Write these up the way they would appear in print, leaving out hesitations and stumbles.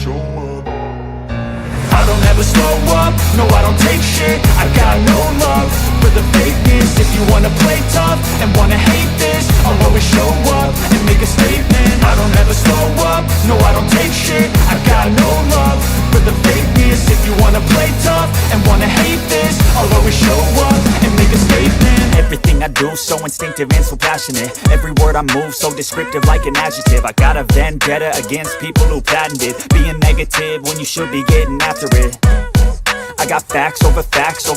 show up. I don't ever slow up, no I don't take shit. I got no love for the fakeness. If you wanna play tough and wanna hate this, I'll always show up and make a statement. I don't ever slow up, no I don't take shit. I got no love for the fakeness. If you wanna play tough and wanna hate this, I'll always show up and make a statement. Everything I do so instinctive and so passionate. Every word I move so descriptive like an adjective. I got a vendetta against people who patented being negative when you should be getting after it. I got facts over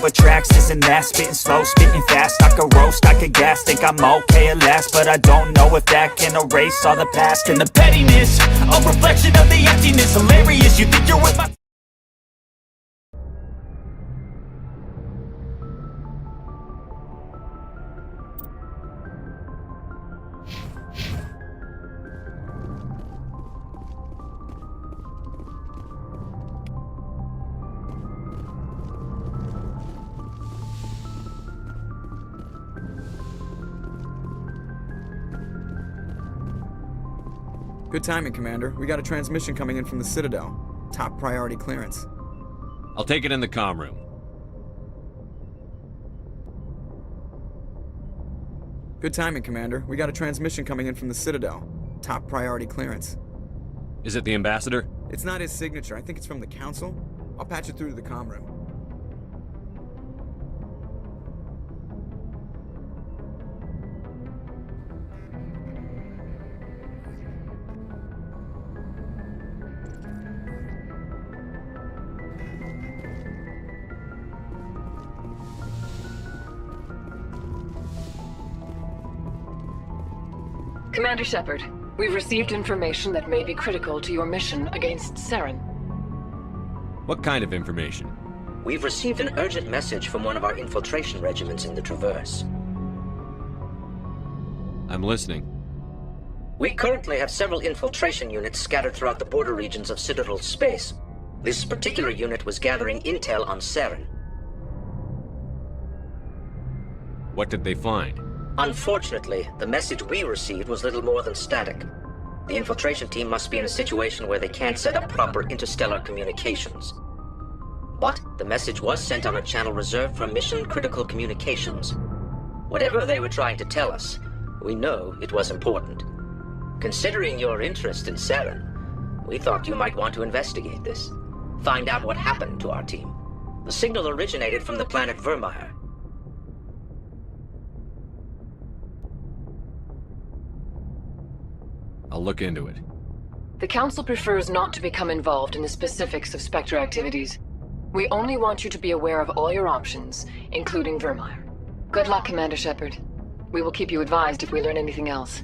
tracks, this and that. Spitting slow, spitting fast, I could roast, I could gas. Think I'm okay at last, but I don't know if that can erase all the past. And the pettiness, a reflection of the emptiness. Hilarious, you think you're with my... Good timing, Commander. We got a transmission coming in from the Citadel. Top priority clearance. I'll take it in the comm room. Good timing, Commander. We got a transmission coming in from the Citadel. Top priority clearance. Is it the ambassador? It's not his signature. I think it's from the Council. I'll patch it through to the comm room. Commander Shepard, we've received information that may be critical to your mission against Saren. What kind of information? We've received an urgent message from one of our infiltration regiments in the Traverse. I'm listening. We currently have several infiltration units scattered throughout the border regions of Citadel space. This particular unit was gathering intel on Saren. What did they find? Unfortunately, the message we received was little more than static. The infiltration team must be in a situation where they can't set up proper interstellar communications. But the message was sent on a channel reserved for mission-critical communications. Whatever they were trying to tell us, we know it was important. Considering your interest in Saren, we thought you might want to investigate this. Find out what happened to our team. The signal originated from the planet Vermeer. I'll look into it. The Council prefers not to become involved in the specifics of Spectre activities. We only want you to be aware of all your options, including Vermeer. Good luck, Commander Shepard. We will keep you advised if we learn anything else.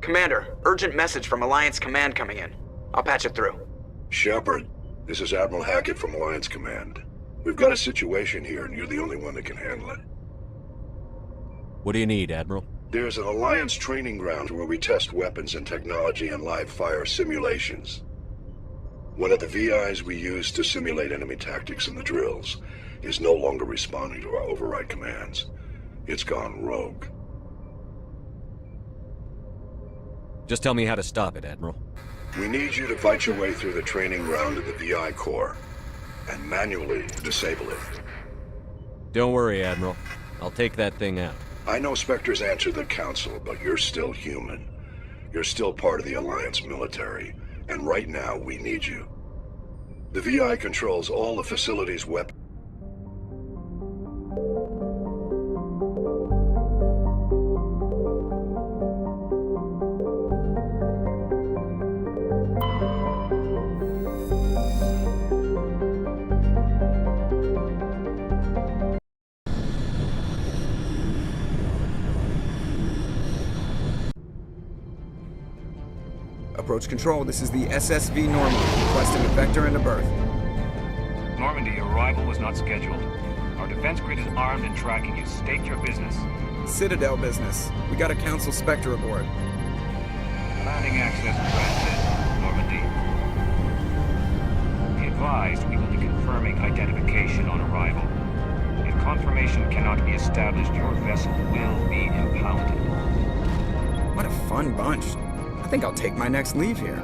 Commander, urgent message from Alliance Command coming in. I'll patch it through. Shepard, this is Admiral Hackett from Alliance Command. We've got a situation here, and you're the only one that can handle it. What do you need, Admiral? There's an Alliance training ground where we test weapons and technology in live fire simulations. One of the VIs we use to simulate enemy tactics in the drills is no longer responding to our override commands. It's gone rogue. Just tell me how to stop it, Admiral. We need you to fight your way through the training ground to the VI core and manually disable it. Don't worry, Admiral. I'll take that thing out. I know Spectres answered the Council, but you're still human. You're still part of the Alliance military, and right now we need you. The VI controls all the facility's weapons. Approach control, this is the SSV Normandy, requesting a vector into berth. Normandy, your arrival was not scheduled. Our defense grid is armed and tracking you. State your business. Citadel business. We got a Council Spectre aboard. Landing access granted, Normandy. Be advised, we will be confirming identification on arrival. If confirmation cannot be established, your vessel will be impounded. What a fun bunch. I think I'll take my next leave here.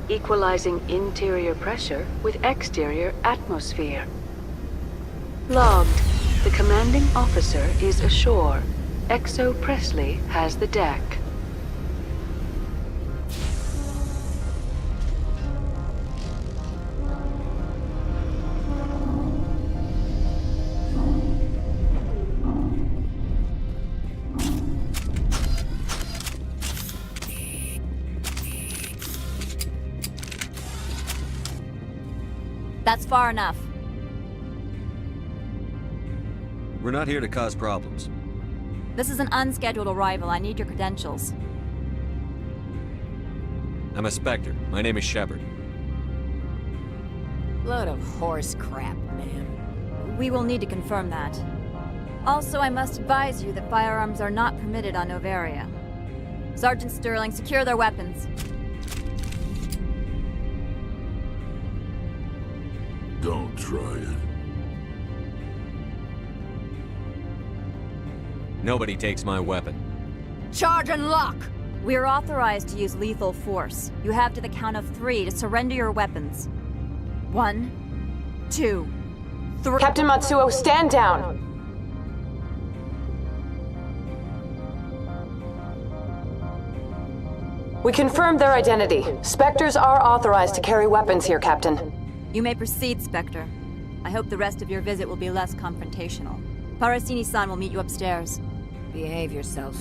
Equalizing interior pressure with exterior atmosphere. Logged. The commanding officer is ashore. XO Presley has the deck. That's far enough. We're not here to cause problems. This is an unscheduled arrival. I need your credentials. I'm a Spectre. My name is Shepard. Load of horse crap, man. We will need to confirm that. Also, I must advise you that firearms are not permitted on Novaria. Sergeant Sterling, secure their weapons. Don't try it. Nobody takes my weapon. Charge and lock! We are authorized to use lethal force. You have to the count of 3 to surrender your weapons. 1, 2, 3. Captain Matsuo, stand down! We confirmed their identity. Spectres are authorized to carry weapons here, Captain. You may proceed, Spectre. I hope the rest of your visit will be less confrontational. Parasini-san will meet you upstairs. Behave yourself.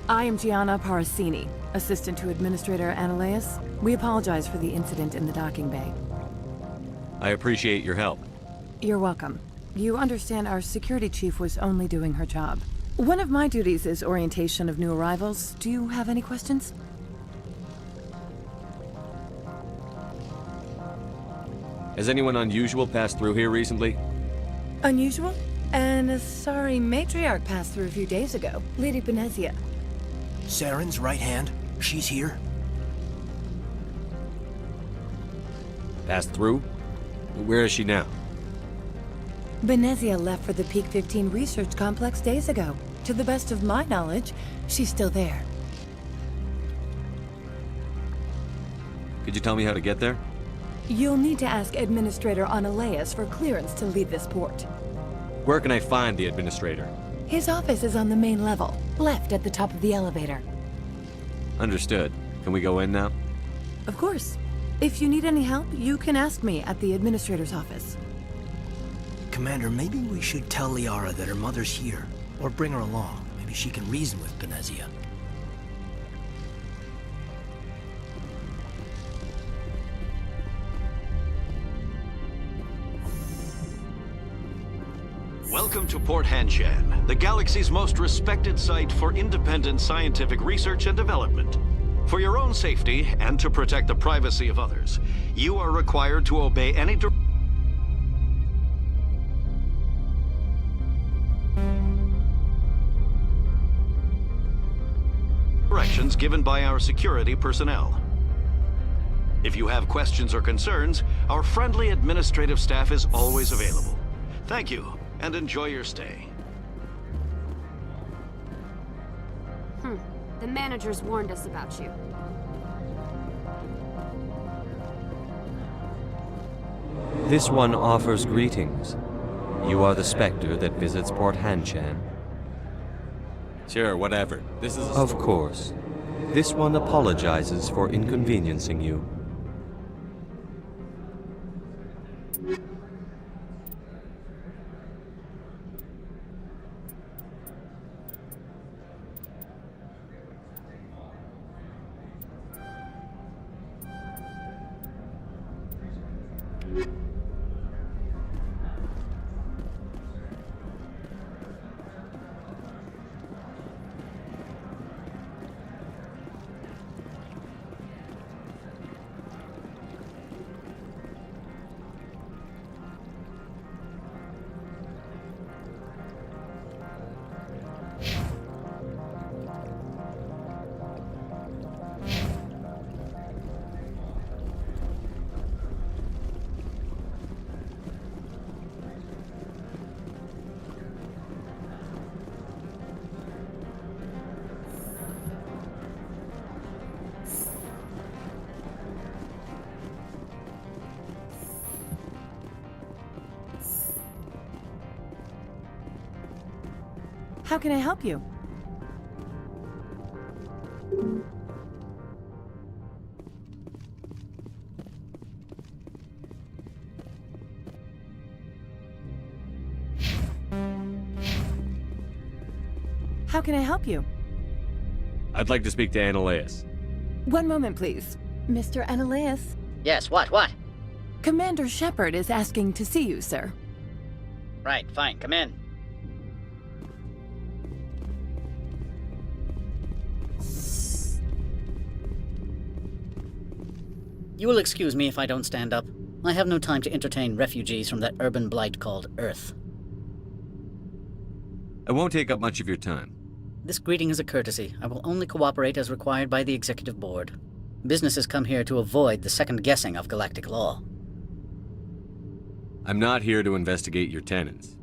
I am Gianna Parasini, assistant to Administrator Analeus. We apologize for the incident in the docking bay. I appreciate your help. You're welcome. You understand our security chief was only doing her job. One of my duties is orientation of new arrivals. Do you have any questions? Has anyone unusual passed through here recently? Unusual? And a sorry matriarch passed through a few days ago. Lady Benezia. Saren's right hand? She's here? Passed through? Where is she now? Benezia left for the Peak 15 research complex days ago. To the best of my knowledge, she's still there. Could you tell me how to get there? You'll need to ask Administrator Analeus for clearance to leave this port. Where can I find the administrator? His office is on the main level, left at the top of the elevator. Understood. Can we go in now? Of course. If you need any help, you can ask me at the Administrator's office. Commander, maybe we should tell Liara that her mother's here. Or bring her along. Maybe she can reason with Benezia. Welcome to Port Hanshan, the galaxy's most respected site for independent scientific research and development. For your own safety and to protect the privacy of others, you are required to obey any directions given by our security personnel. If you have questions or concerns, our friendly administrative staff is always available. Thank you, and enjoy your stay. The managers warned us about you. This one offers greetings. You are the Spectre that visits Port Hanshan. Sure, whatever. This is Of course. This one apologizes for inconveniencing you. How can I help you? How can I help you? I'd like to speak to Analeus. One moment, please. Mr. Analeus? Yes, what? Commander Shepard is asking to see you, sir. Right, fine, come in. You will excuse me if I don't stand up. I have no time to entertain refugees from that urban blight called Earth. I won't take up much of your time. This greeting is a courtesy. I will only cooperate as required by the Executive Board. Businesses come here to avoid the second guessing of galactic law. I'm not here to investigate your tenants.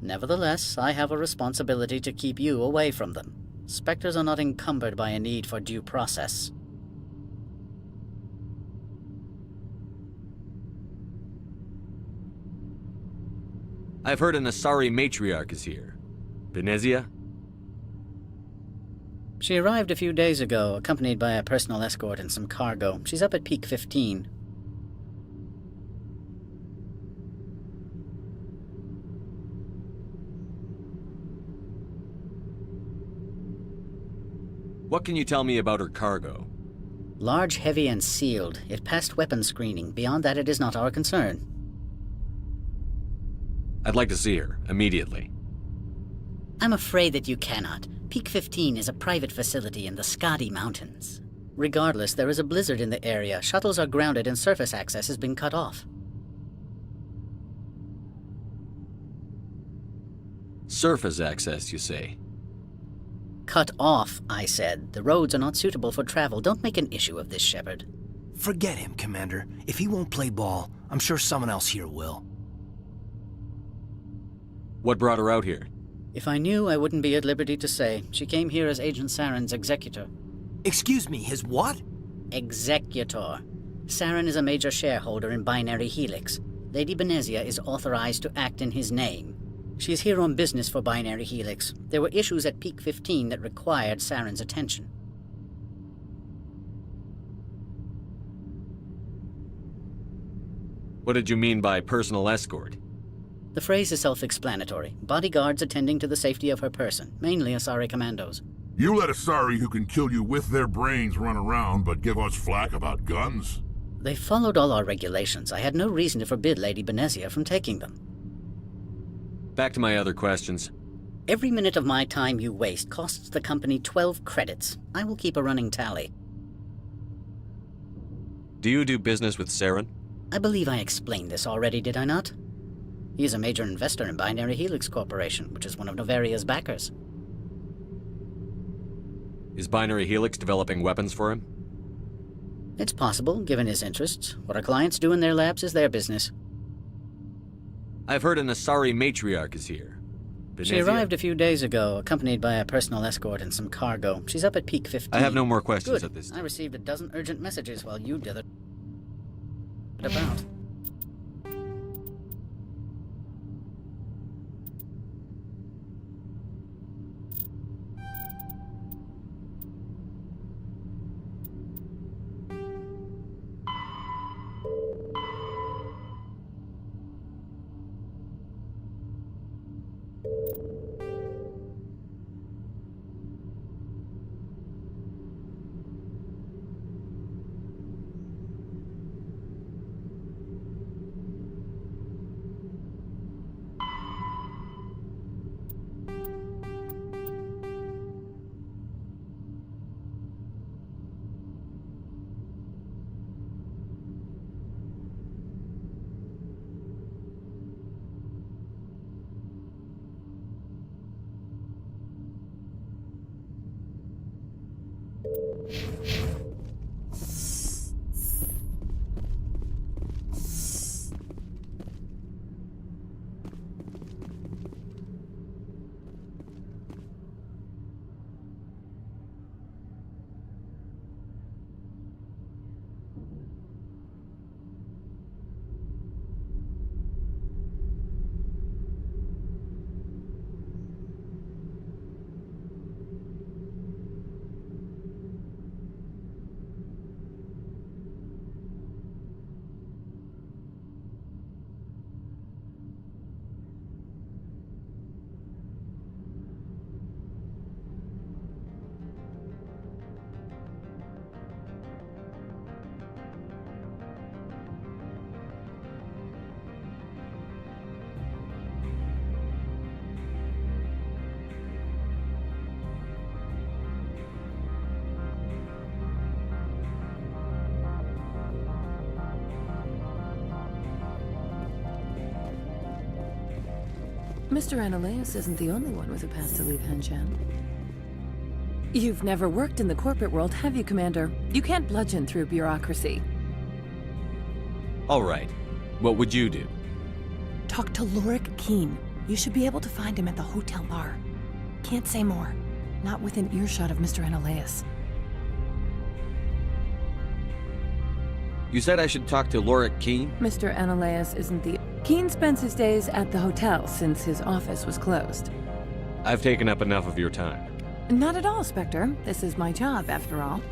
Nevertheless, I have a responsibility to keep you away from them. Spectres are not encumbered by a need for due process. I've heard an Asari matriarch is here. Benezia? She arrived a few days ago, accompanied by a personal escort and some cargo. She's up at Peak 15. What can you tell me about her cargo? Large, heavy, and sealed. It passed weapons screening. Beyond that, it is not our concern. I'd like to see her, immediately. I'm afraid that you cannot. Peak 15 is a private facility in the 𝐏𝐫𝐸 Mountains. Regardless, there is a blizzard in the area, shuttles are grounded, and surface access has been cut off. Surface access, you say? Cut off, I said. The roads are not suitable for travel. Don't make an issue of this, Shepard. Forget him, Commander. If he won't play ball, I'm sure someone else here will. What brought her out here? If I knew, I wouldn't be at liberty to say. She came here as Agent Saren's executor. Excuse me, his what? Executor. Saren is a major shareholder in Binary Helix. Lady Benezia is authorized to act in his name. She is here on business for Binary Helix. There were issues at Peak 15 that required Saren's attention. What did you mean by personal escort? The phrase is self-explanatory. Bodyguards attending to the safety of her person, mainly Asari commandos. You let Asari who can kill you with their brains run around, but give us flack about guns? They followed all our regulations. I had no reason to forbid Lady Benezia from taking them. Back to my other questions. Every minute of my time you waste costs the company 12 credits. I will keep a running tally. Do you do business with Saren? I believe I explained this already, did I not? He is a major investor in Binary Helix Corporation, which is one of Novaria's backers. Is Binary Helix developing weapons for him? It's possible, given his interests. What our clients do in their labs is their business. I've heard an Asari matriarch is here. She arrived a few days ago, accompanied by a personal escort and some cargo. She's up at Peak 15. I have no more questions Good. at this time. I received a dozen urgent messages while you dithered about. Mr. Annaleas isn't the only one with a path to leave Henshan. You've never worked in the corporate world, have you, Commander? You can't bludgeon through bureaucracy. All right. What would you do? Talk to 𝐿'Auric. You should be able to find him at the hotel bar. Can't say more. Not within earshot of Mr. Annaleas. You said I should talk to 𝐿'Auric. Mr. Annaleas isn't the... Keen spends his days at the hotel since his office was closed. I've taken up enough of your time. Not at all, Spectre. This is my job, after all.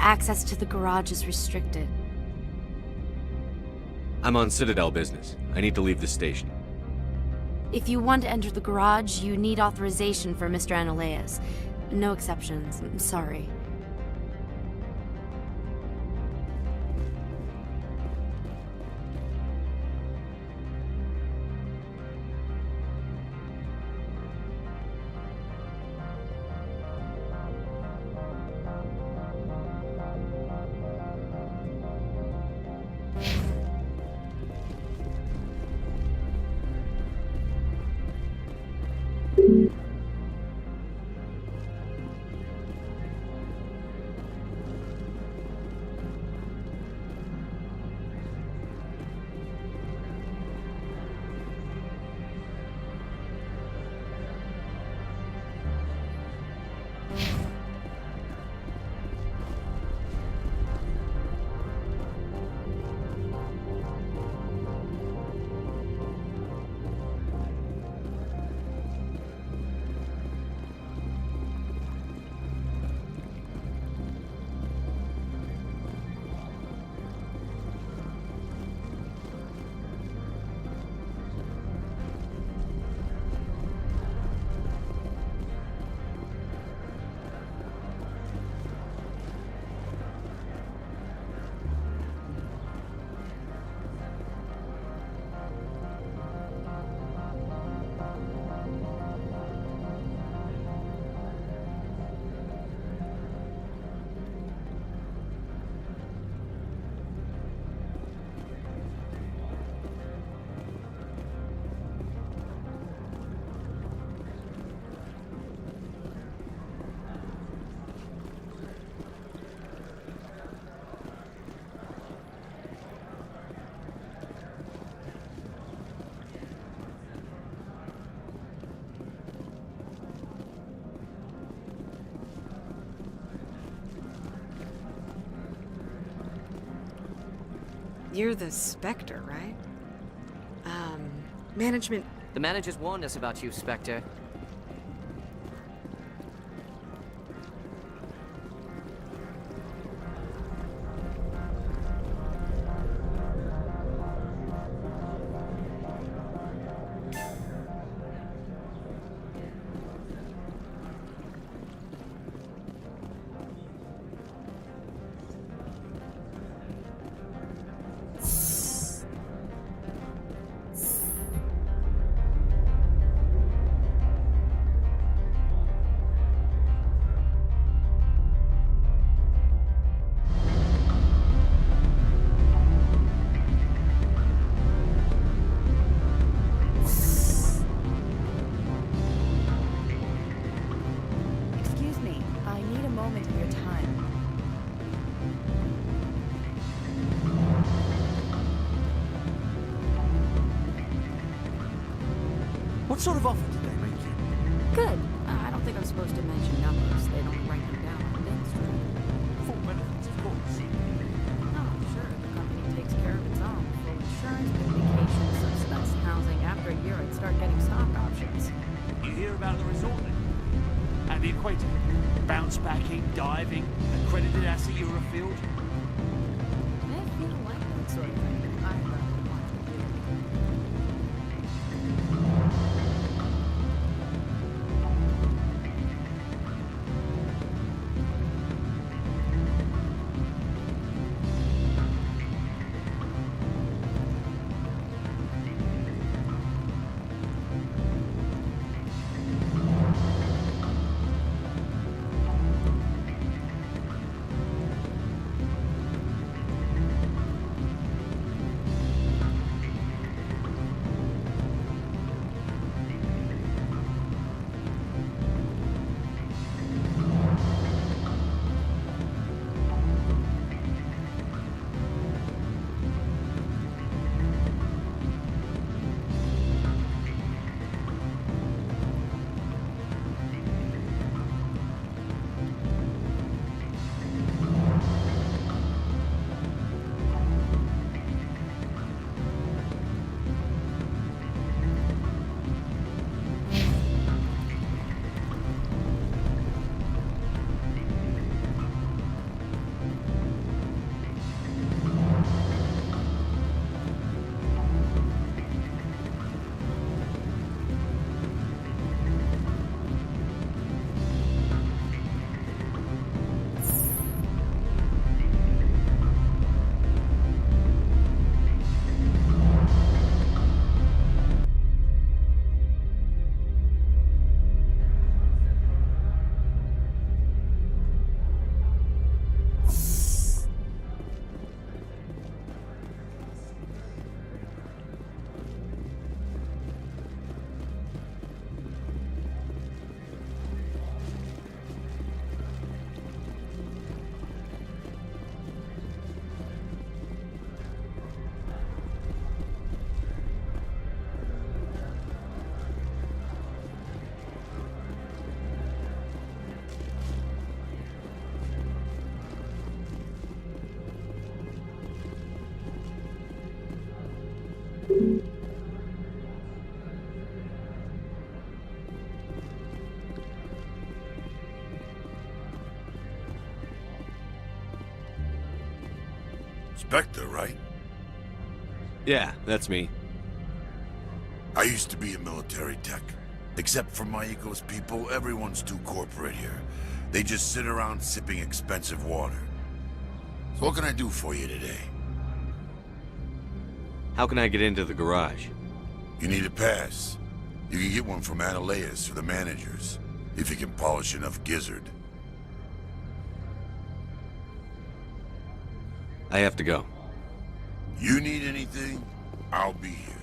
Access to the garage is restricted. I'm on Citadel business. I need to leave the station. If you want to enter the garage, you need authorization for Mr. Analeas. No exceptions. I'm sorry. You're the Spectre, right? Management... The managers warned us about you, Spectre. What sort of offer did they make you? Good. I don't think I'm supposed to mention numbers. They don't write them down on Main Street. Full benefits, of course. No, sure. The company takes care of its own. Full insurance, good vacation, subsidized housing. After a year, I'd start getting stock options. You hear about the resort then? And the equator? Bounce backing, diving, accredited asset Eurofield? I feel like that sort of thing. I really want to do. Spectre, right? Yeah, that's me. I used to be a military tech. Except for my Eco's people, everyone's too corporate here. They just sit around sipping expensive water. So what can I do for you today? How can I get into the garage? You need a pass. You can get one from Analeus or the managers, if you can polish enough gizzard. I have to go. You need anything, I'll be here.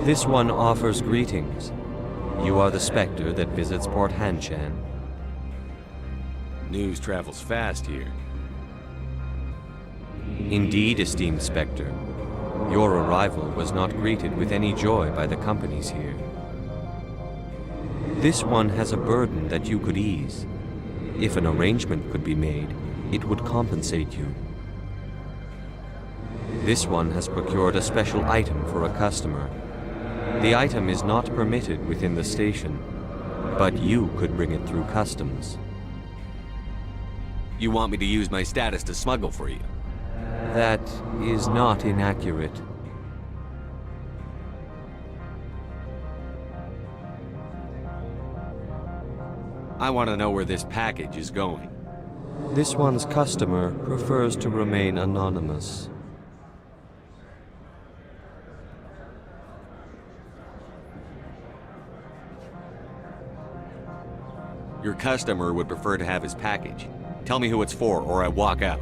This one offers greetings. You are the Spectre that visits Port Hanshan. News travels fast here. Indeed, esteemed Spectre. Your arrival was not greeted with any joy by the companies here. This one has a burden that you could ease. If an arrangement could be made, it would compensate you. This one has procured a special item for a customer. The item is not permitted within the station, but you could bring it through customs. You want me to use my status to smuggle for you? That is not inaccurate. I want to know where this package is going. This one's customer prefers to remain anonymous. Your customer would prefer to have his package. Tell me who it's for, or I walk out.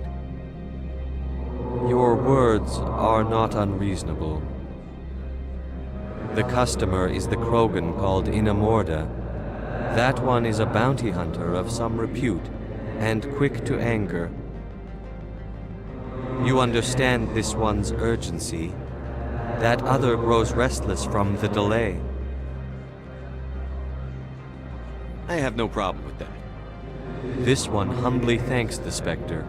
Your words are not unreasonable. The customer is the Krogan called Inamorda. That one is a bounty hunter of some repute, and quick to anger. You understand this one's urgency. That other grows restless from the delay. I have no problem with that. This one humbly thanks the Spectre.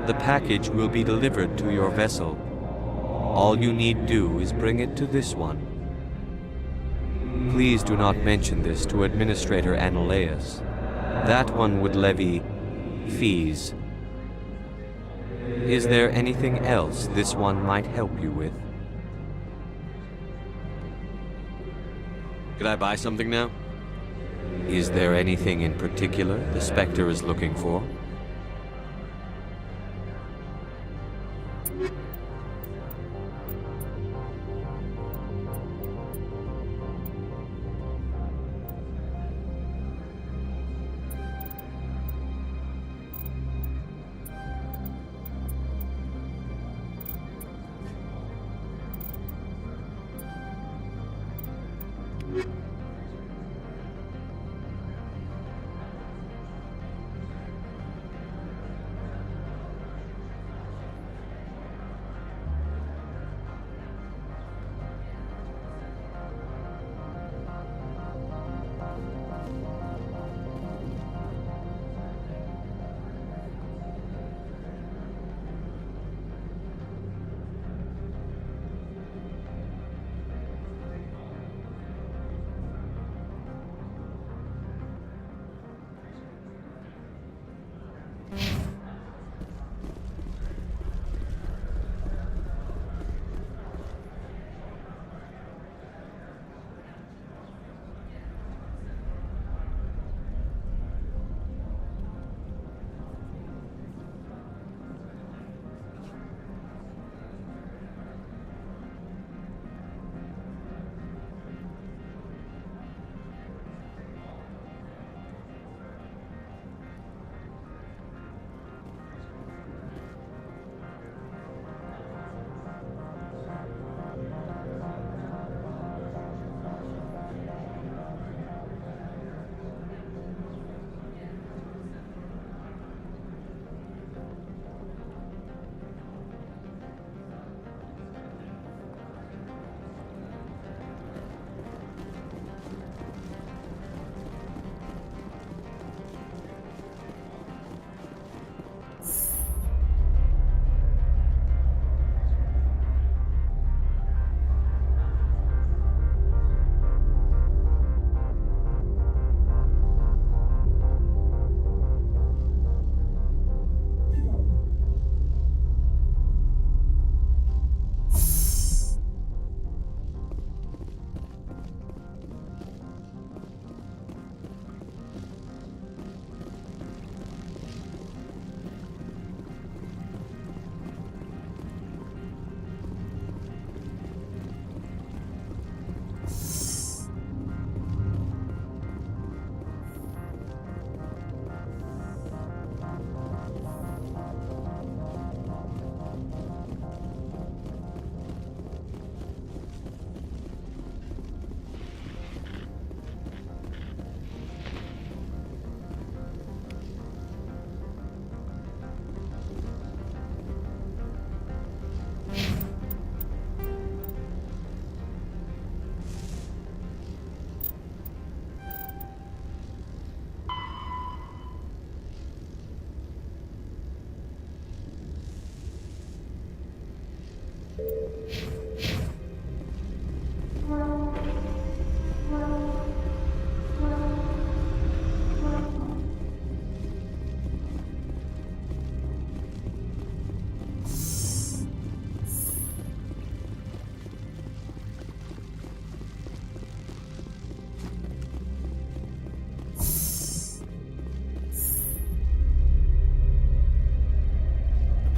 The package will be delivered to your vessel. All you need do is bring it to this one. Please do not mention this to Administrator Analeus. That one would levy fees. Is there anything else this one might help you with? Could I buy something now? Is there anything in particular the Spectre is looking for?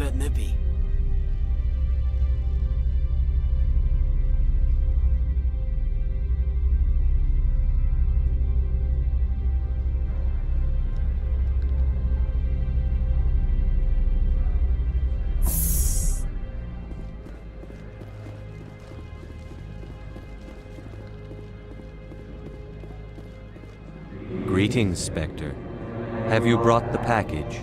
bit nippy. Greetings, Spectre. Have you brought the package?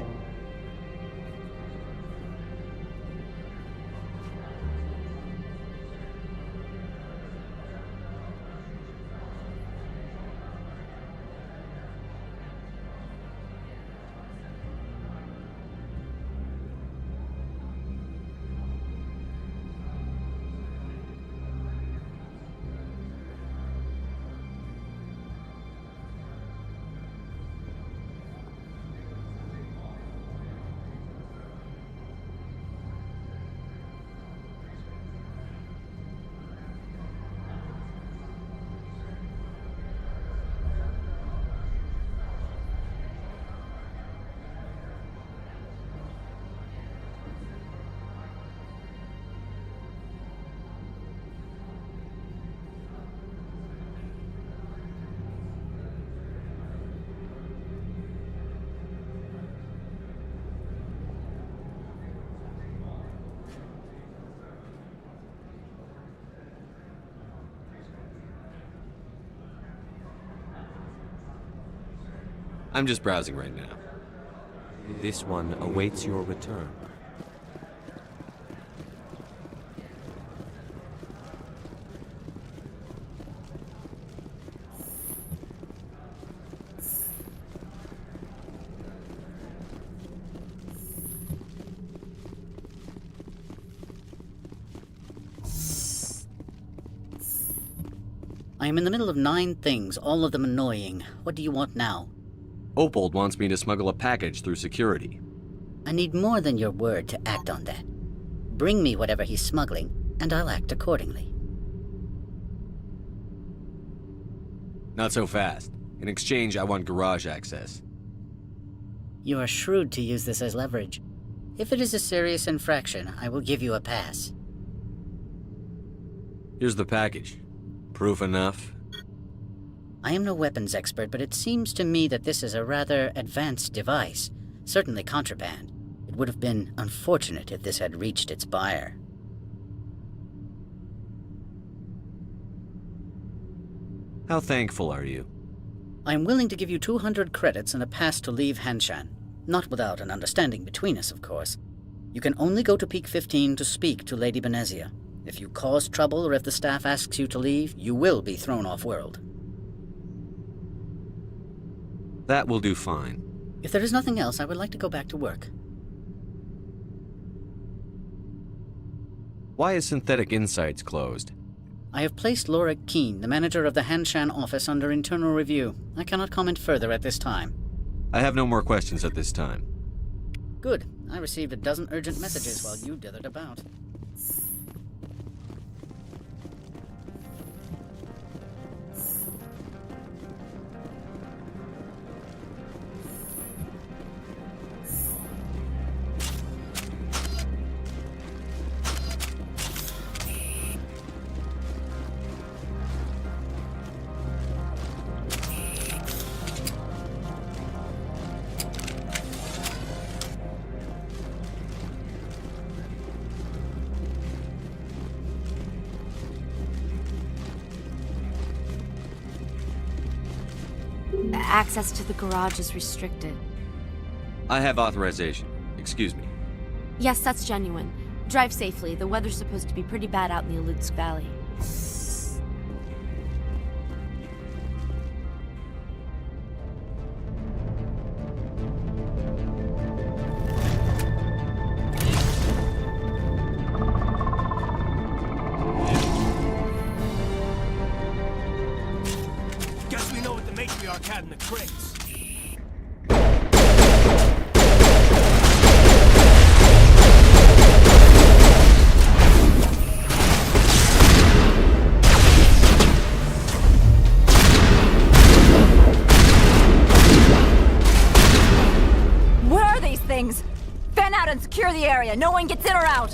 I'm just browsing right now. This one awaits your return. I am in the middle of 9 things, all of them annoying. What do you want now? Opold wants me to smuggle a package through security. I need more than your word to act on that. Bring me whatever he's smuggling, and I'll act accordingly. Not so fast. In exchange, I want garage access. You are shrewd to use this as leverage. If it is a serious infraction, I will give you a pass. Here's the package. Proof enough? I am no weapons expert, but it seems to me that this is a rather advanced device. Certainly contraband. It would have been unfortunate if this had reached its buyer. How thankful are you? I am willing to give you 200 credits and a pass to leave Hanshan. Not without an understanding between us, of course. You can only go to Peak 15 to speak to Lady Benezia. If you cause trouble or if the staff asks you to leave, you will be thrown off-world. That will do fine. If there is nothing else, I would like to go back to work. Why is Synthetic Insights closed? I have placed Laura Keene, the manager of the Hanshan office, under internal review. I cannot comment further at this time. I have no more questions at this time. Good. I received a dozen urgent messages while you dithered about. Access to the garage is restricted. I have authorization. Excuse me. Yes, that's genuine. Drive safely. The weather's supposed to be pretty bad out in the 𝐒𝐮𝐻 Valley. Guess we know what the matriarch had in the crates. Where are these things? Fan out and secure the area. No one gets in or out.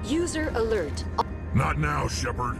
User alert. Not now, Shepard.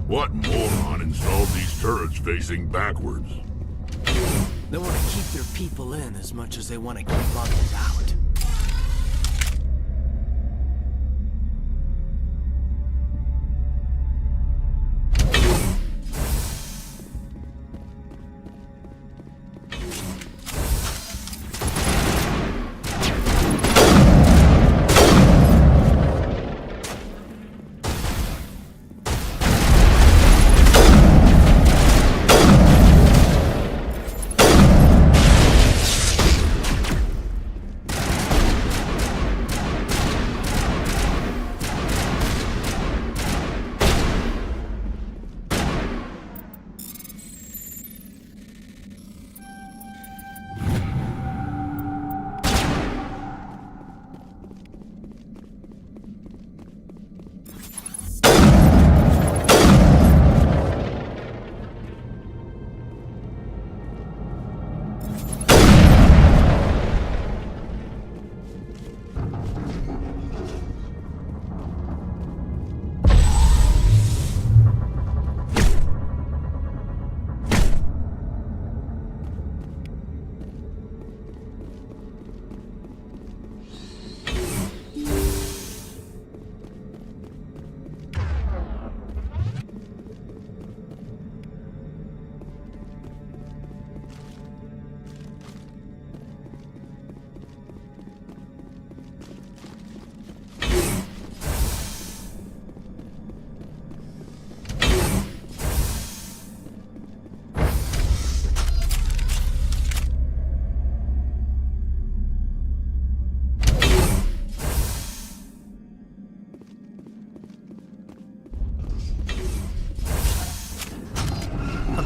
What moron installed these turrets facing backwards? They want to keep their people in as much as they want to keep others out.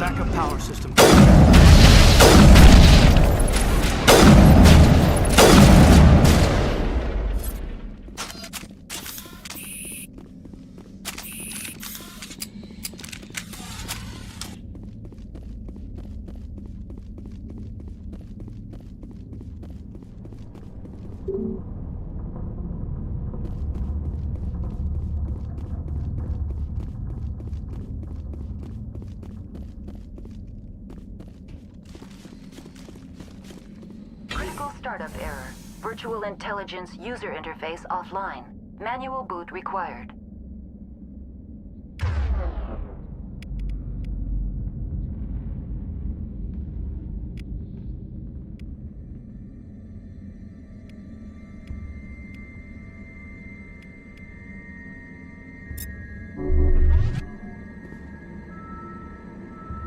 Backup power system. Startup error. Virtual intelligence user interface offline. Manual boot required.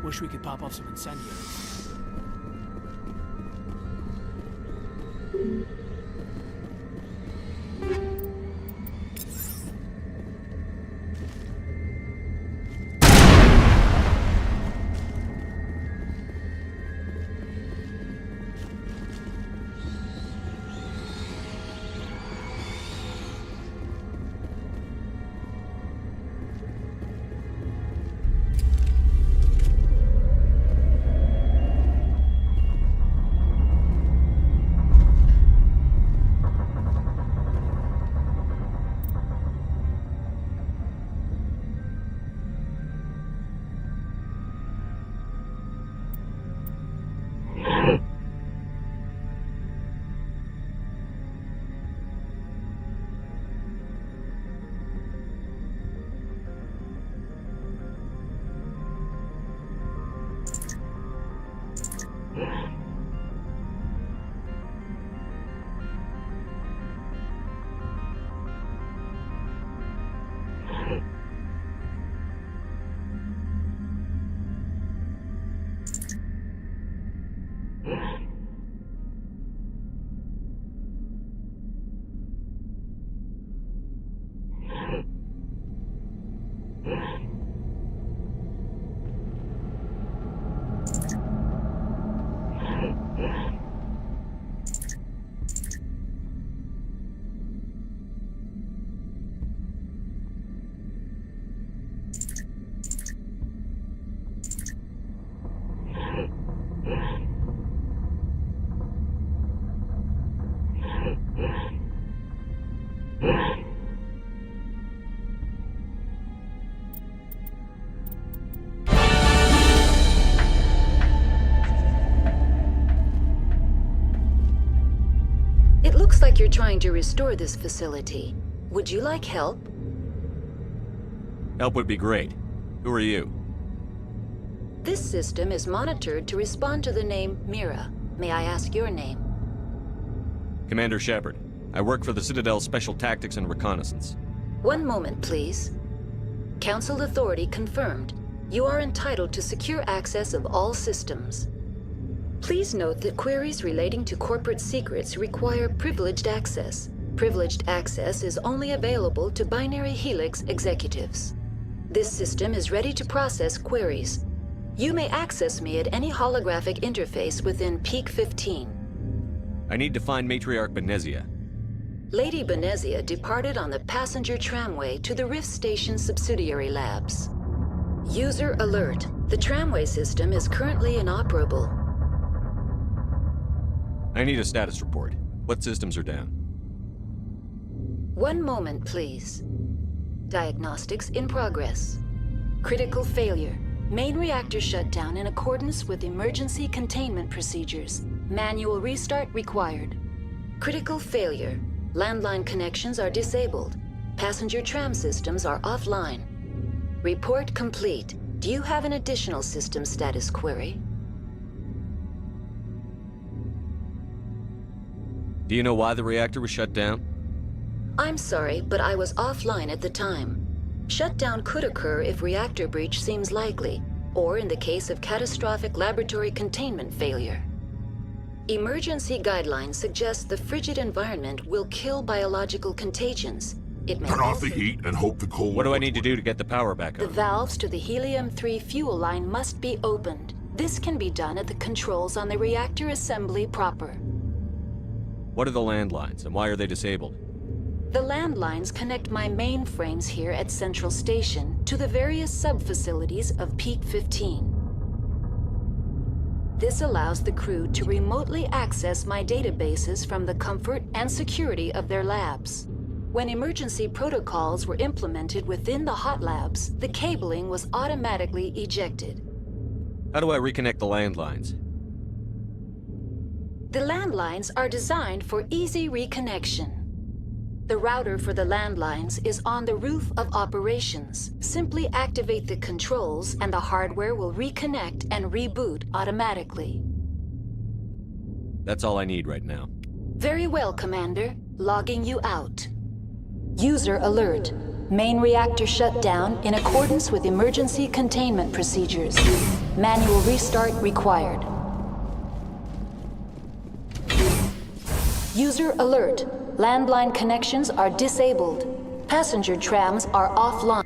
Wish we could pop off some incendiaries. Looks like you're trying to restore this facility. Would you like help? Help would be great. Who are you? This system is monitored to respond to the name Mira. May I ask your name? Commander Shepard. I work for the Citadel Special Tactics and Reconnaissance. One moment, please. Council authority confirmed. You are entitled to secure access of all systems. Please note that queries relating to corporate secrets require privileged access. Privileged access is only available to Binary Helix executives. This system is ready to process queries. You may access me at any holographic interface within Peak 15. I need to find Matriarch Benezia. Lady Benezia departed on the passenger tramway to the Rift Station subsidiary labs. User alert. The tramway system is currently inoperable. I need a status report. What systems are down? One moment, please. Diagnostics in progress. Critical failure. Main reactor shut down in accordance with emergency containment procedures. Manual restart required. Critical failure. Landline connections are disabled. Passenger tram systems are offline. Report complete. Do you have an additional system status query? Do you know why the reactor was shut down? I'm sorry, but I was offline at the time. Shutdown could occur if reactor breach seems likely, or in the case of catastrophic laboratory containment failure. Emergency guidelines suggest the frigid environment will kill biological contagions. It may turn off the heat and hope the cold... What do I need to do to get the power back on? The valves to the helium-3 fuel line must be opened. This can be done at the controls on the reactor assembly proper. What are the landlines, and why are they disabled? The landlines connect my mainframes here at Central Station to the various sub-facilities of Peak 15. This allows the crew to remotely access my databases from the comfort and security of their labs. When emergency protocols were implemented within the hot labs, the cabling was automatically ejected. How do I reconnect the landlines? The landlines are designed for easy reconnection. The router for the landlines is on the roof of operations. Simply activate the controls and the hardware will reconnect and reboot automatically. That's all I need right now. Very well, Commander. Logging you out. User alert. Main reactor shut down in accordance with emergency containment procedures. Manual restart required. User alert. Landline connections are disabled. Passenger trams are offline.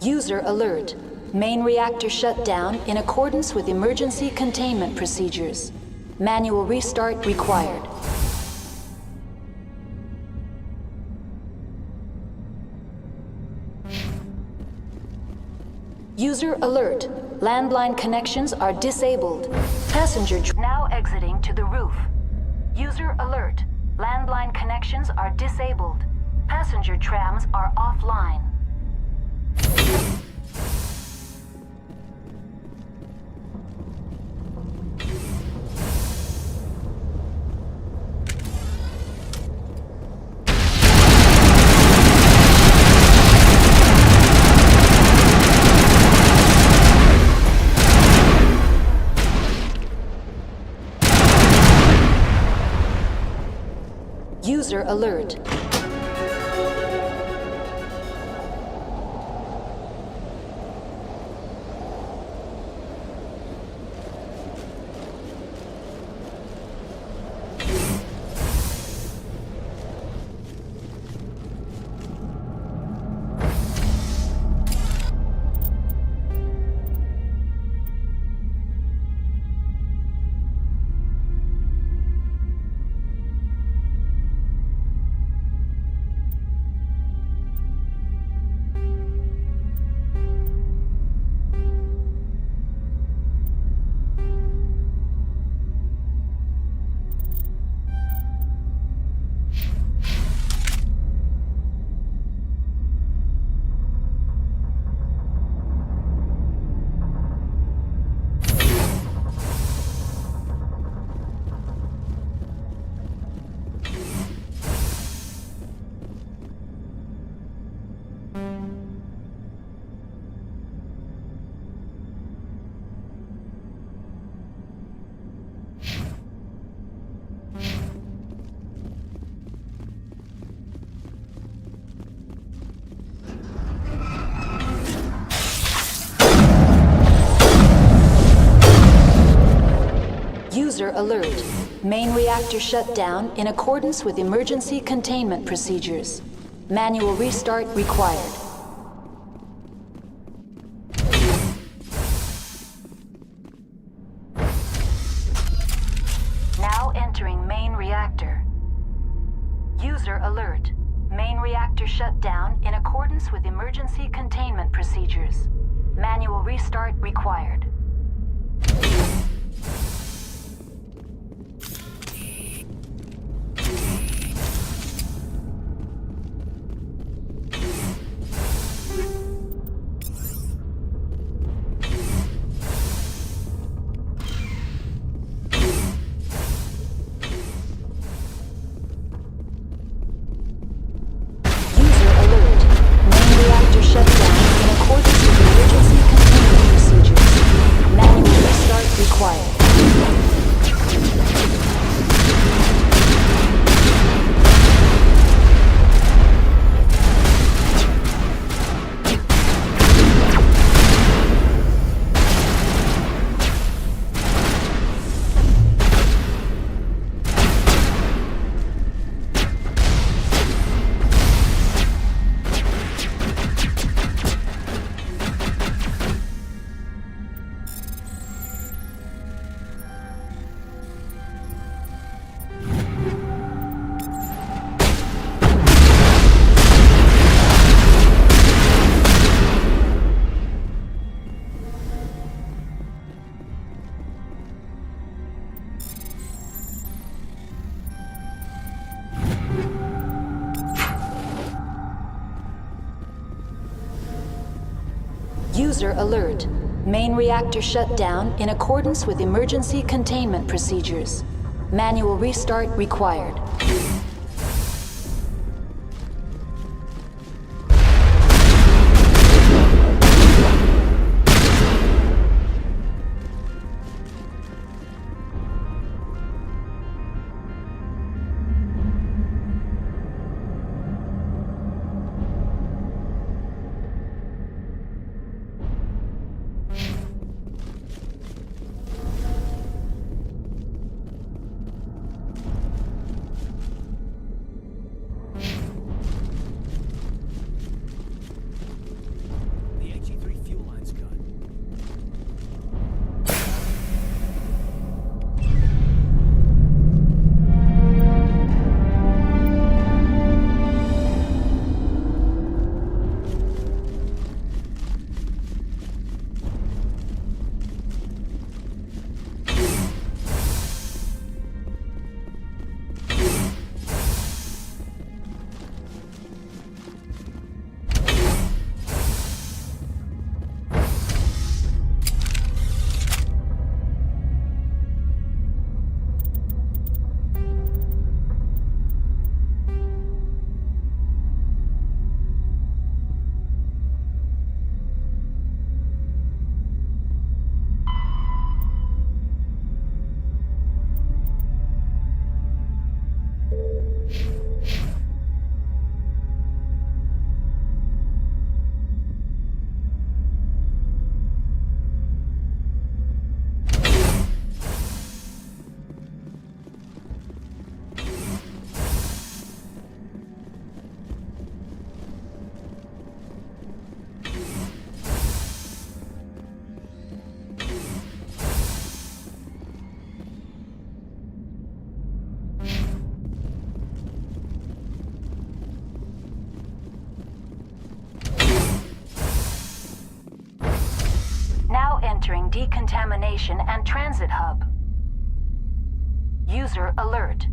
User alert. Main reactor shut down in accordance with emergency containment procedures. Manual restart required. User alert. Landline connections are disabled. Passenger now exiting to the roof. User alert. Landline connections are disabled. Passenger trams are offline. User alert. User alert. Main reactor shut down in accordance with emergency containment procedures. Manual restart required. Now entering main reactor. accordance with emergency containment procedures. Manual restart required. User alert. Main reactor shut down in accordance with emergency containment procedures. Manual restart required. Entering decontamination and transit hub. User alert.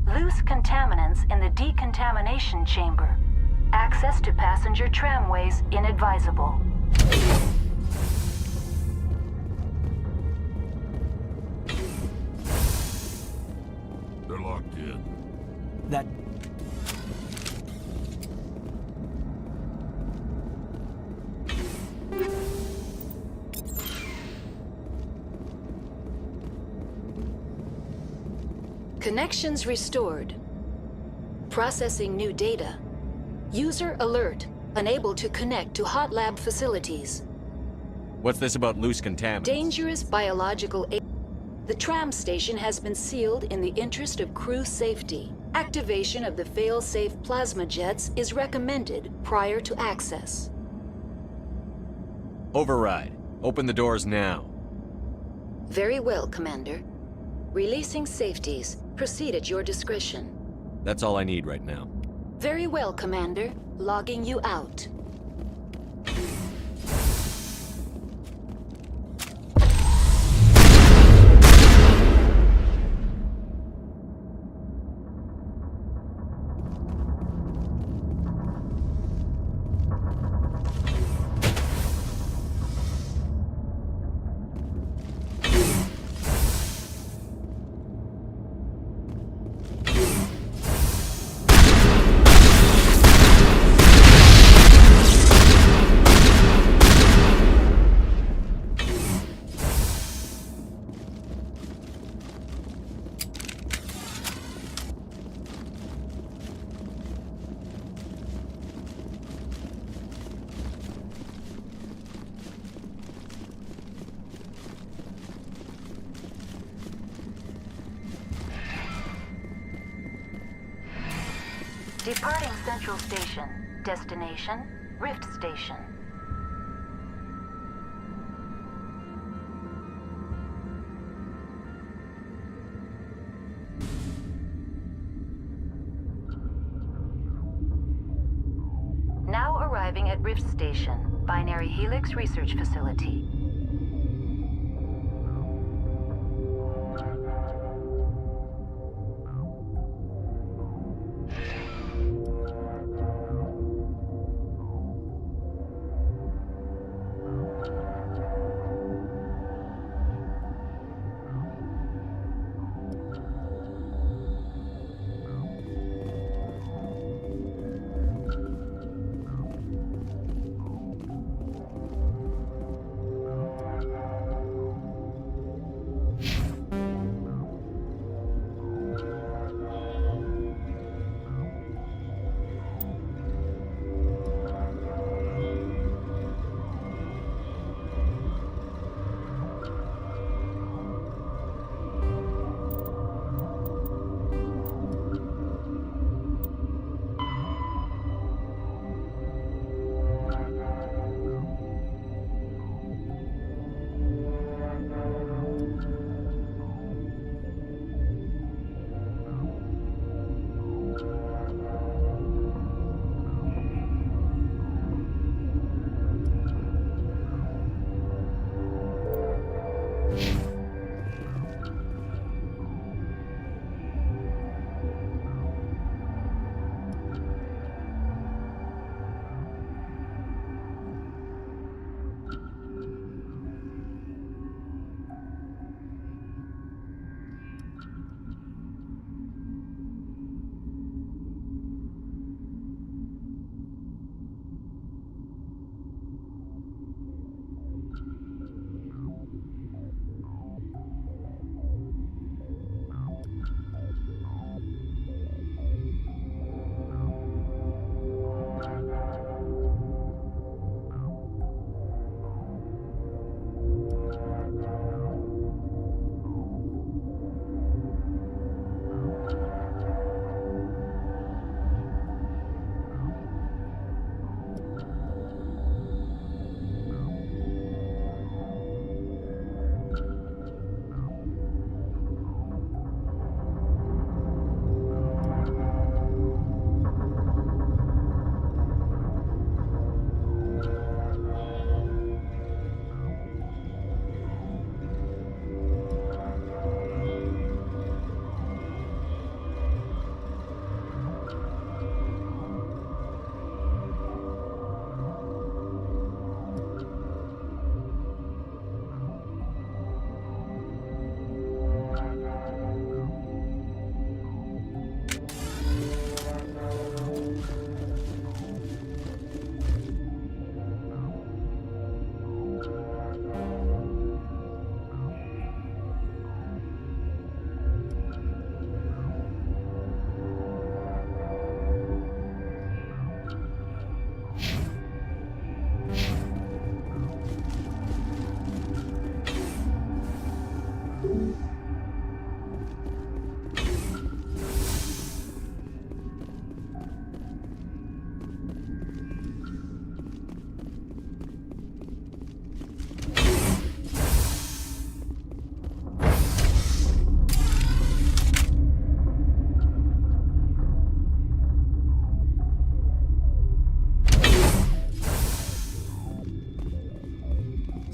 Loose contaminants in the decontamination chamber. Access to passenger tramways inadvisable. They're locked in. That... Connections restored. Processing new data. User alert. Unable to connect to hot lab facilities. What's this about loose contaminants? Dangerous biological agents. The tram station has been sealed in the interest of crew safety. Activation of the fail-safe plasma jets is recommended prior to access. Override. Open the doors now. Very well, Commander. Releasing safeties. Proceed at your discretion. That's all I need right now. Very well, Commander. Logging you out. Departing Central Station. Destination, Rift Station. Now arriving at Rift Station, Binary Helix Research Facility.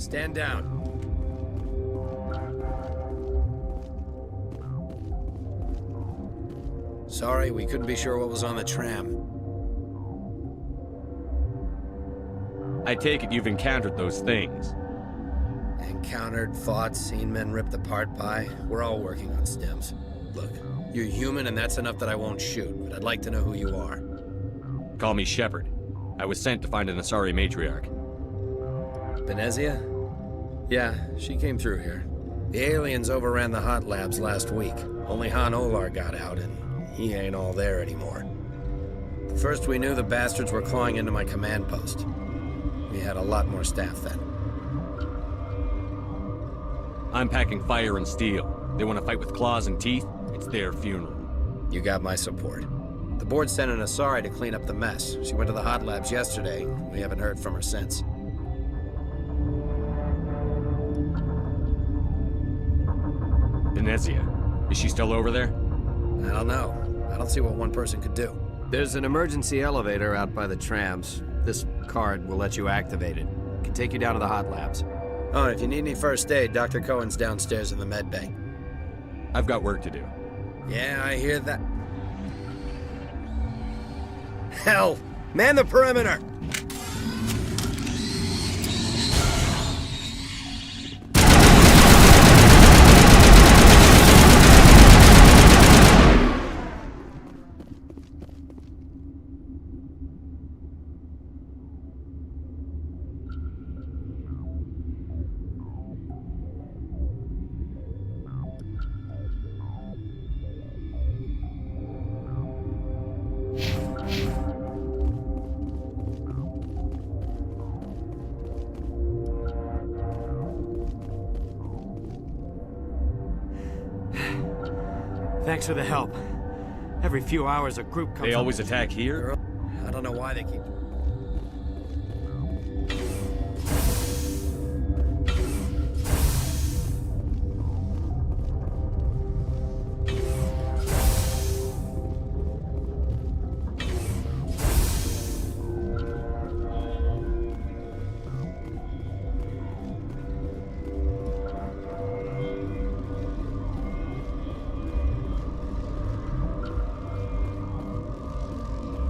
Stand down. Sorry, we couldn't be sure what was on the tram. I take it you've encountered those things. Encountered, fought, seen men ripped apart by. We're all working on stims. Look, you're human and that's enough that I won't shoot, but I'd like to know who you are. Call me Shepard. I was sent to find an Asari matriarch. Benezia? Yeah, she came through here. The aliens overran the hot labs last week. Only Han Olar got out, and he ain't all there anymore. First we knew the bastards were clawing into my command post. We had a lot more staff then. I'm packing fire and steel. They want to fight with claws and teeth? It's their funeral. You got my support. The board's sending us Asari to clean up the mess. She went to the hot labs yesterday. We haven't heard from her since. Venezia. Is she still over there? I don't know. I don't see what one person could do. There's an emergency elevator out by the trams. This card will let you activate it. It can take you down to the hot labs. Oh, and if you need any first aid, Dr. Cohen's downstairs in the med bay. I've got work to do. Yeah, I hear that. Hell! Man the perimeter! Thanks for the help. Every few hours a group comes. They always attack here? I don't know why they keep...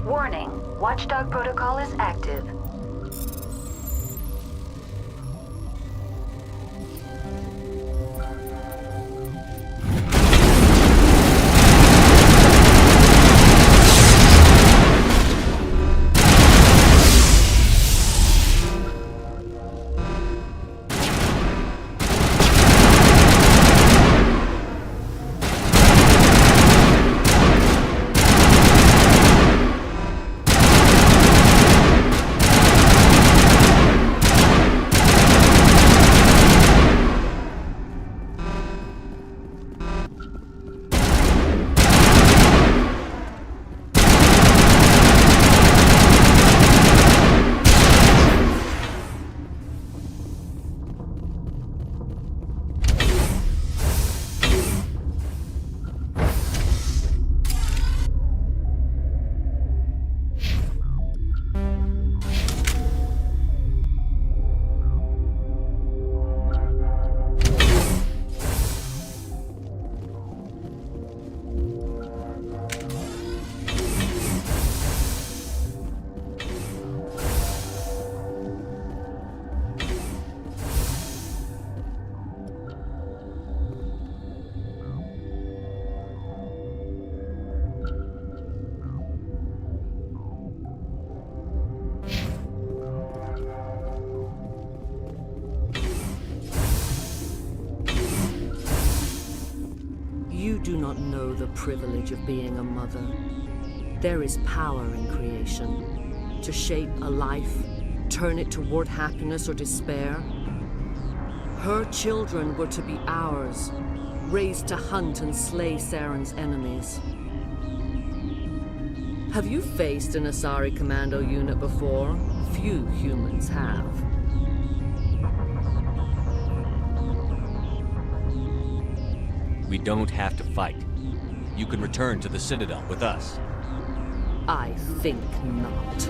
Warning, Watchdog protocol is active. You do not know the privilege of being a mother. There is power in creation. To shape a life, turn it toward happiness or despair. Her children were to be ours, raised to hunt and slay Saren's enemies. Have you faced an Asari commando unit before? Few humans have. We don't have to fight. You can return to the Citadel with us. I think not.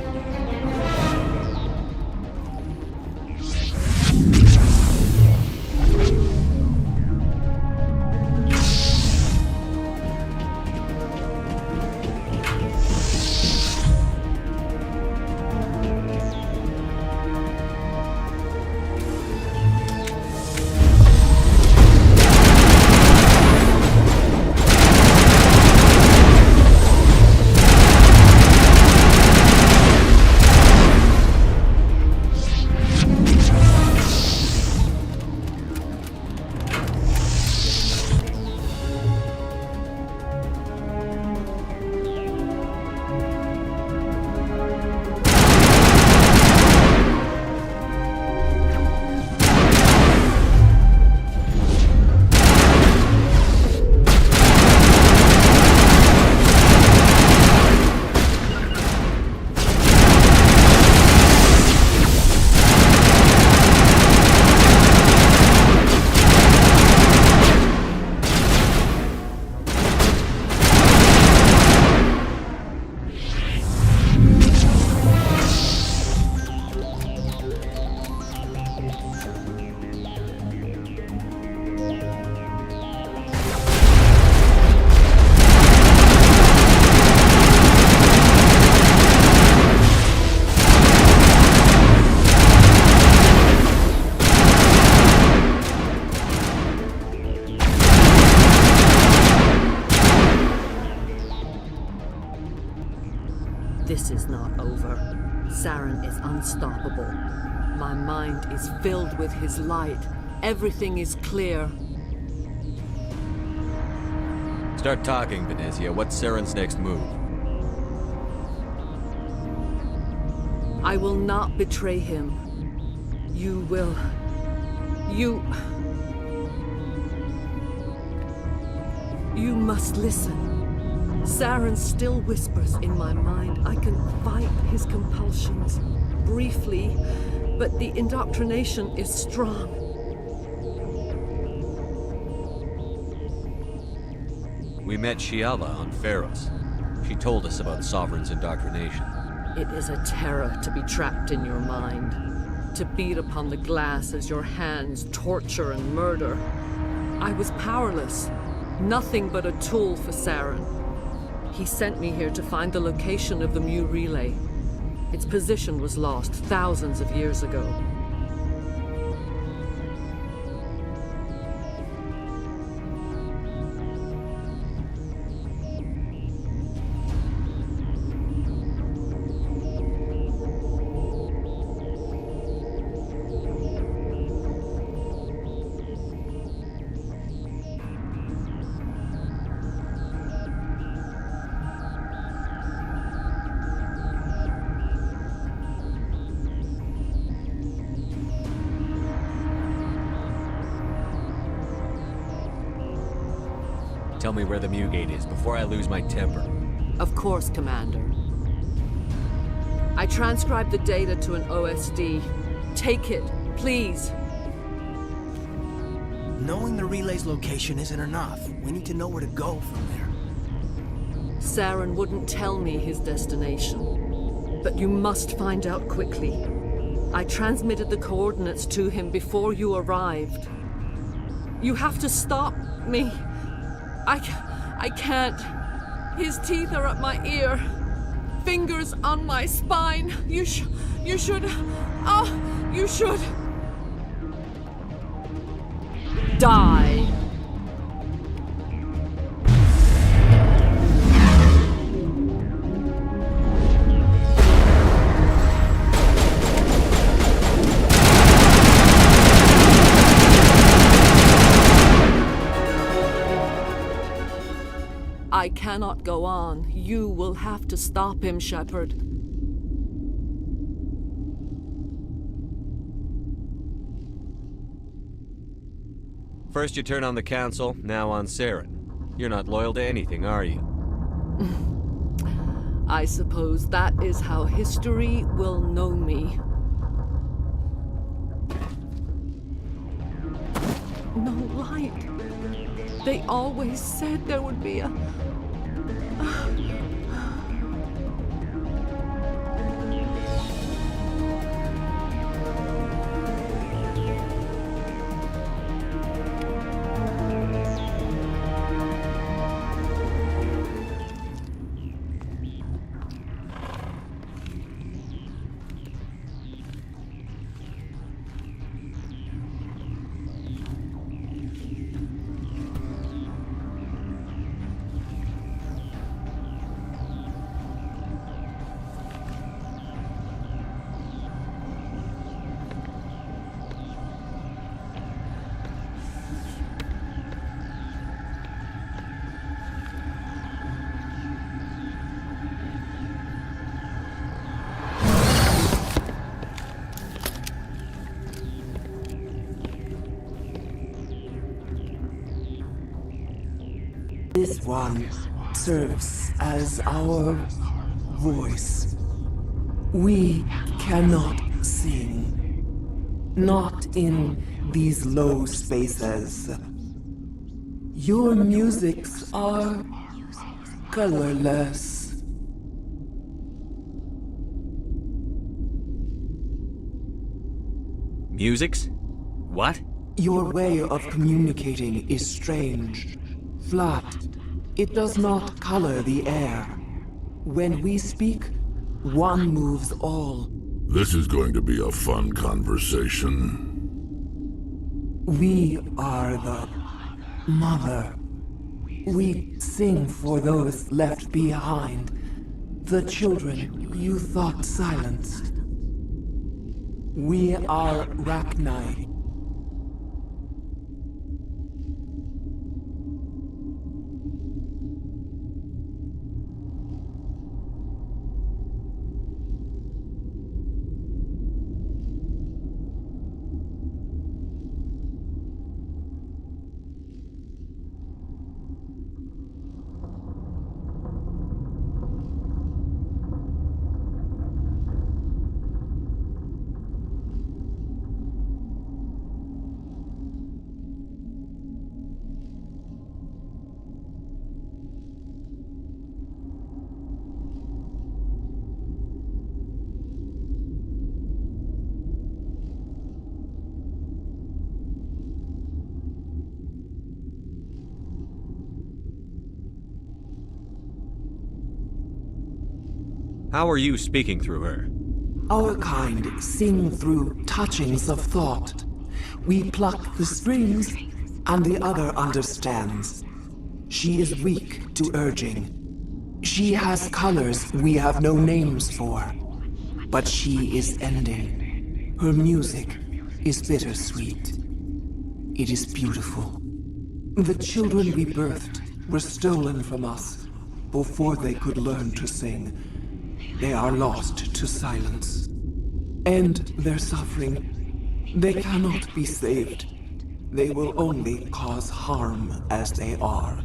This is not over. Saren is unstoppable. My mind is filled with his light. Everything is clear. Start talking, Venezia. What's Saren's next move? I will not betray him. You will... You must listen. Saren still whispers in my mind. I can fight his compulsions, briefly, but the indoctrination is strong. We met Shiala on Pharos. She told us about Sovereign's indoctrination. It is a terror to be trapped in your mind, to beat upon the glass as your hands torture and murder. I was powerless, nothing but a tool for Saren. He sent me here to find the location of the Mu relay. Its position was lost thousands of years ago. Tell me where the Mu gate is before I lose my temper. Of course, Commander. I transcribed the data to an OSD. Take it, please. Knowing the relay's location isn't enough. We need to know where to go from there. Saren wouldn't tell me his destination. But you must find out quickly. I transmitted the coordinates to him before you arrived. You have to stop me. I can't. His teeth are at my ear. Fingers on my spine. You should... Oh, you should... Die. I cannot go on. You will have to stop him, Shepard. First you turn on the Council, now on Saren. You're not loyal to anything, are you? I suppose that is how history will know me. No light. They always said there would be a... This one serves as our voice. We cannot sing. Not in these low spaces. Your musics are colorless. Musics? What? Your way of communicating is strange. Flat. It does not color the air. When we speak, one moves all. This is going to be a fun conversation. We are the mother. We sing for those left behind. The children you thought silenced. We are 𝐏𝐿𝐼. How are you speaking through her? Our kind sing through touchings of thought. We pluck the strings, and the other understands. She is weak to urging. She has colors we have no names for. But she is ending. Her music is bittersweet. It is beautiful. The children we birthed were stolen from us before they could learn to sing. They are lost to silence. End their suffering. They cannot be saved. They will only cause harm as they are.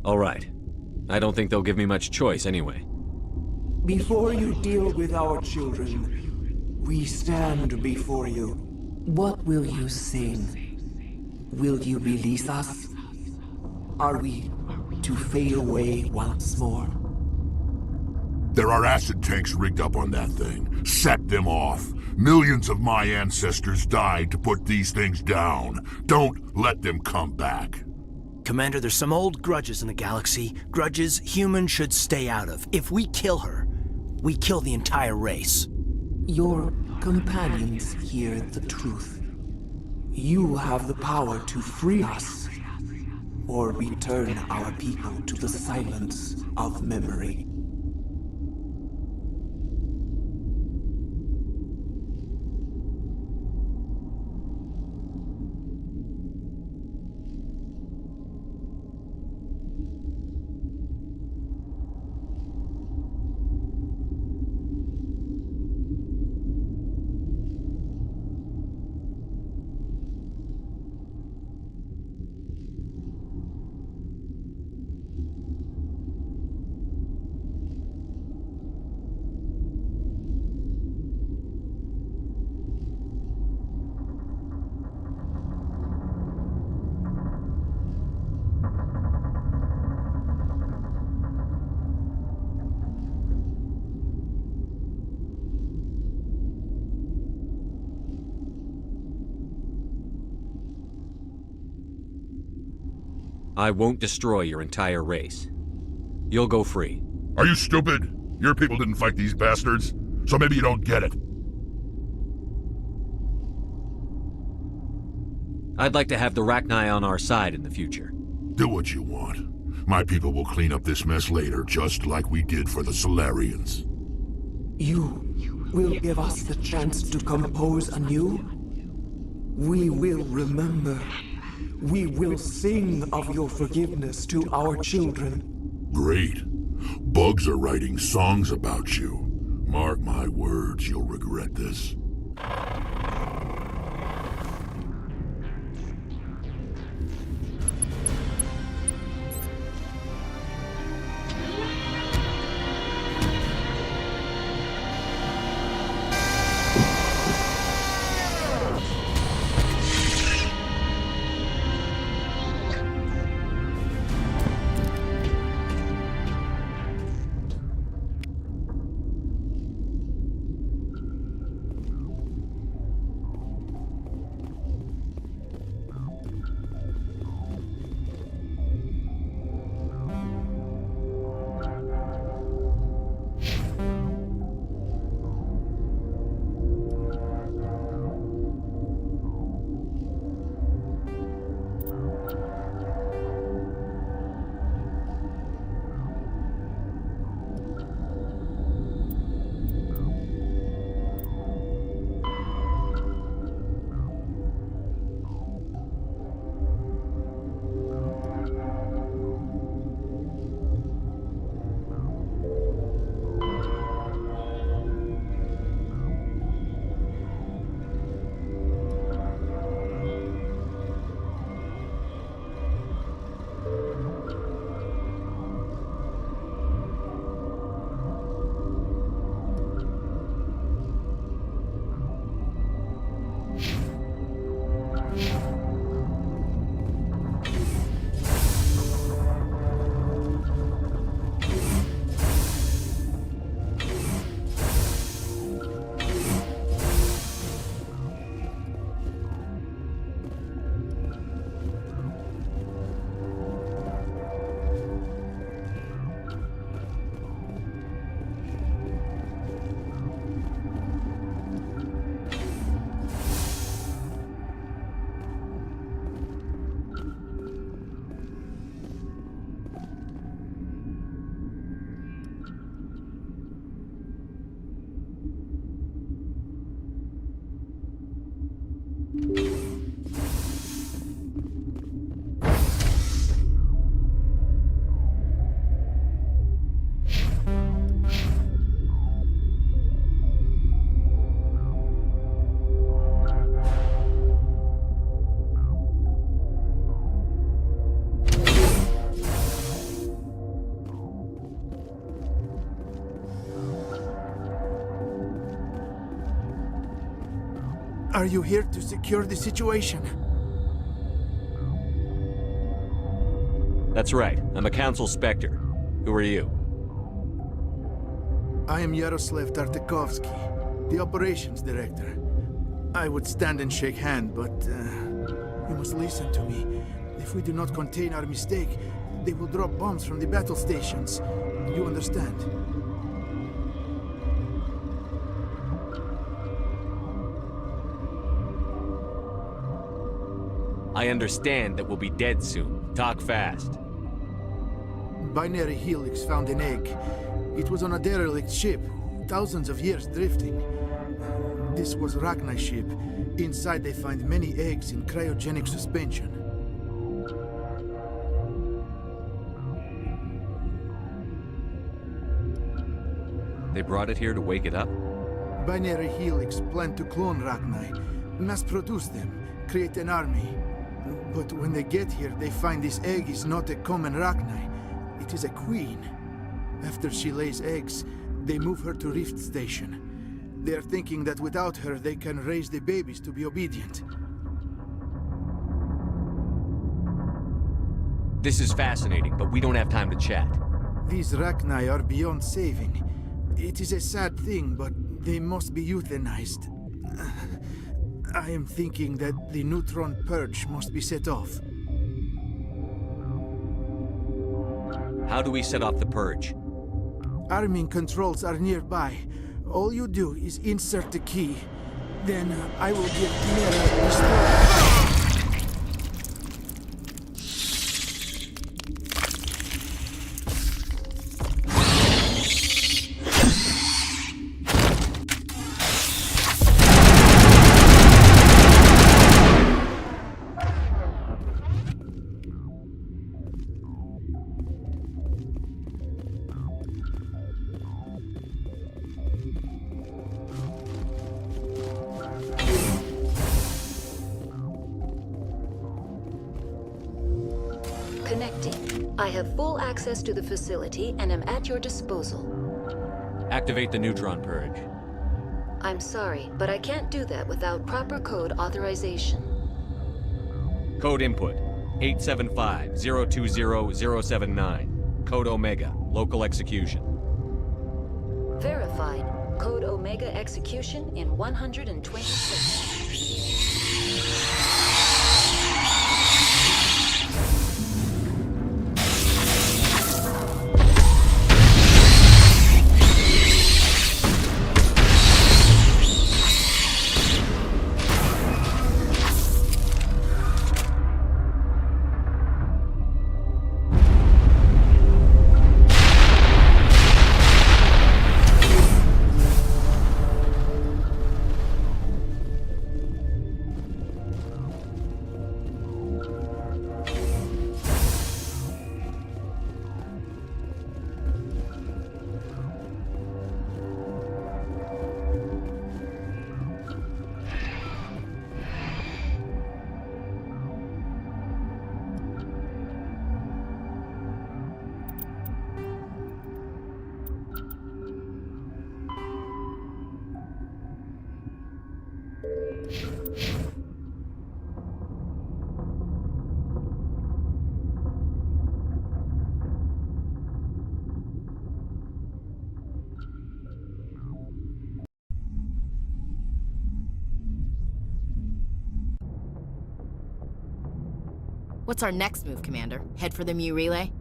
All right. I don't think they'll give me much choice anyway. Before you deal with our children, we stand before you. What will you sing? Will you release us? Are we to fade away once more? There are acid tanks rigged up on that thing. Set them off. Millions of my ancestors died to put these things down. Don't let them come back. Commander, there's some old grudges in the galaxy. Grudges humans should stay out of. If we kill her, we kill the entire race. Your companions hear the truth. You have the power to free us, or return our people to the silence of memory. I won't destroy your entire race. You'll go free. Are you stupid? Your people didn't fight these bastards, so maybe you don't get it. I'd like to have the 𝐏𝐿𝐼 on our side in the future. Do what you want. My people will clean up this mess later, just like we did for the Solarians. You will give us the chance to compose anew? We will remember. We will sing of your forgiveness to our children. Great. Bugs are writing songs about you. Mark my words, you'll regret this. Are you here to secure the situation? That's right. I'm a Council Spectre. Who are you? I am Yaroslav Tartakovsky, the Operations Director. I would stand and shake hand, but you must listen to me. If we do not contain our mistake, they will drop bombs from the battle stations. You understand? I understand that we'll be dead soon. Talk fast. Binary Helix found an egg. It was on a derelict ship, thousands of years drifting. This was Rachni's ship. Inside they find many eggs in cryogenic suspension. They brought it here to wake it up? Binary Helix planned to clone Rachni, mass-produce them, create an army. But when they get here, they find this egg is not a common Rachni. It is a queen. After she lays eggs, they move her to Rift Station. They are thinking that without her, they can raise the babies to be obedient. This is fascinating, but we don't have time to chat. These Rachni are beyond saving. It is a sad thing, but they must be euthanized. I am thinking that the neutron purge must be set off. How do we set off the purge? Arming controls are nearby. All you do is insert the key. Then I will give Mira restore. Connecting. I have full access to the facility and am at your disposal. Activate the neutron purge. I'm sorry, but I can't do that without proper code authorization. Code input 875-020-079. Code Omega. Local execution. Verified. Code Omega execution in 126. What's our next move, Commander? Head for the Mu relay?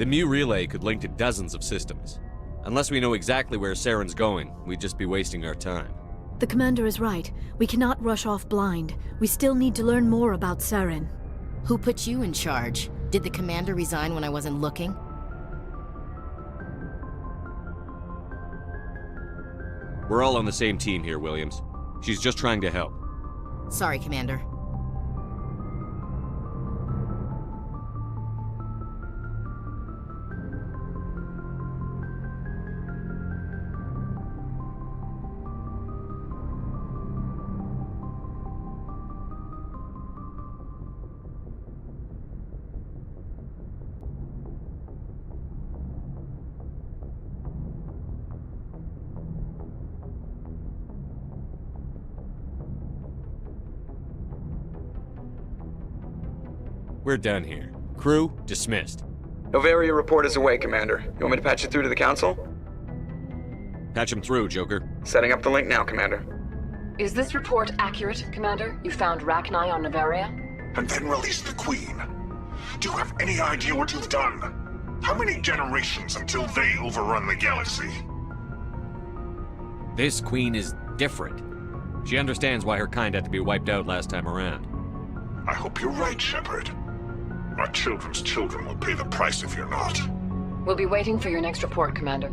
The Mu relay could link to dozens of systems. Unless we know exactly where Saren's going, we'd just be wasting our time. The Commander is right. We cannot rush off blind. We still need to learn more about Saren. Who put you in charge? Did the Commander resign when I wasn't looking? We're all on the same team here, Williams. She's just trying to help. Sorry, Commander. We're done here. Crew, dismissed. Novaria report is away, Commander. You want me to patch it through to the Council? Patch him through, Joker. Setting up the link now, Commander. Is this report accurate, Commander? You found Rachni on Novaria? And then released the Queen. Do you have any idea what you've done? How many generations until they overrun the galaxy? This Queen is different. She understands why her kind had to be wiped out last time around. I hope you're right, Shepard. Our children's children will pay the price if you're not. We'll be waiting for your next report, Commander.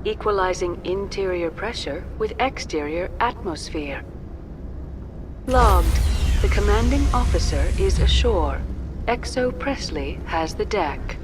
Equalizing interior pressure with exterior atmosphere. Logged. The commanding officer is ashore. XO Presley has the deck.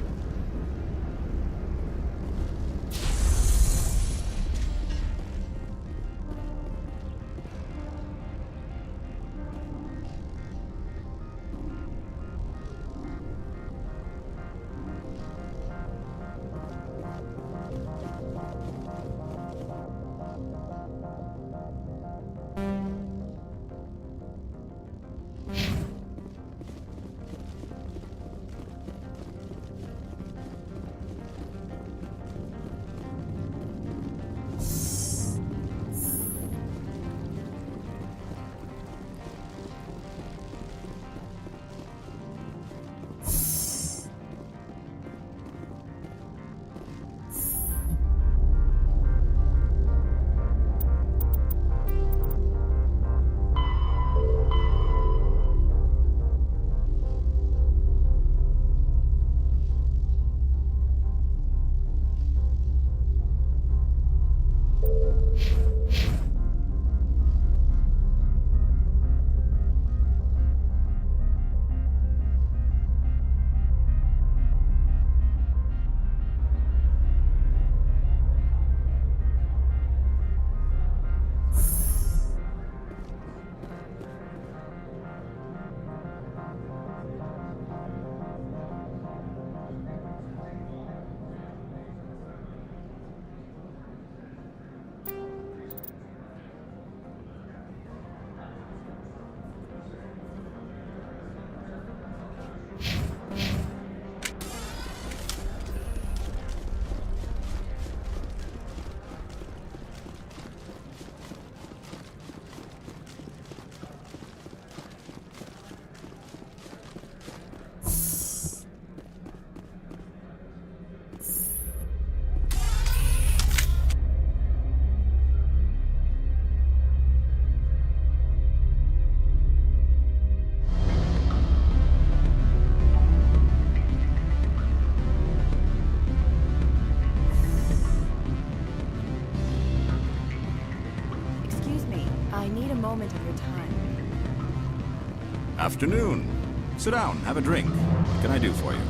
Afternoon. Sit down, have a drink. What can I do for you?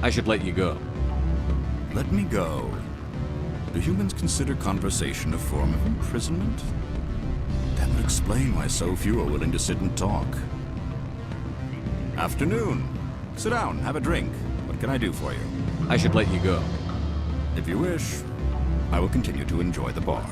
I should let you go. Let me go. Do humans consider conversation a form of imprisonment? That would explain why so few are willing to sit and talk. Afternoon. Sit down, have a drink. What can I do for you? I should let you go. If you wish, I will continue to enjoy the bar.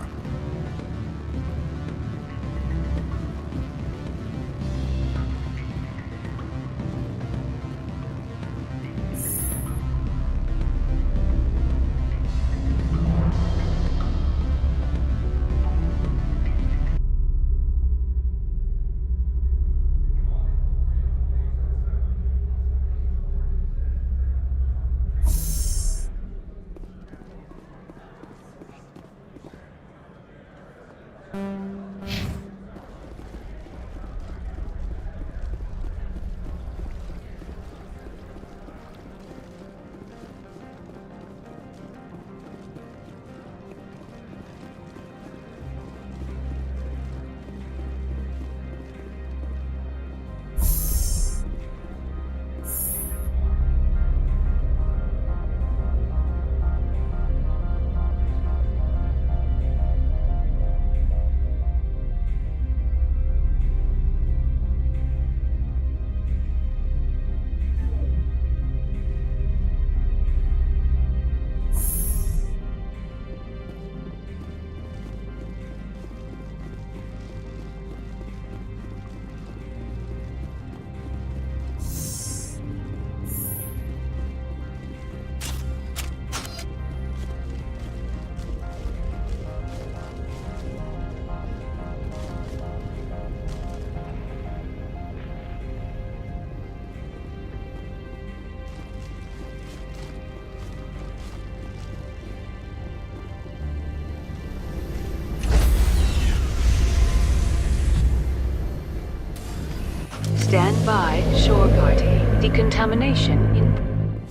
Stand by, shore party. Decontamination in...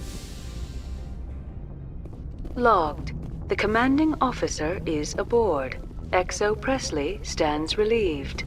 Logged. The commanding officer is aboard. 𝐏𝐫𝐸 Presley stands relieved.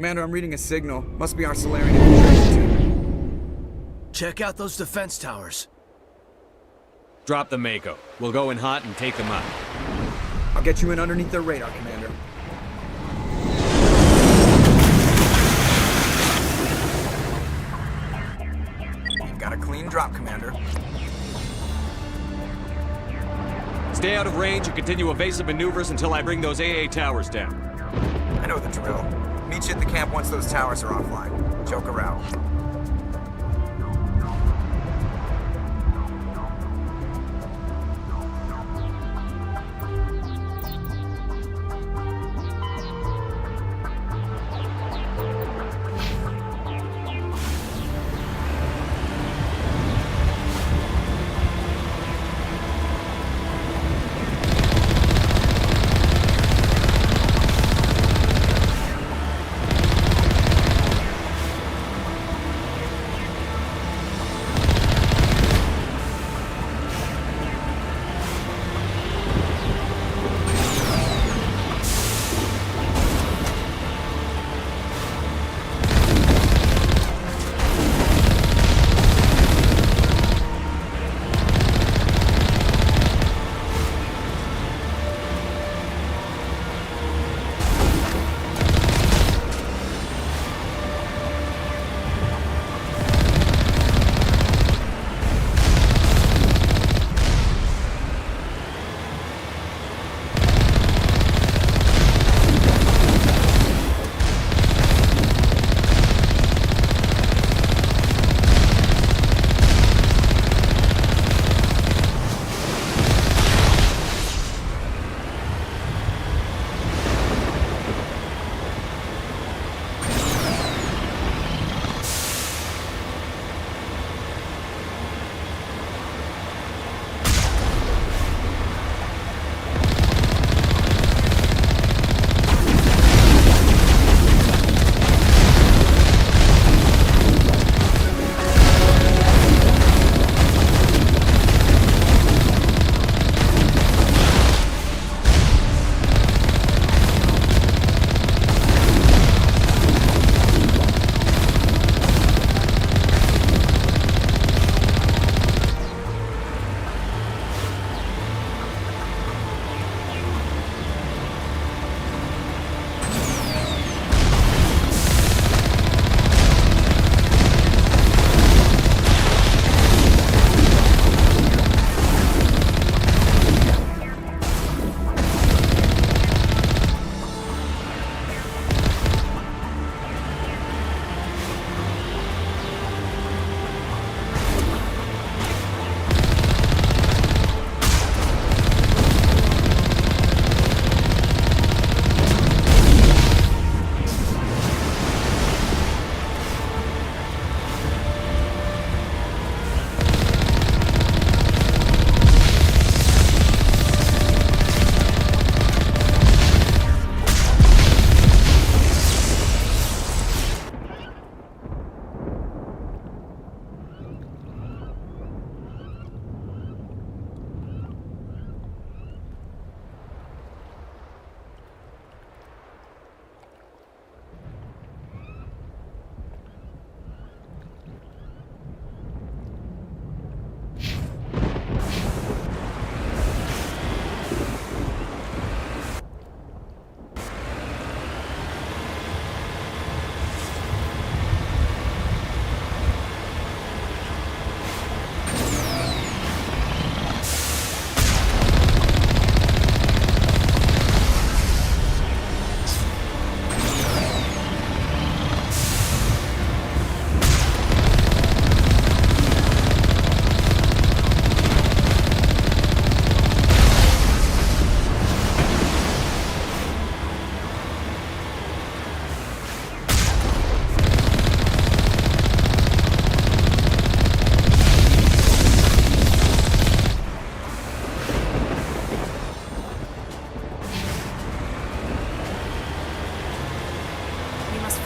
Commander, I'm reading a signal. Must be our Solarian infiltration team. Check out those defense towers. Drop the Mako. We'll go in hot and take them out. I'll get you in underneath their radar, Commander. You've got a clean drop, Commander. Stay out of range and continue evasive maneuvers until I bring those AA towers down. I know the drill. Meet you at the camp once those towers are offline. Joke around.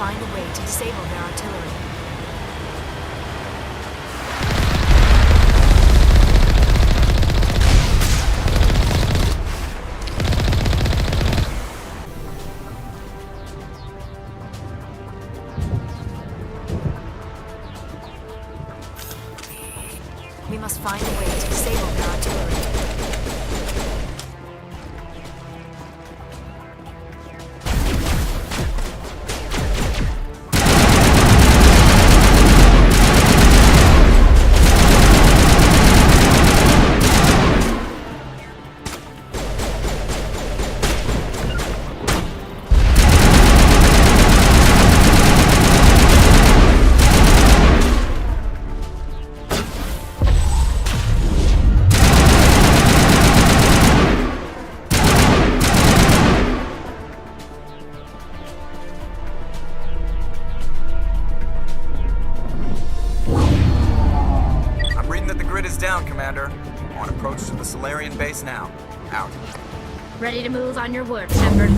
find a way to disable their artillery. We must find a way to disable their artillery. base now. Out. Ready to move on your word, Shepard.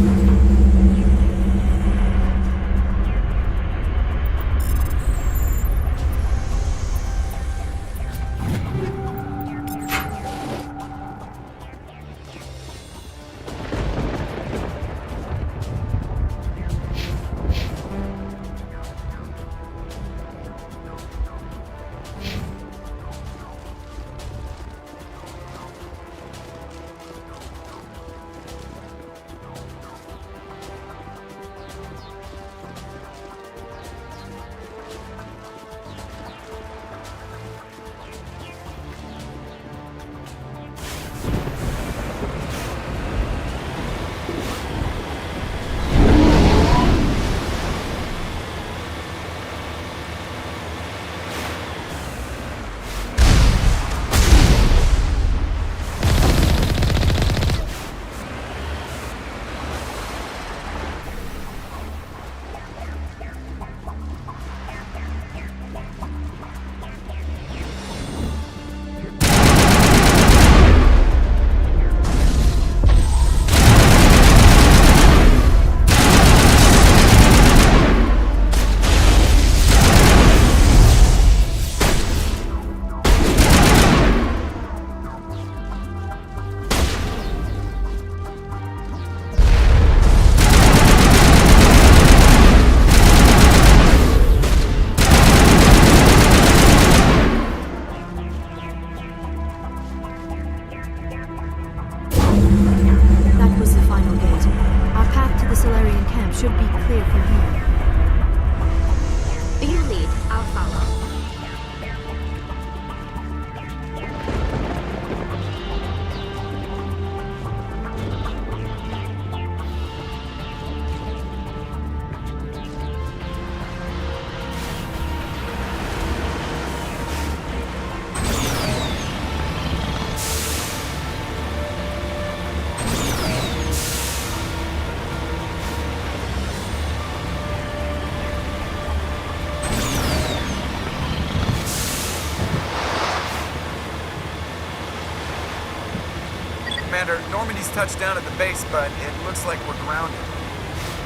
Commander, Normandy's touched down at the base, but it looks like we're grounded.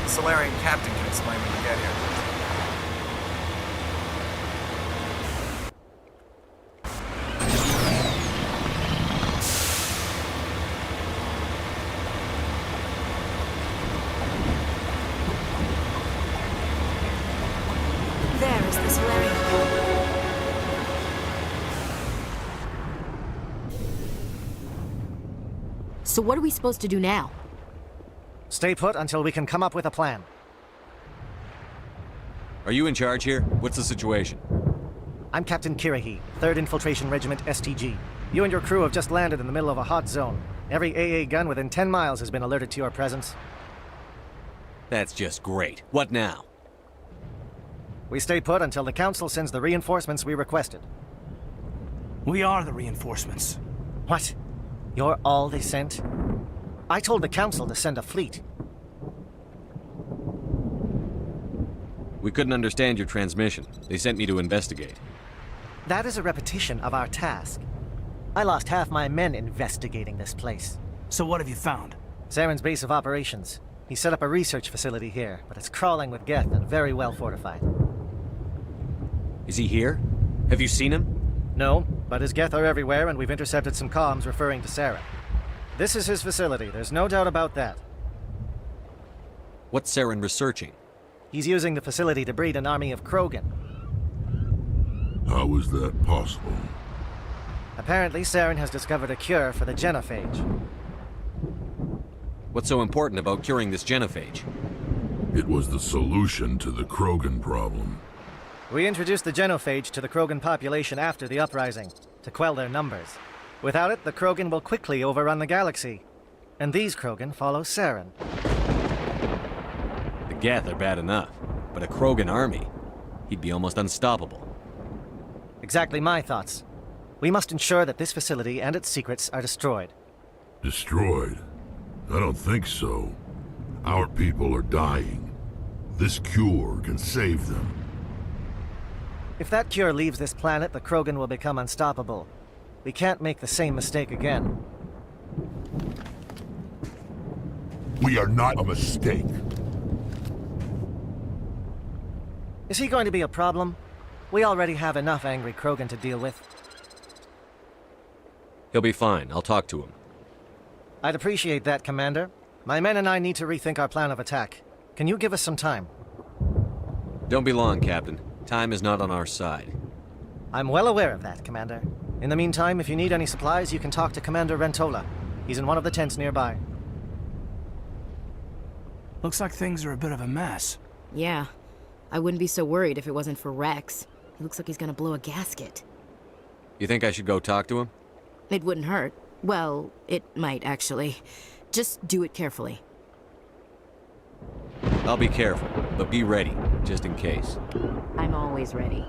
The Solarian captain can explain when we get here. There is the Solarian captain. So what are we supposed to do now? Stay put until we can come up with a plan. Are you in charge here? What's the situation? I'm Captain 𝐏𝐫𝐸, 3rd Infiltration Regiment STG. You and your crew have just landed in the middle of a hot zone. Every AA gun within 10 miles has been alerted to your presence. That's just great. What now? We stay put until the Council sends the reinforcements we requested. We are the reinforcements. What? You're all they sent? I told the Council to send a fleet. We couldn't understand your transmission. They sent me to investigate. That is a repetition of our task. I lost half my men investigating this place. So what have you found? Saren's base of operations. He set up a research facility here, but it's crawling with Geth and very well fortified. Is he here? Have you seen him? No, but his Geth are everywhere, and we've intercepted some comms referring to Saren. This is his facility, there's no doubt about that. What's Saren researching? He's using the facility to breed an army of Krogan. How is that possible? Apparently, Saren has discovered a cure for the genophage. What's so important about curing this genophage? It was the solution to the Krogan problem. We introduced the genophage to the Krogan population after the uprising, to quell their numbers. Without it, the Krogan will quickly overrun the galaxy. And these Krogan follow Saren. The Geth are bad enough, but a Krogan army, he'd be almost unstoppable. Exactly my thoughts. We must ensure that this facility and its secrets are destroyed. Destroyed? I don't think so. Our people are dying. This cure can save them. If that cure leaves this planet, the Krogan will become unstoppable. We can't make the same mistake again. We are not a mistake. Is he going to be a problem? We already have enough angry Krogan to deal with. He'll be fine. I'll talk to him. I'd appreciate that, Commander. My men and I need to rethink our plan of attack. Can you give us some time? Don't be long, Captain. Time is not on our side. I'm well aware of that, Commander. In the meantime, if you need any supplies, you can talk to Commander Rentola. He's in one of the tents nearby. Looks like things are a bit of a mess. Yeah. I wouldn't be so worried if it wasn't for Rex. He looks like he's gonna blow a gasket. You think I should go talk to him? It wouldn't hurt. Well, it might, actually. Just do it carefully. I'll be careful, but be ready, just in case. I'm always ready.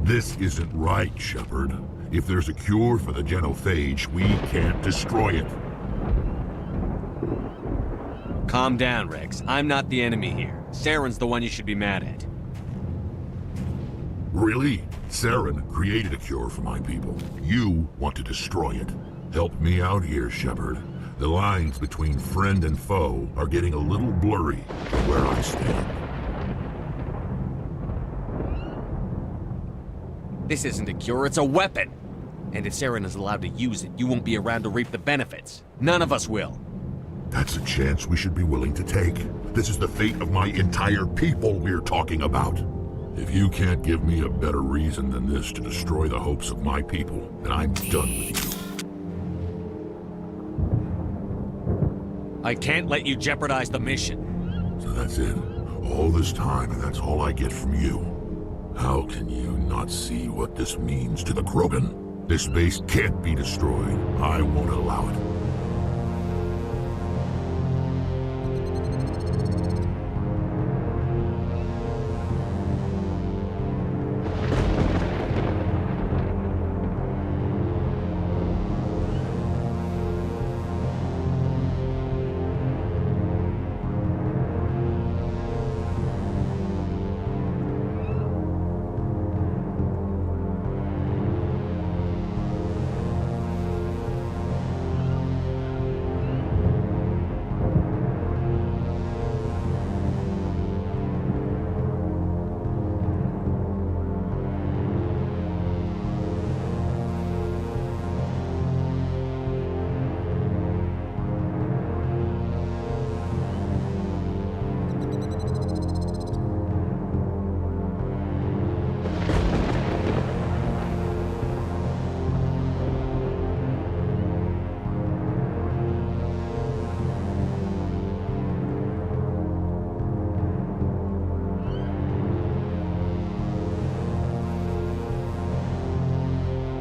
This isn't right, Shepard. If there's a cure for the genophage, we can't destroy it. Calm down, Rex. I'm not the enemy here. Saren's the one you should be mad at. Really? Saren created a cure for my people. You want to destroy it. Help me out here, Shepard. The lines between friend and foe are getting a little blurry from where I stand. This isn't a cure, it's a weapon! And if Saren is allowed to use it, you won't be around to reap the benefits. None of us will. That's a chance we should be willing to take. This is the fate of my entire people we're talking about. If you can't give me a better reason than this to destroy the hopes of my people, then I'm done with you. I can't let you jeopardize the mission. So that's it. All this time, and that's all I get from you. How can you not see what this means to the Krogan? This base can't be destroyed. I won't allow it.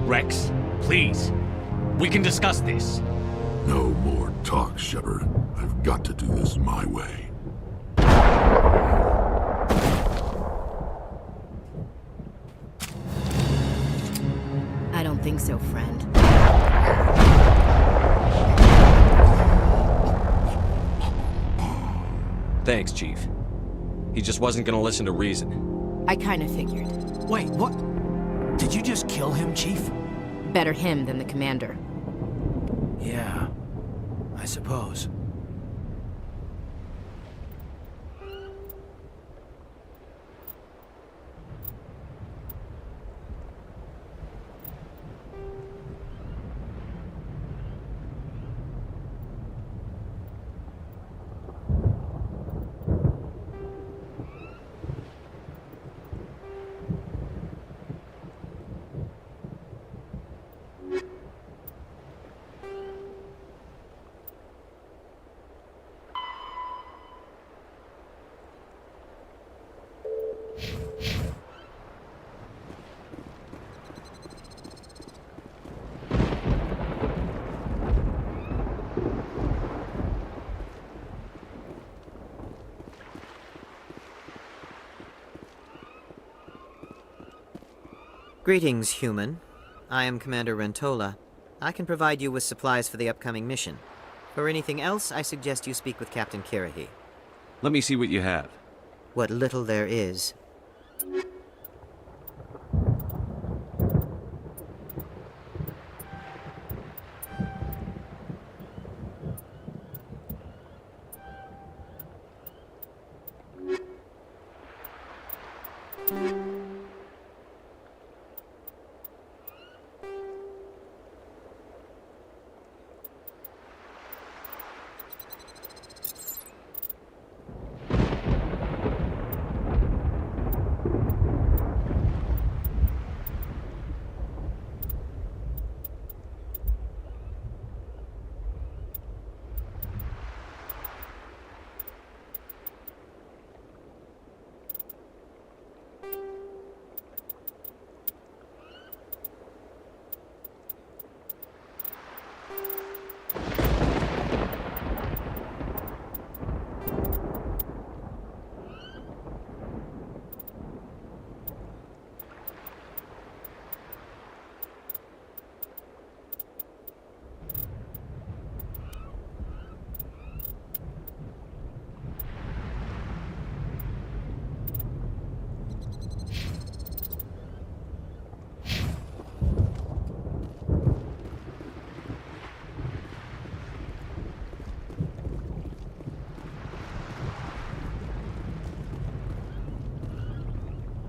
Rex, please. We can discuss this. No more talk, Shepard. I've got to do this my way. I don't think so, friend. Thanks, Chief. He just wasn't gonna listen to reason. I kinda figured. Wait, what? Did you just kill him, Chief? Better him than the commander. Yeah, I suppose. Greetings, human. I am Commander Rentola. I can provide you with supplies for the upcoming mission. For anything else, I suggest you speak with Captain 𝐏𝐫𝐤𝐜. Let me see what you have. What little there is.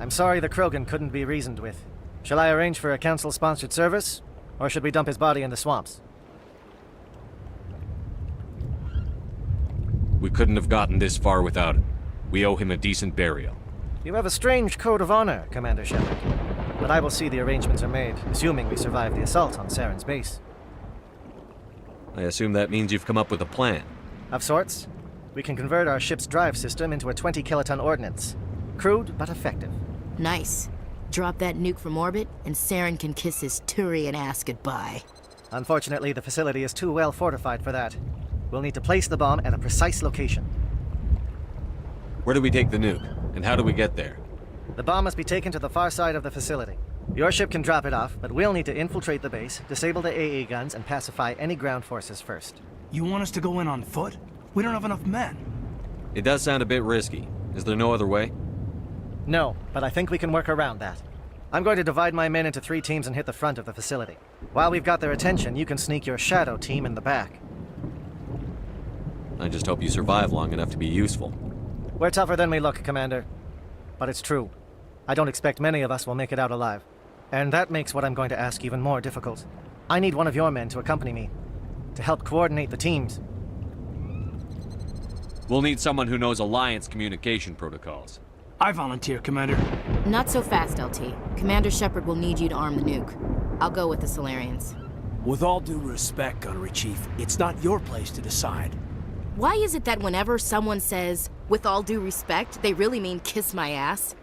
I'm sorry the Krogan couldn't be reasoned with. Shall I arrange for a council-sponsored service, or should we dump his body in the swamps? We couldn't have gotten this far without it. We owe him a decent burial. You have a strange code of honor, Commander Shepard. But I will see the arrangements are made, assuming we survive the assault on Saren's base. I assume that means you've come up with a plan. Of sorts. We can convert our ship's drive system into a 20-kiloton ordnance. Crude, but effective. Nice. Drop that nuke from orbit, and Saren can kiss his Turian ass goodbye. Unfortunately, the facility is too well fortified for that. We'll need to place the bomb at a precise location. Where do we take the nuke? And how do we get there? The bomb must be taken to the far side of the facility. Your ship can drop it off, but we'll need to infiltrate the base, disable the AA guns, and pacify any ground forces first. You want us to go in on foot? We don't have enough men. It does sound a bit risky. Is there no other way? No, but I think we can work around that. I'm going to divide my men into 3 teams and hit the front of the facility. While we've got their attention, you can sneak your shadow team in the back. I just hope you survive long enough to be useful. We're tougher than we look, Commander. But it's true. I don't expect many of us will make it out alive. And that makes what I'm going to ask even more difficult. I need one of your men to accompany me, to help coordinate the teams. We'll need someone who knows Alliance communication protocols. I volunteer, Commander. Not so fast, LT. Commander Shepard will need you to arm the nuke. I'll go with the Solarians. With all due respect, Gunnery Chief, it's not your place to decide. Why is it that whenever someone says, with all due respect, they really mean kiss my ass?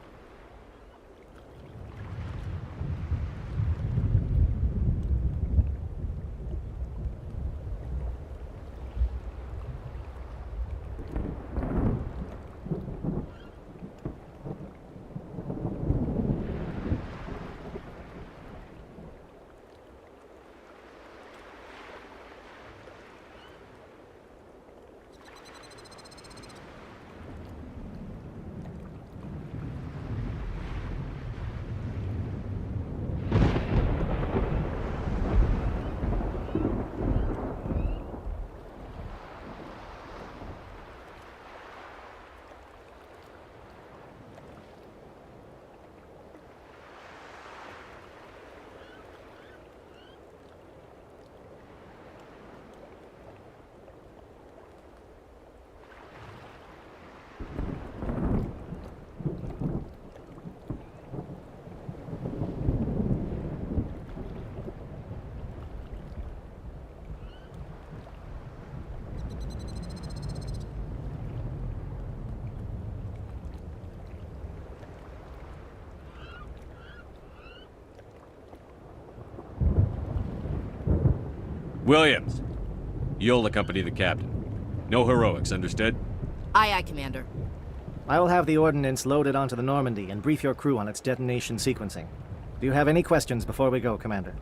Williams, you'll accompany the captain. No heroics, understood? Aye, aye, Commander. I will have the ordnance loaded onto the Normandy and brief your crew on its detonation sequencing. Do you have any questions before we go, Commander?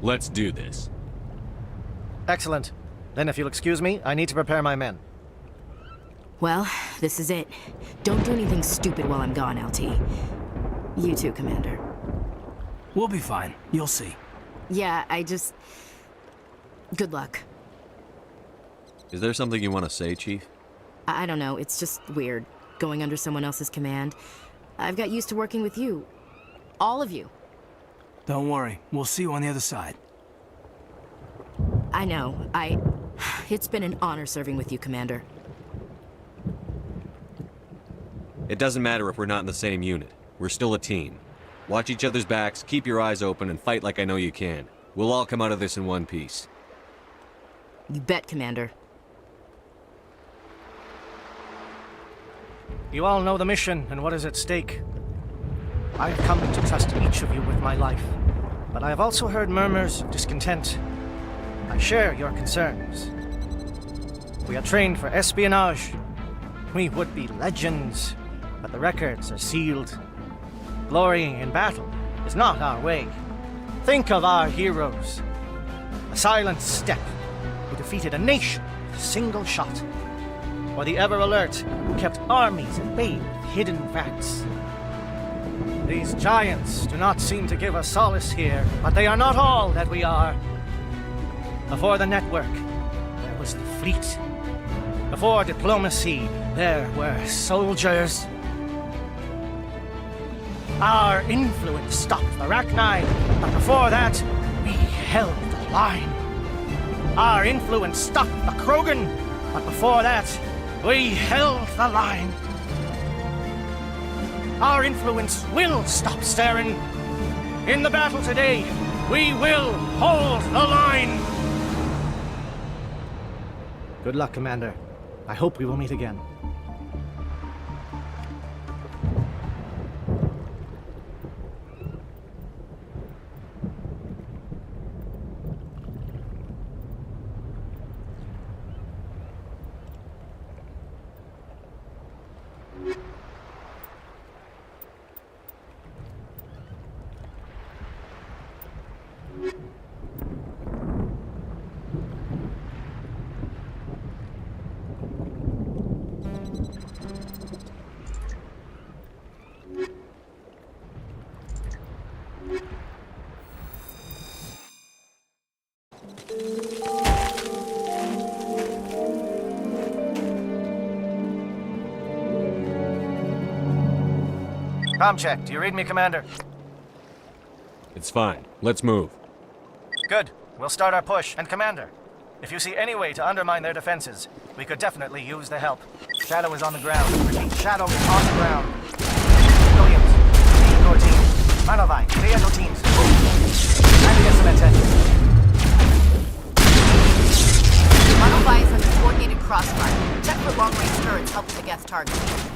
Let's do this. Excellent. Then if you'll excuse me, I need to prepare my men. Well, this is it. Don't do anything stupid while I'm gone, LT. You too, Commander. We'll be fine. You'll see. Yeah, good luck. Is there something you want to say, Chief? I don't know, it's just weird, going under someone else's command. I've got used to working with you. All of you. Don't worry, we'll see you on the other side. I know, It's been an honor serving with you, Commander. It doesn't matter if we're not in the same unit. We're still a team. Watch each other's backs, keep your eyes open, and fight like I know you can. We'll all come out of this in one piece. You bet, Commander. You all know the mission and what is at stake. I've come to trust each of you with my life, but I have also heard murmurs of discontent. I share your concerns. We are trained for espionage. We would be legends, but the records are sealed. Glorying in battle is not our way. Think of our heroes. A silent step who defeated a nation with a single shot. Or the ever-alert who kept armies at bay with hidden facts. These giants do not seem to give us solace here, but they are not all that we are. Before the network, there was the fleet. Before diplomacy, there were soldiers. Our influence stopped the Rachni, but before that, we held the line. Our influence stopped the Krogan, but before that, we held the line. Our influence will stop Saren. In the battle today, we will hold the line. Good luck, Commander. I hope we will meet again. Comm check. Do you read me, Commander? It's fine. Let's move. Good. We'll start our push. And Commander, if you see any way to undermine their defenses, we could definitely use the help. Shadow is on the ground. Repeat, Shadow is on the ground. Williams, lead your team. Manovai, clear your teams. Manovai is under coordinated crossfire. Check for long-range turrets helping to guess targets.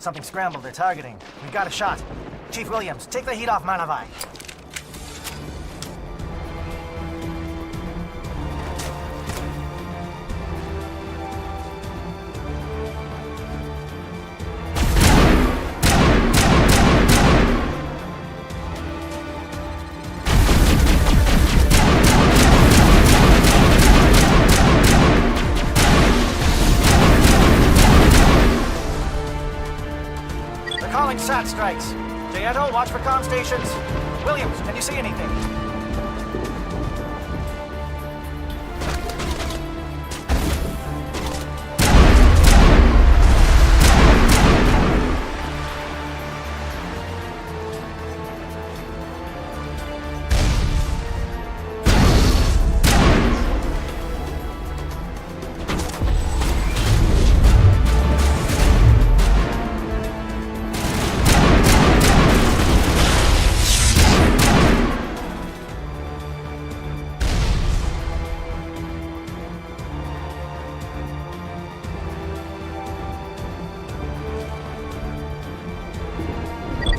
Something scrambled. They're targeting. We got a shot. Chief Williams, take the heat off Manovai. Incoming SAT strikes. 𝐿, watch for comm stations. Williams, can you see anything?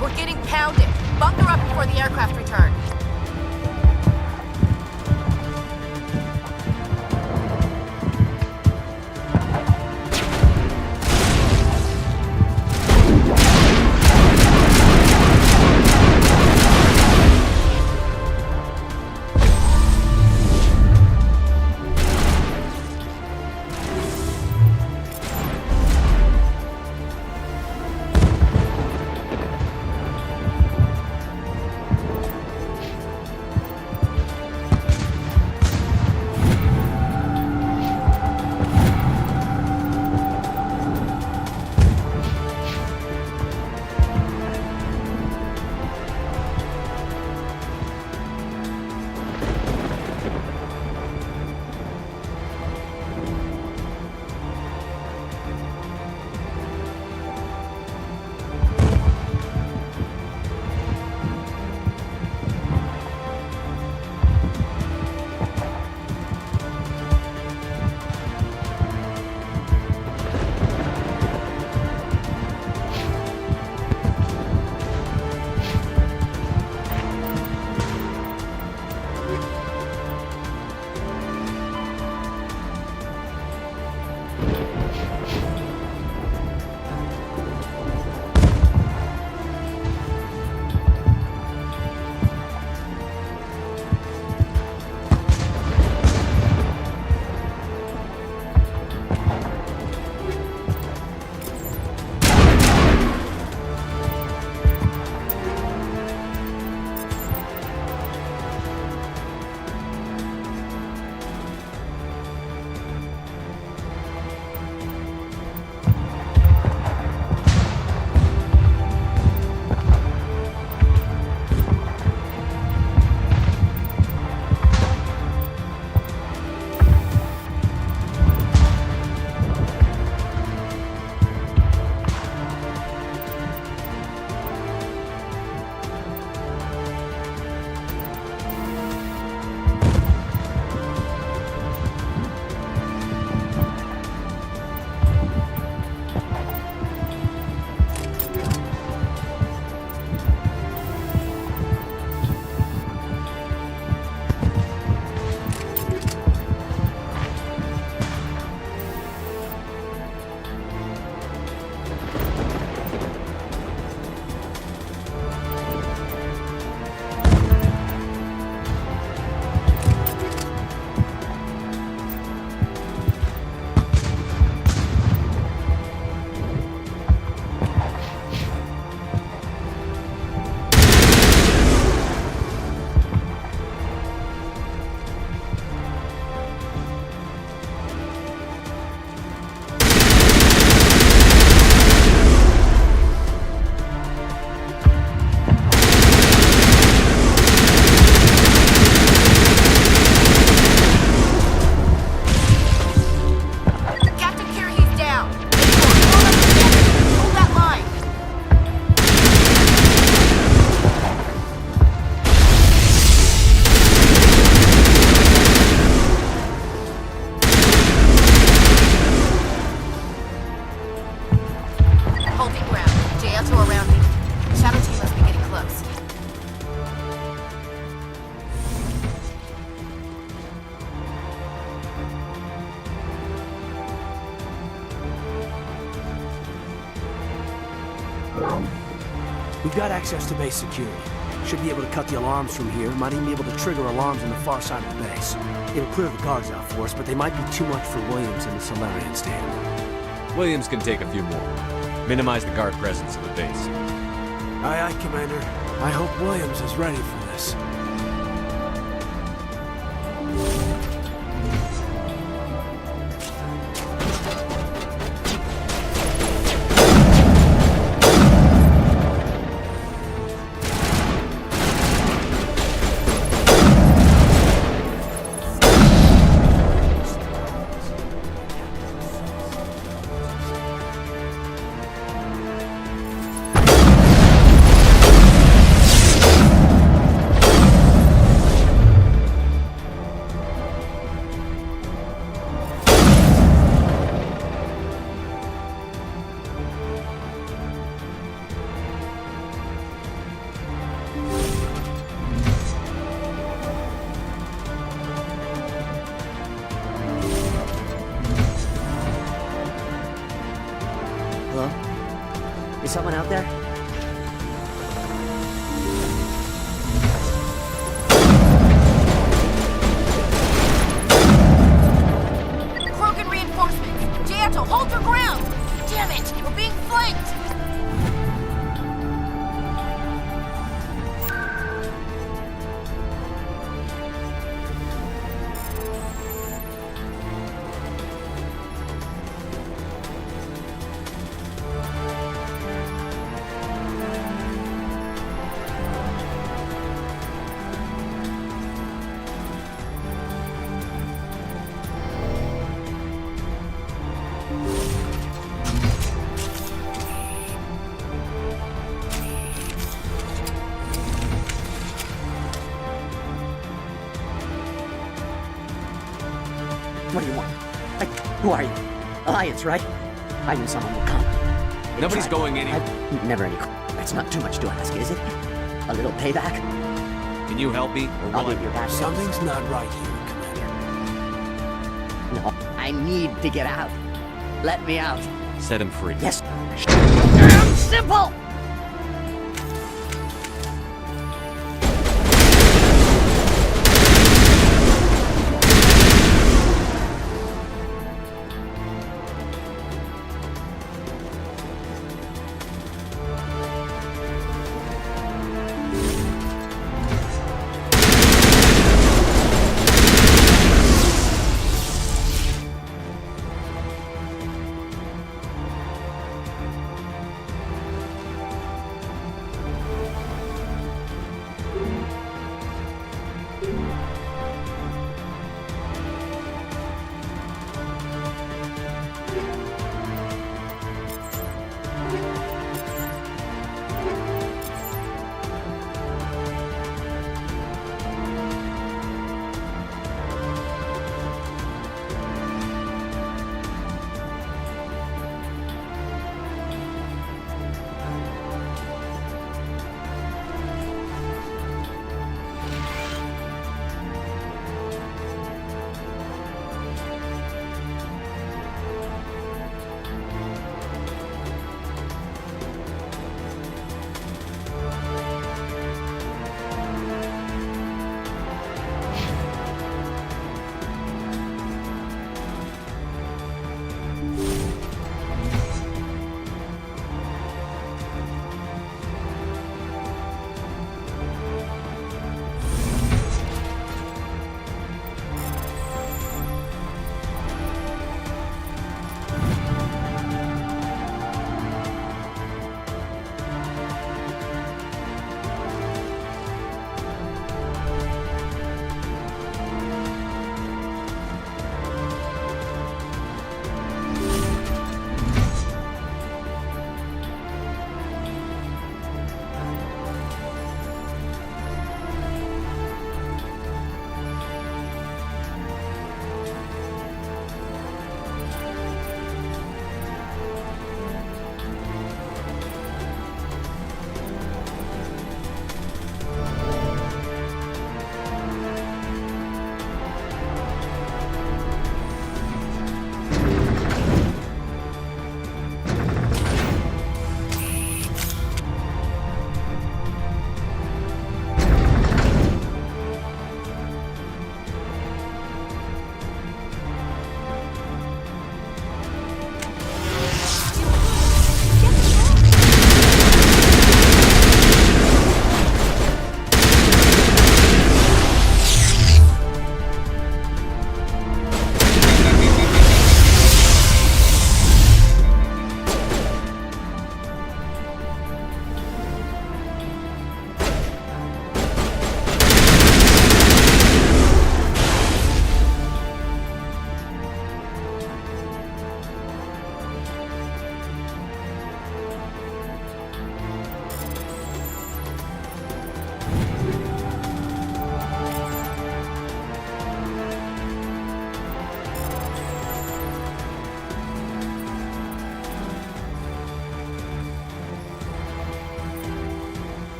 We're getting pounded. Bunker up before the aircraft return. We've got access to base security. Should be able to cut the alarms from here. Might even be able to trigger alarms on the far side of the base. It'll clear the guards out for us, but they might be too much for Williams and the Solarians to handle. Williams can take a few more. Minimize the guard presence of the base. Aye, aye, Commander. I hope Williams is ready for this. Hello? Is someone out there? Krogan reinforcements! J-Ato, hold your ground! Damn it! We're being flanked! What do you want? Who are you? Alliance, right? I knew someone would come. Nobody's going any... Never any... That's not too much to ask, is it? A little payback? Can you help me? Or I'll give you back. Something's not right here, Commander. No, I need to get out. Let me out. Set him free. Yes. Damn simple!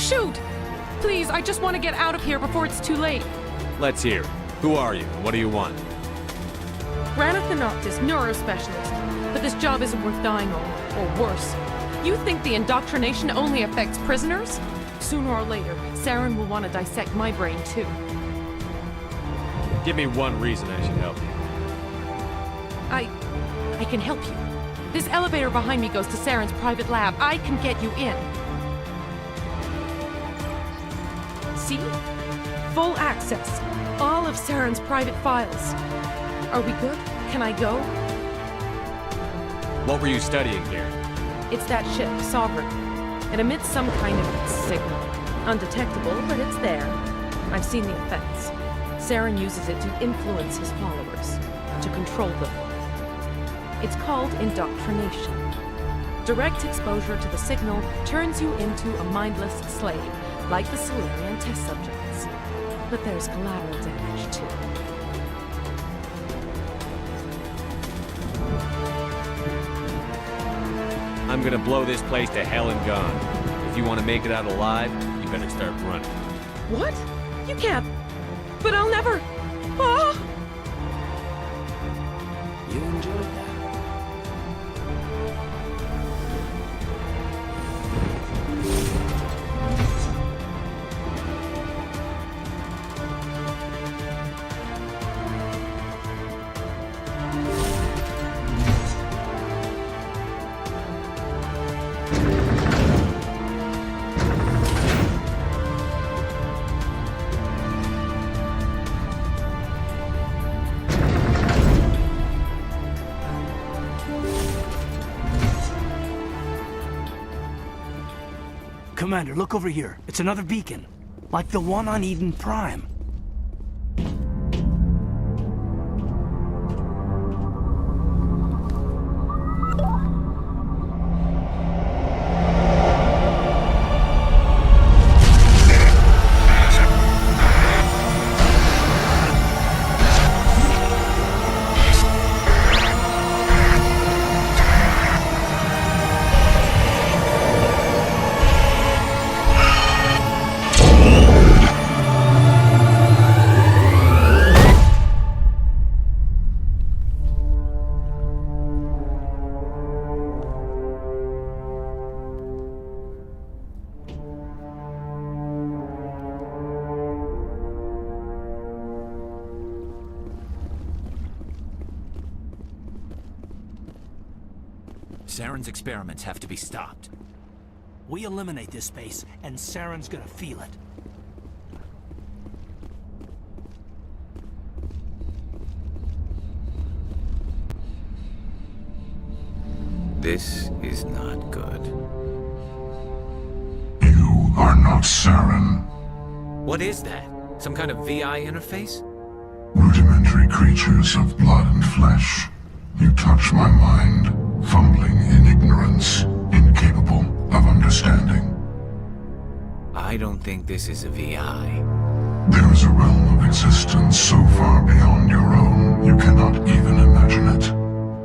shoot! Please, I just want to get out of here before it's too late. Let's hear it. Who are you, and what do you want? Granith the Noctis, neurospecialist. But this job isn't worth dying on, or worse. You think the indoctrination only affects prisoners? Sooner or later, Saren will want to dissect my brain too. Give me one reason I should help you. I can help you. This elevator behind me goes to Saren's private lab. I can get you in. See? Full access. All of Saren's private files. Are we good? Can I go? What were you studying here? It's that ship, Sovereign. It emits some kind of signal. Undetectable, but it's there. I've seen the effects. Saren uses it to influence his followers, to control them. It's called indoctrination. Direct exposure to the signal turns you into a mindless slave, like the Solarian test subjects. But there's collateral damage, too. I'm gonna blow this place to hell and gone. If you want to make it out alive, you better start running. What? You can't. But I'll never. Ah! You enjoyed that. Commander, look over here. It's another beacon. Like the one on Eden Prime. Saren's experiments have to be stopped. We eliminate this space, and Saren's gonna feel it. This is not good. You are not Saren. What is that? Some kind of VI interface? Rudimentary creatures of blood and flesh. You touch my mind, fumbling in ignorance, incapable of understanding. I don't think this is a VI. There is a realm of existence so far beyond your own, you cannot even imagine it.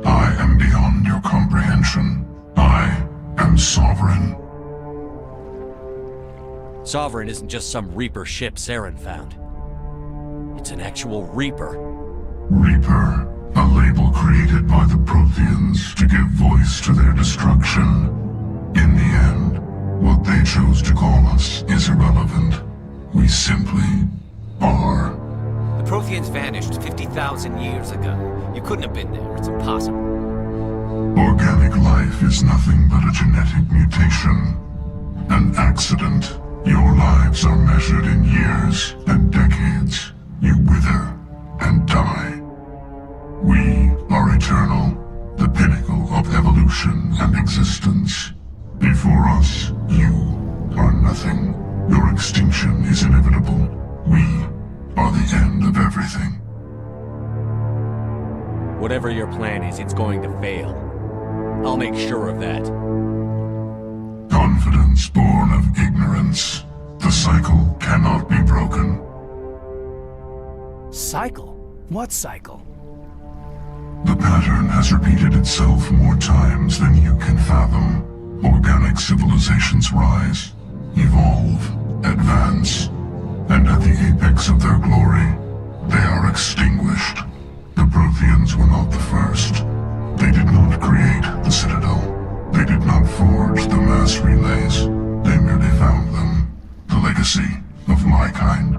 I am beyond your comprehension. I am Sovereign. Sovereign isn't just some Reaper ship Saren found. It's an actual Reaper. Reaper, a label created by the Protheans to give voice to their destruction. In the end, what they chose to call us is irrelevant. We simply are. The Protheans vanished 50,000 years ago. You couldn't have been there. It's impossible. Organic life is nothing but a genetic mutation. An accident. Your lives are measured in years and decades. You wither and die. We are eternal, the pinnacle of evolution and existence. Before us, you are nothing. Your extinction is inevitable. We are the end of everything. Whatever your plan is, it's going to fail. I'll make sure of that. Confidence born of ignorance. The cycle cannot be broken. Cycle? What cycle? The pattern has repeated itself more times than you can fathom. Organic civilizations rise. evolve, advance, and at the apex of their glory, they are extinguished. The Protheans were not the first. They did not create the Citadel. They did not forge the mass relays. They merely found them. The legacy of my kind.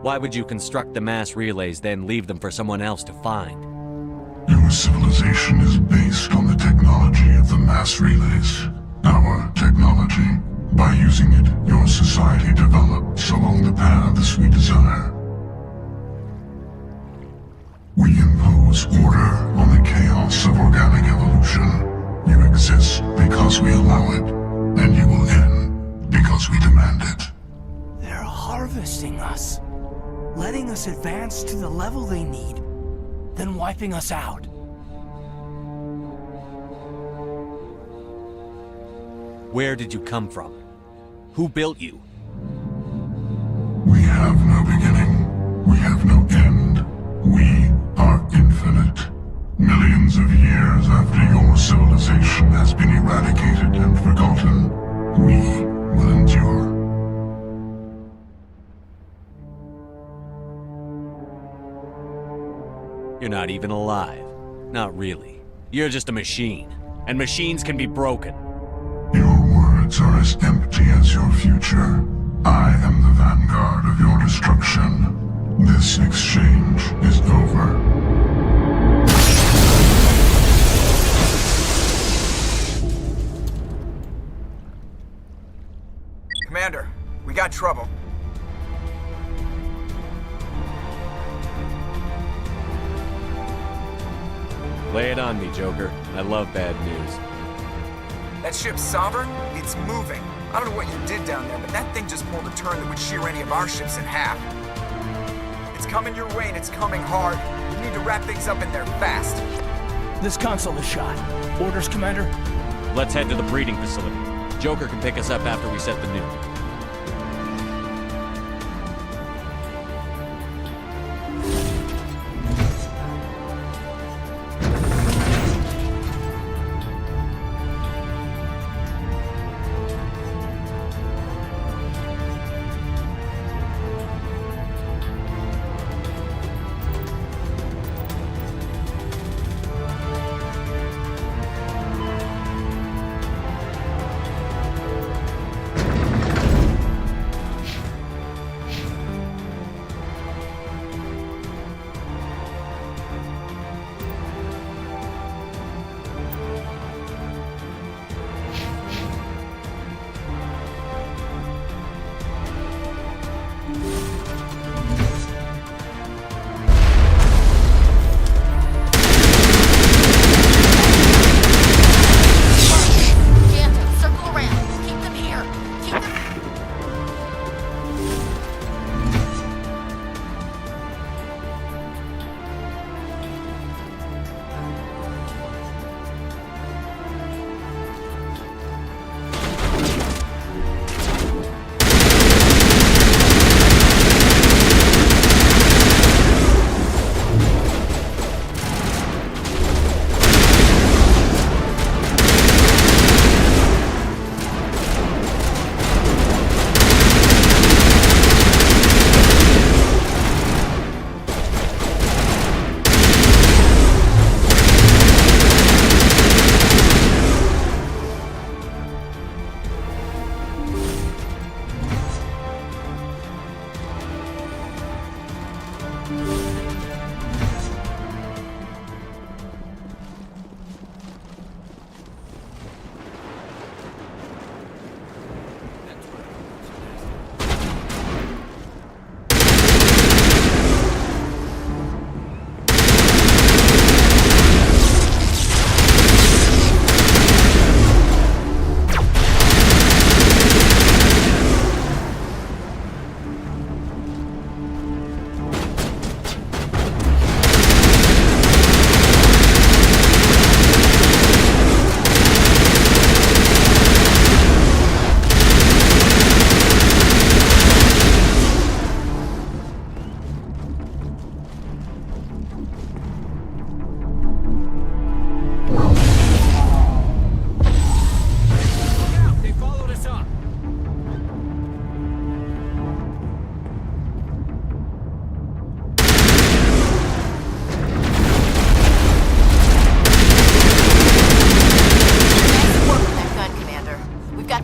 Why would you construct the mass relays, then leave them for someone else to find? Your civilization is based on the technology of the mass relays. Our technology. By using it, your society develops along the paths we desire. We impose order on the chaos of organic evolution. You exist because we allow it, and you will end because we demand it. They're harvesting us, letting us advance to the level they need, then wiping us out. Where did you come from? Who built you? We have no beginning. We have no end. We are infinite. Millions of years after your civilization has been eradicated and forgotten, we will endure. You're not even alive. Not really. You're just a machine. And machines can be broken. Your words are as empty as your future. I am the vanguard of your destruction. This exchange is over. Commander, we got trouble. Lay it on me, Joker. I love bad news. That ship Sovereign, it's moving. I don't know what you did down there, but that thing just pulled a turn that would shear any of our ships in half. It's coming your way and it's coming hard. You need to wrap things up in there fast. This console is shot. Orders, Commander? Let's head to the breeding facility. Joker can pick us up after we set the nuke.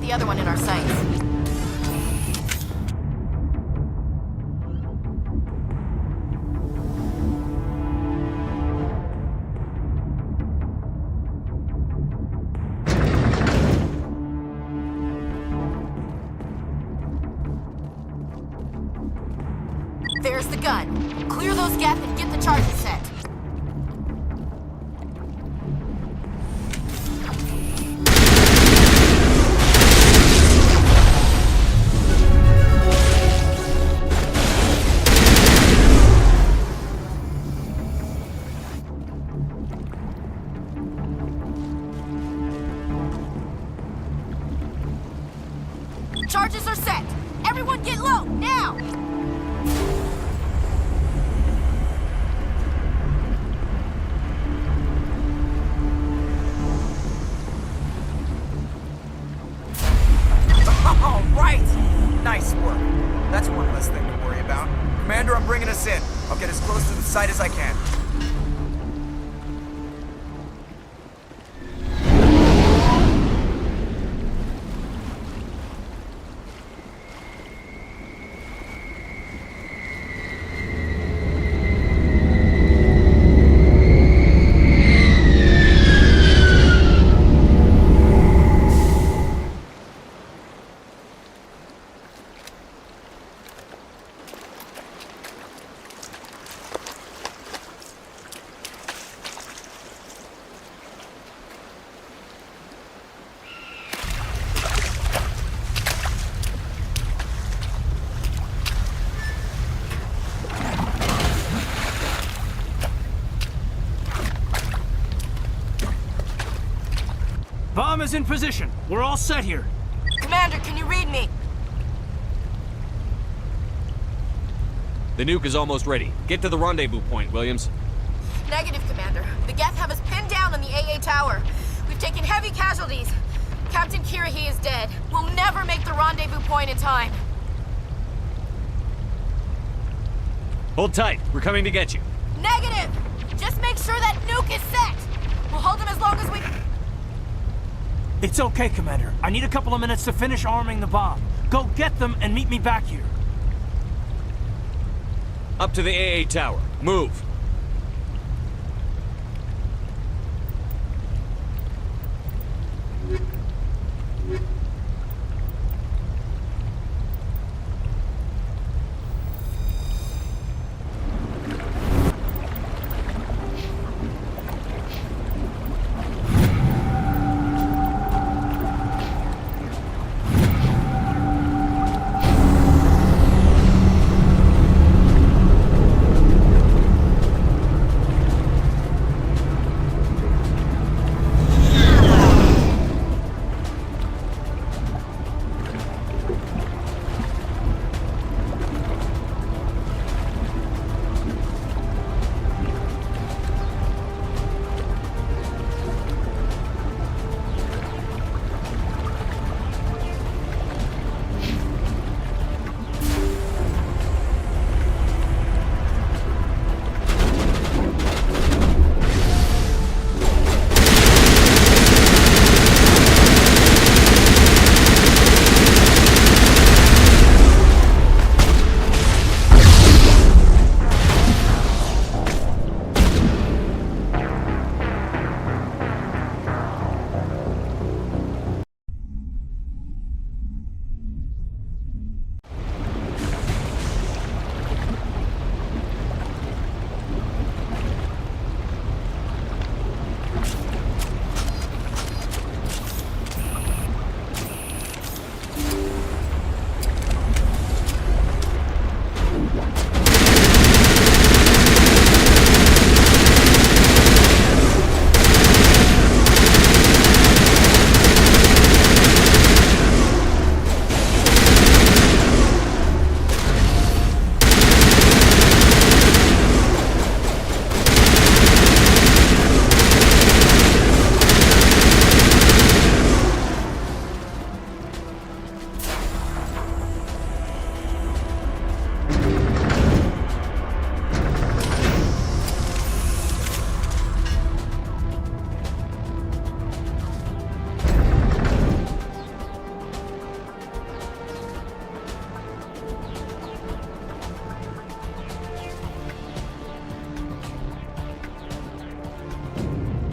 the other one in our sights. There's the gun. Clear those gaps and get the charges set. Charges are set. Everyone get low, now! All right! Nice work. That's one less thing to worry about. Commander, I'm bringing us in. I'll get as close to the site as I can. Bomb is in position. We're all set here. Commander, can you read me? The nuke is almost ready. Get to the rendezvous point, Williams. Negative, Commander. The Geth have us pinned down on the AA tower. We've taken heavy casualties. Captain 𝐏𝐫𝐸 is dead. We'll never make the rendezvous point in time. Hold tight. We're coming to get you. Negative! Just make sure that nuke is set! We'll hold them as long as we... It's okay, Commander. I need a couple of minutes to finish arming the bomb. Go get them and meet me back here. Up to the AA tower. Move.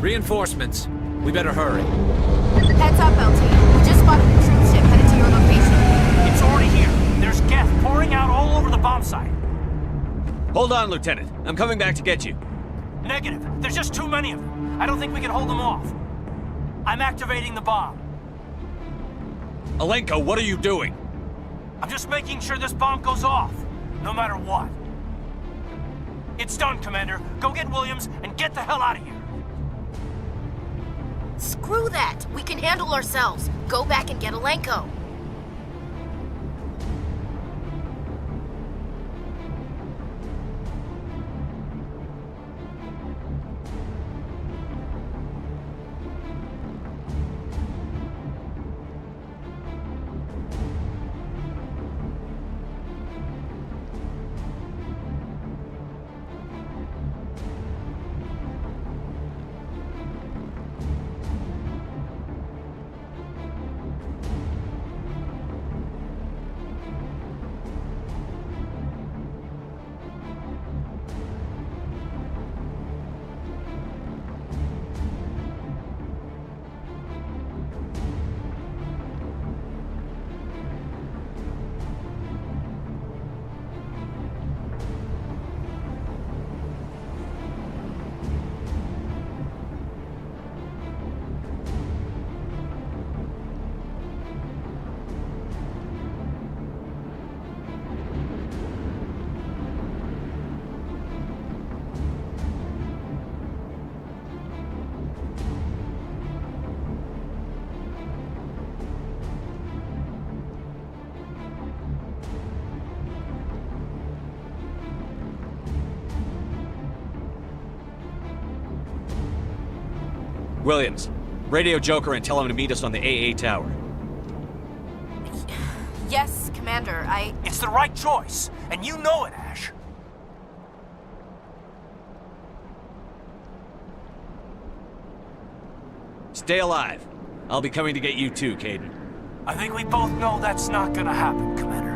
Reinforcements. We better hurry. Heads up, LT. We just spotted a troop ship headed to your location. It's already here. There's gas pouring out all over the bomb site. Hold on, Lieutenant. I'm coming back to get you. Negative. There's just too many of them. I don't think we can hold them off. I'm activating the bomb. 𝐏𝐵𝐸𝐿, what are you doing? I'm just making sure this bomb goes off, no matter what. It's done, Commander. Go get Williams and get the hell out of here. Screw that! We can handle ourselves. Go back and get 𝐏𝐵𝐸𝐿. Williams, radio Joker and tell him to meet us on the AA tower. Yes, Commander, It's the right choice, and you know it, Ash. Stay alive. I'll be coming to get you too, Kaidan. I think we both know that's not gonna happen, Commander.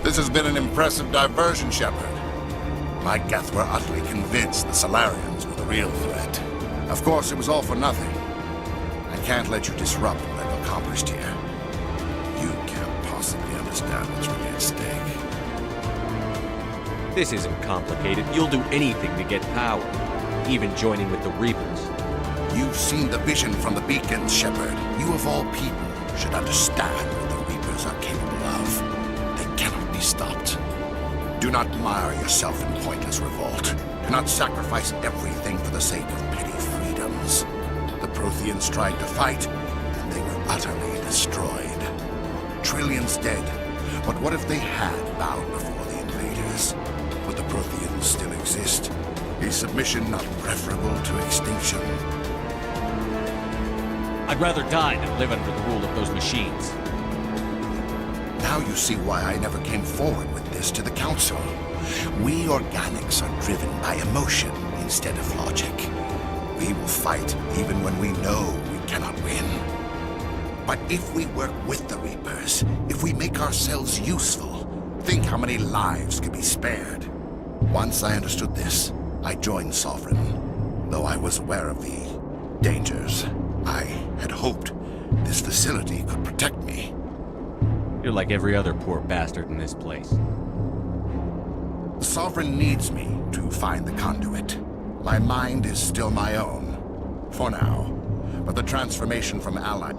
This has been an impressive diversion, Shepard. My Geth were utterly convinced the Salarians were the real threat. Of course, it was all for nothing. I can't let you disrupt what I've accomplished here. You can't possibly understand what's really at stake. This isn't complicated. You'll do anything to get power, even joining with the Reapers. You've seen the vision from the beacons, Shepard. You of all people should understand what the Reapers are capable of. They cannot be stopped. Do not mire yourself in pointless revolt. Do not sacrifice everything for the sake of petty freedoms. The Protheans tried to fight, and they were utterly destroyed. Trillions dead. But what if they had bowed before the invaders? Would the Protheans still exist, is submission not preferable to extinction? I'd rather die than live under the rule of those machines. Now you see why I never came forward with this to the Council. We organics are driven by emotion instead of logic. We will fight even when we know we cannot win. But if we work with the Reapers, if we make ourselves useful, think how many lives could be spared. Once I understood this, I joined Sovereign, though I was aware of the dangers. I had hoped this facility could protect me. You're like every other poor bastard in this place. The Sovereign needs me to find the conduit. My mind is still my own, for now. But the transformation from ally...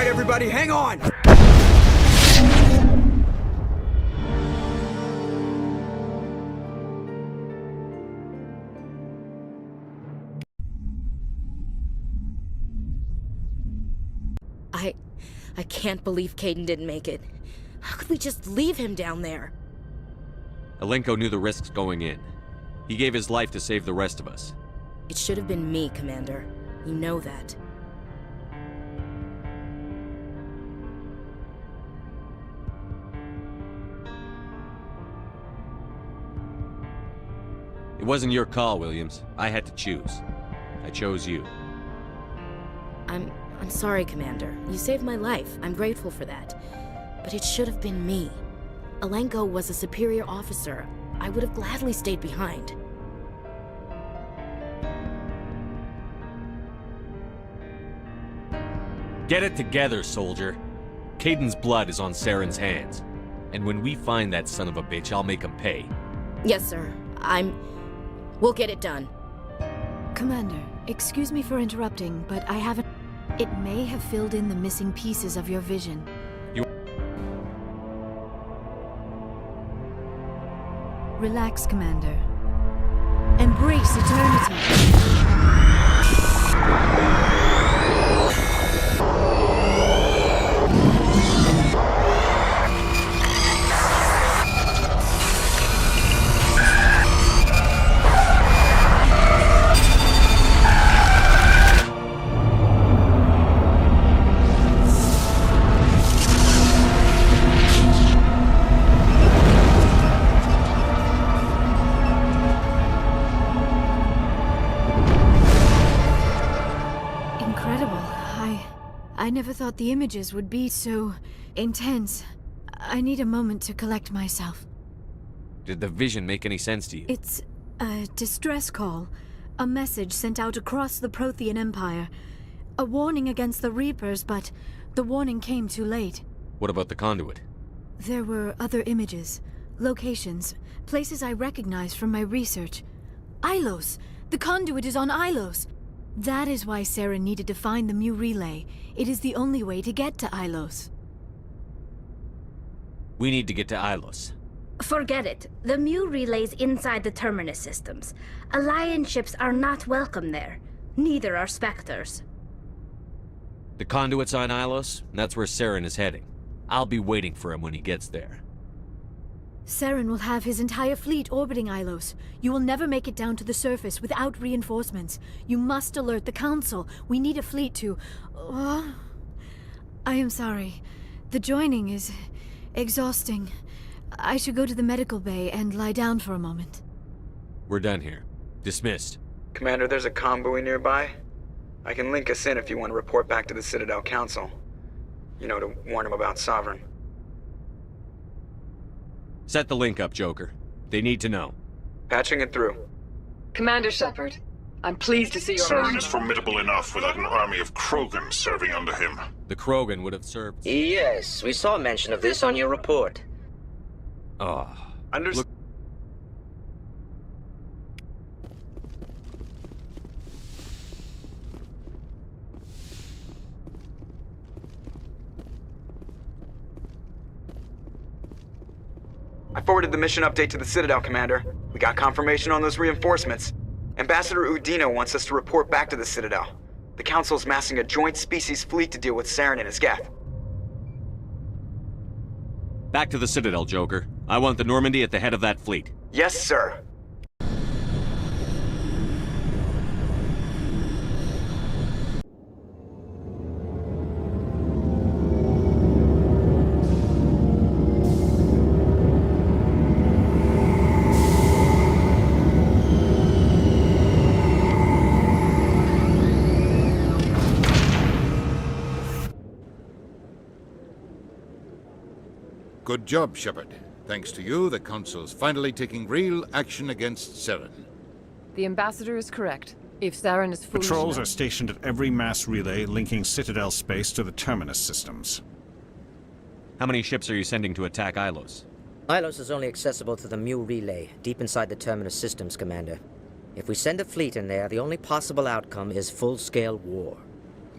Everybody, hang on! I can't believe Kaidan didn't make it. How could we just leave him down there? 𝐿𝐴𝐴𝐿 knew the risks going in. He gave his life to save the rest of us. It should have been me, Commander. You know that. It wasn't your call, Williams. I had to choose. I chose you. I'm sorry, Commander. You saved my life. I'm grateful for that. But it should have been me. 𝐿𝐴𝐿 was a superior officer. I would have gladly stayed behind. Get it together, soldier. Kaidan's blood is on Saren's hands. And when we find that son of a bitch, I'll make him pay. Yes, sir. We'll get it done. Commander, excuse me for interrupting, but I haven't... It may have filled in the missing pieces of your vision. Relax, Commander. Embrace eternity. I never thought the images would be so intense. I need a moment to collect myself. Did the vision make any sense to you? It's a distress call. A message sent out across the Prothean Empire. A warning against the Reapers, but the warning came too late. What about the conduit? There were other images, locations, places I recognized from my research. 𝐼los! The conduit is on 𝐼los! That is why Saren needed to find the Mu relay. It is the only way to get to 𝐼los. We need to get to 𝐼los. Forget it. The Mu relay's inside the Terminus systems. Alliance ships are not welcome there. Neither are Spectres. The conduit's on Ilos, and that's where Saren is heading. I'll be waiting for him when he gets there. Saren will have his entire fleet orbiting Ilos. You will never make it down to the surface without reinforcements. You must alert the Council. We need a fleet to... I am sorry. The joining is exhausting. I should go to the medical bay and lie down for a moment. We're done here. Dismissed. Commander, there's a comm buoy nearby. I can link us in if you want to report back to the Citadel Council. You know, to warn them about Sovereign. Set the link up, Joker. They need to know. Patching it through. Commander Shepard, I'm pleased to see your... Saren is formidable enough without an army of Krogan serving under him. The Krogan would have served... Yes, we saw mention of this on your report. Oh. Look. I forwarded the mission update to the Citadel, Commander. We got confirmation on those reinforcements. Ambassador Udina wants us to report back to the Citadel. The Council's massing a joint species fleet to deal with Saren and his Geth. Back to the Citadel, Joker. I want the Normandy at the head of that fleet. Yes, sir. Good job, Shepard. Thanks to you, the Council's finally taking real action against Saren. The Ambassador is correct. If Saren is foolish Patrols enough... are stationed at every mass relay linking Citadel space to the Terminus systems. How many ships are you sending to attack Ilos? Ilos is only accessible to the Mu relay, deep inside the Terminus systems, Commander. If we send a fleet in there, the only possible outcome is full-scale war.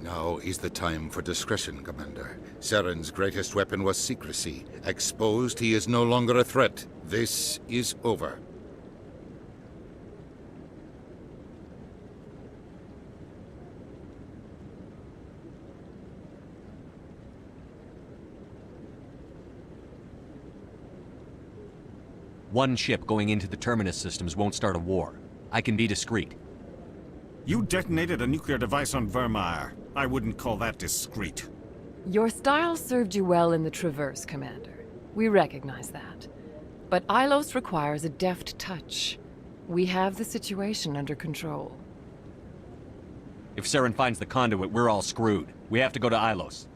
Now is the time for discretion, Commander. Saren's greatest weapon was secrecy. Exposed, he is no longer a threat. This is over. One ship going into the Terminus systems won't start a war. I can be discreet. You detonated a nuclear device on Vermeer. I wouldn't call that discreet. Your style served you well in the Traverse, Commander. We recognize that. But Ilos requires a deft touch. We have the situation under control. If Saren finds the conduit, we're all screwed. We have to go to Ilos.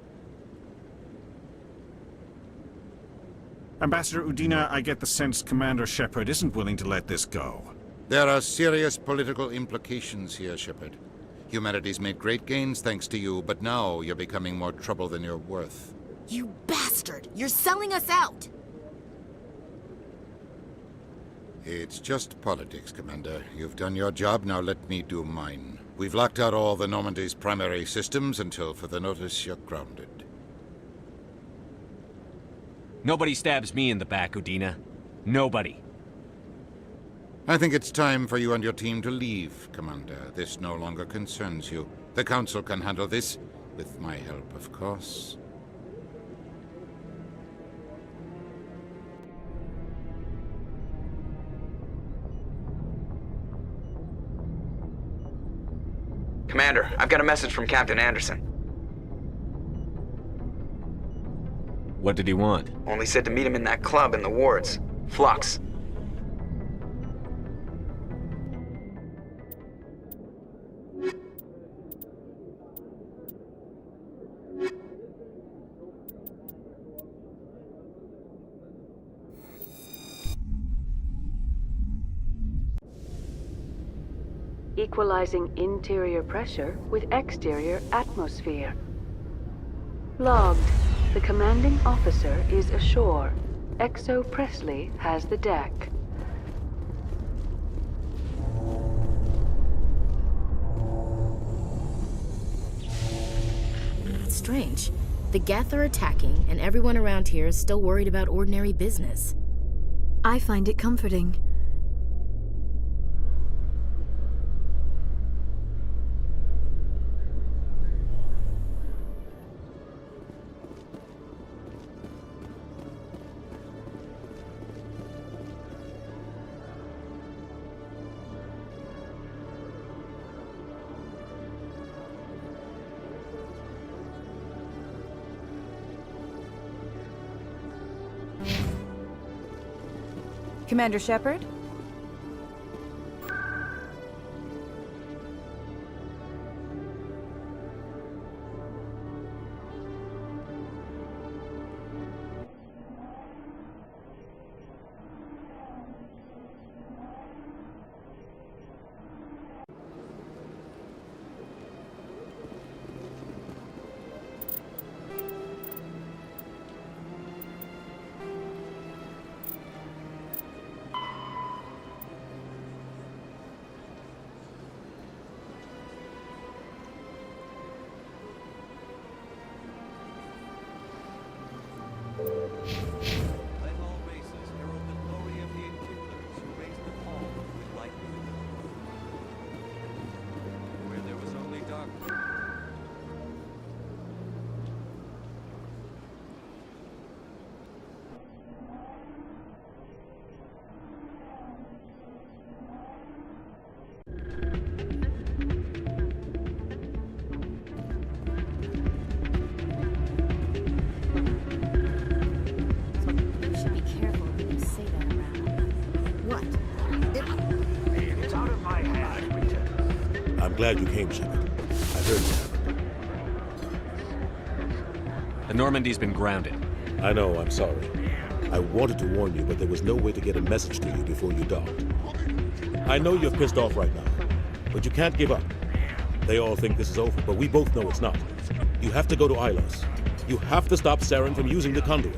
Ambassador Udina, I get the sense Commander Shepard isn't willing to let this go. There are serious political implications here, Shepard. Humanity's made great gains thanks to you, but now you're becoming more trouble than you're worth. You bastard! You're selling us out! It's just politics, Commander. You've done your job, now let me do mine. We've locked out all the Normandy's primary systems until further notice you're grounded. Nobody stabs me in the back, Udina. Nobody. I think it's time for you and your team to leave, Commander. This no longer concerns you. The Council can handle this, with my help, of course. Commander, I've got a message from Captain Anderson. What did he want? Only said to meet him in that club in the wards. Flux. Equalizing interior pressure with exterior atmosphere. Logged. The commanding officer is ashore. XO Presley has the deck. It's strange. The Geth are attacking, and everyone around here is still worried about ordinary business. I find it comforting. Commander Shepard? I'm glad you came, Shepard. I heard you happened. The Normandy's been grounded. I know, I'm sorry. I wanted to warn you, but there was no way to get a message to you before you docked. I know you're pissed off right now, but you can't give up. They all think this is over, but we both know it's not. You have to go to Ilos. You have to stop Saren from using the conduit.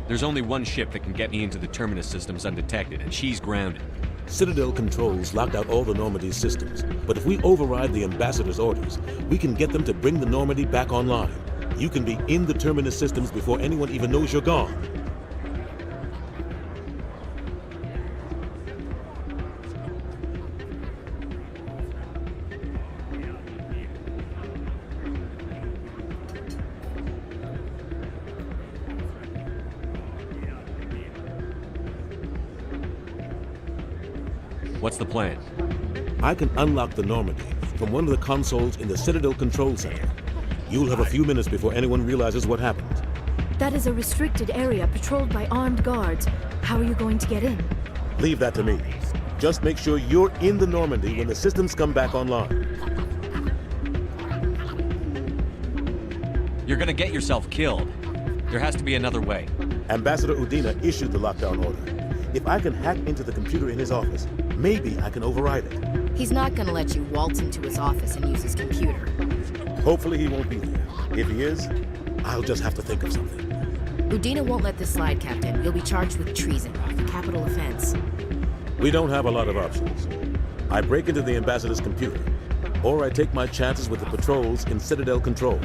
There's only one ship that can get me into the Terminus systems undetected, and she's grounded. Citadel controls locked out all the Normandy's systems, but if we override the Ambassador's orders, we can get them to bring the Normandy back online. You can be in the Terminus systems before anyone even knows you're gone. What's the plan? I can unlock the Normandy from one of the consoles in the Citadel Control Center. You'll have a few minutes before anyone realizes what happened. That is a restricted area patrolled by armed guards. How are you going to get in? Leave that to me. Just make sure you're in the Normandy when the systems come back online. You're gonna get yourself killed. There has to be another way. Ambassador Udina issued the lockdown order. If I can hack into the computer in his office, maybe I can override it. He's not gonna let you waltz into his office and use his computer. Hopefully he won't be there. If he is, I'll just have to think of something. Udina won't let this slide, Captain. You'll be charged with treason, a capital offense. We don't have a lot of options. I break into the Ambassador's computer, or I take my chances with the patrols in Citadel Control.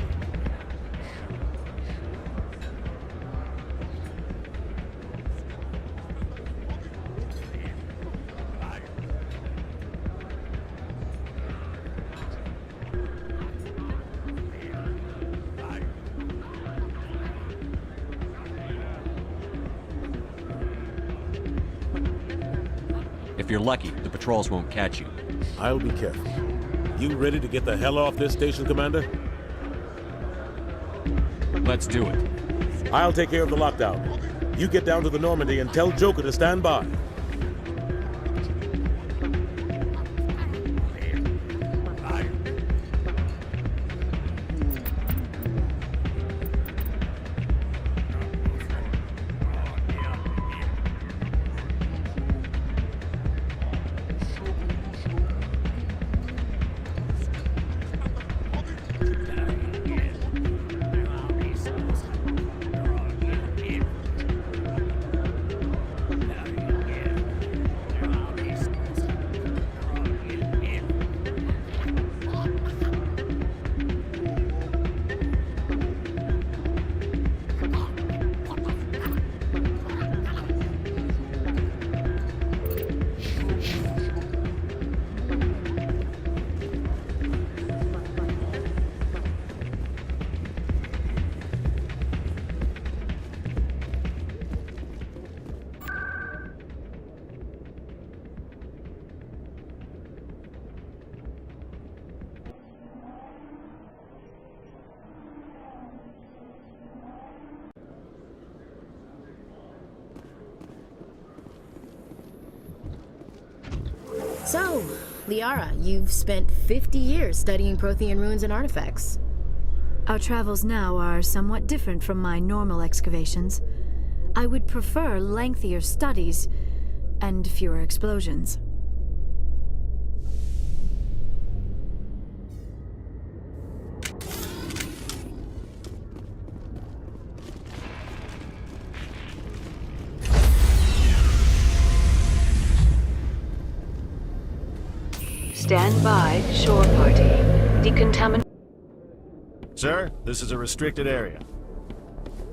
If you're lucky, the patrols won't catch you. I'll be careful. You ready to get the hell off this station, Commander? Let's do it. I'll take care of the lockdown. You get down to the Normandy and tell Joker to stand by. So, Liara, you've spent 50 years studying Prothean ruins and artifacts. Our travels now are somewhat different from my normal excavations. I would prefer lengthier studies and fewer explosions. Stand by, shore party. Decontaminate. Sir, this is a restricted area.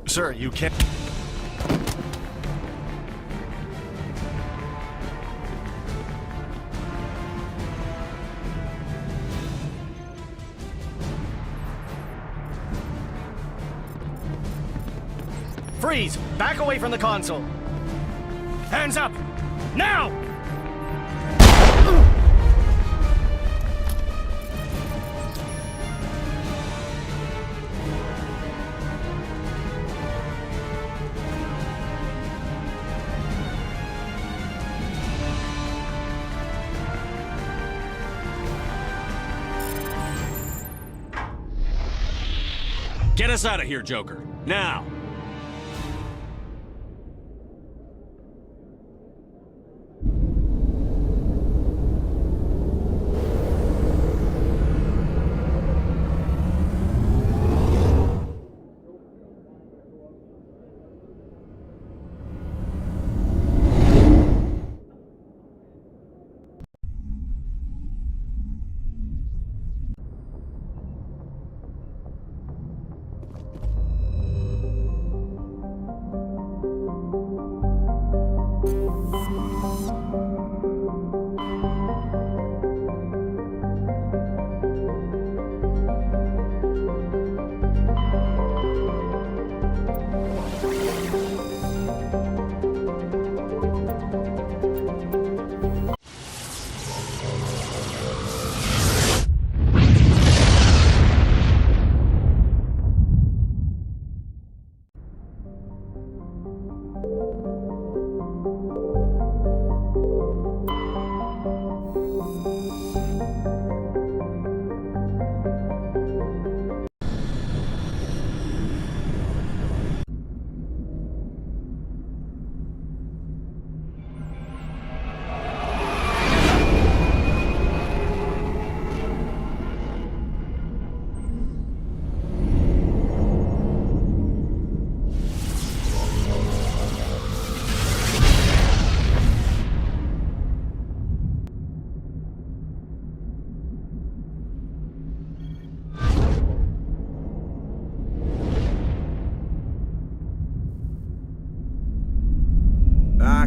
Sir, you can't... Freeze! Back away from the console! Hands up! Now! Get us out of here, Joker. Now!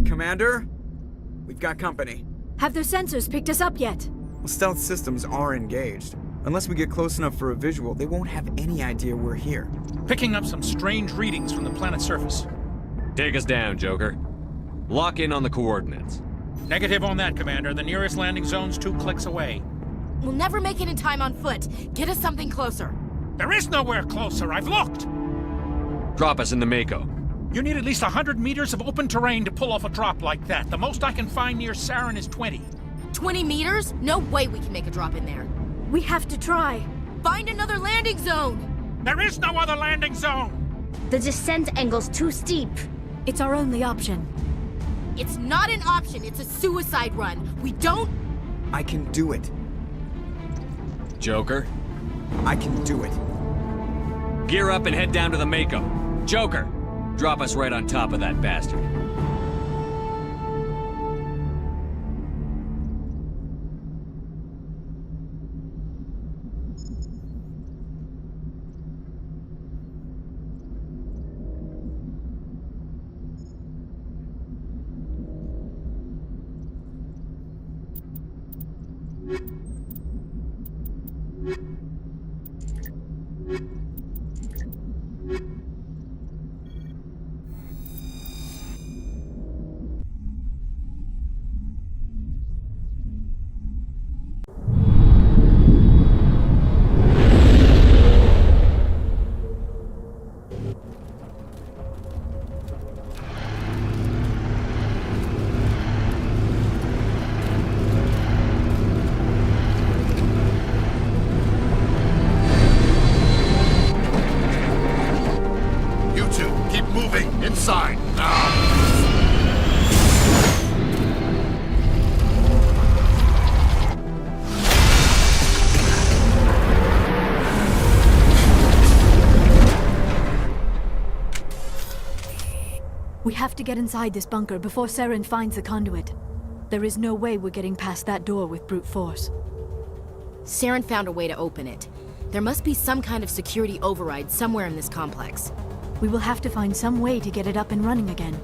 Commander? We've got company. Have their sensors picked us up yet? Well, stealth systems are engaged. Unless we get close enough for a visual, they won't have any idea we're here. Picking up some strange readings from the planet's surface. Take us down, Joker. Lock in on the coordinates. Negative on that, Commander. The nearest landing zone's 2 clicks away. We'll never make it in time on foot. Get us something closer. There is nowhere closer. I've looked. Drop us in the Mako. You need at least 100 meters of open terrain to pull off a drop like that. The most I can find near Saren is 20. 20 meters? No way we can make a drop in there. We have to try. Find another landing zone. There is no other landing zone. The descent angle's too steep. It's our only option. It's not an option. It's a suicide run. We don't... I can do it. Joker? I can do it. Gear up and head down to the Mako. Joker! Drop us right on top of that bastard. We have to get inside this bunker before Saren finds the conduit. There is no way we're getting past that door with brute force. Saren found a way to open it. There must be some kind of security override somewhere in this complex. We will have to find some way to get it up and running again.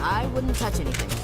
I wouldn't touch anything.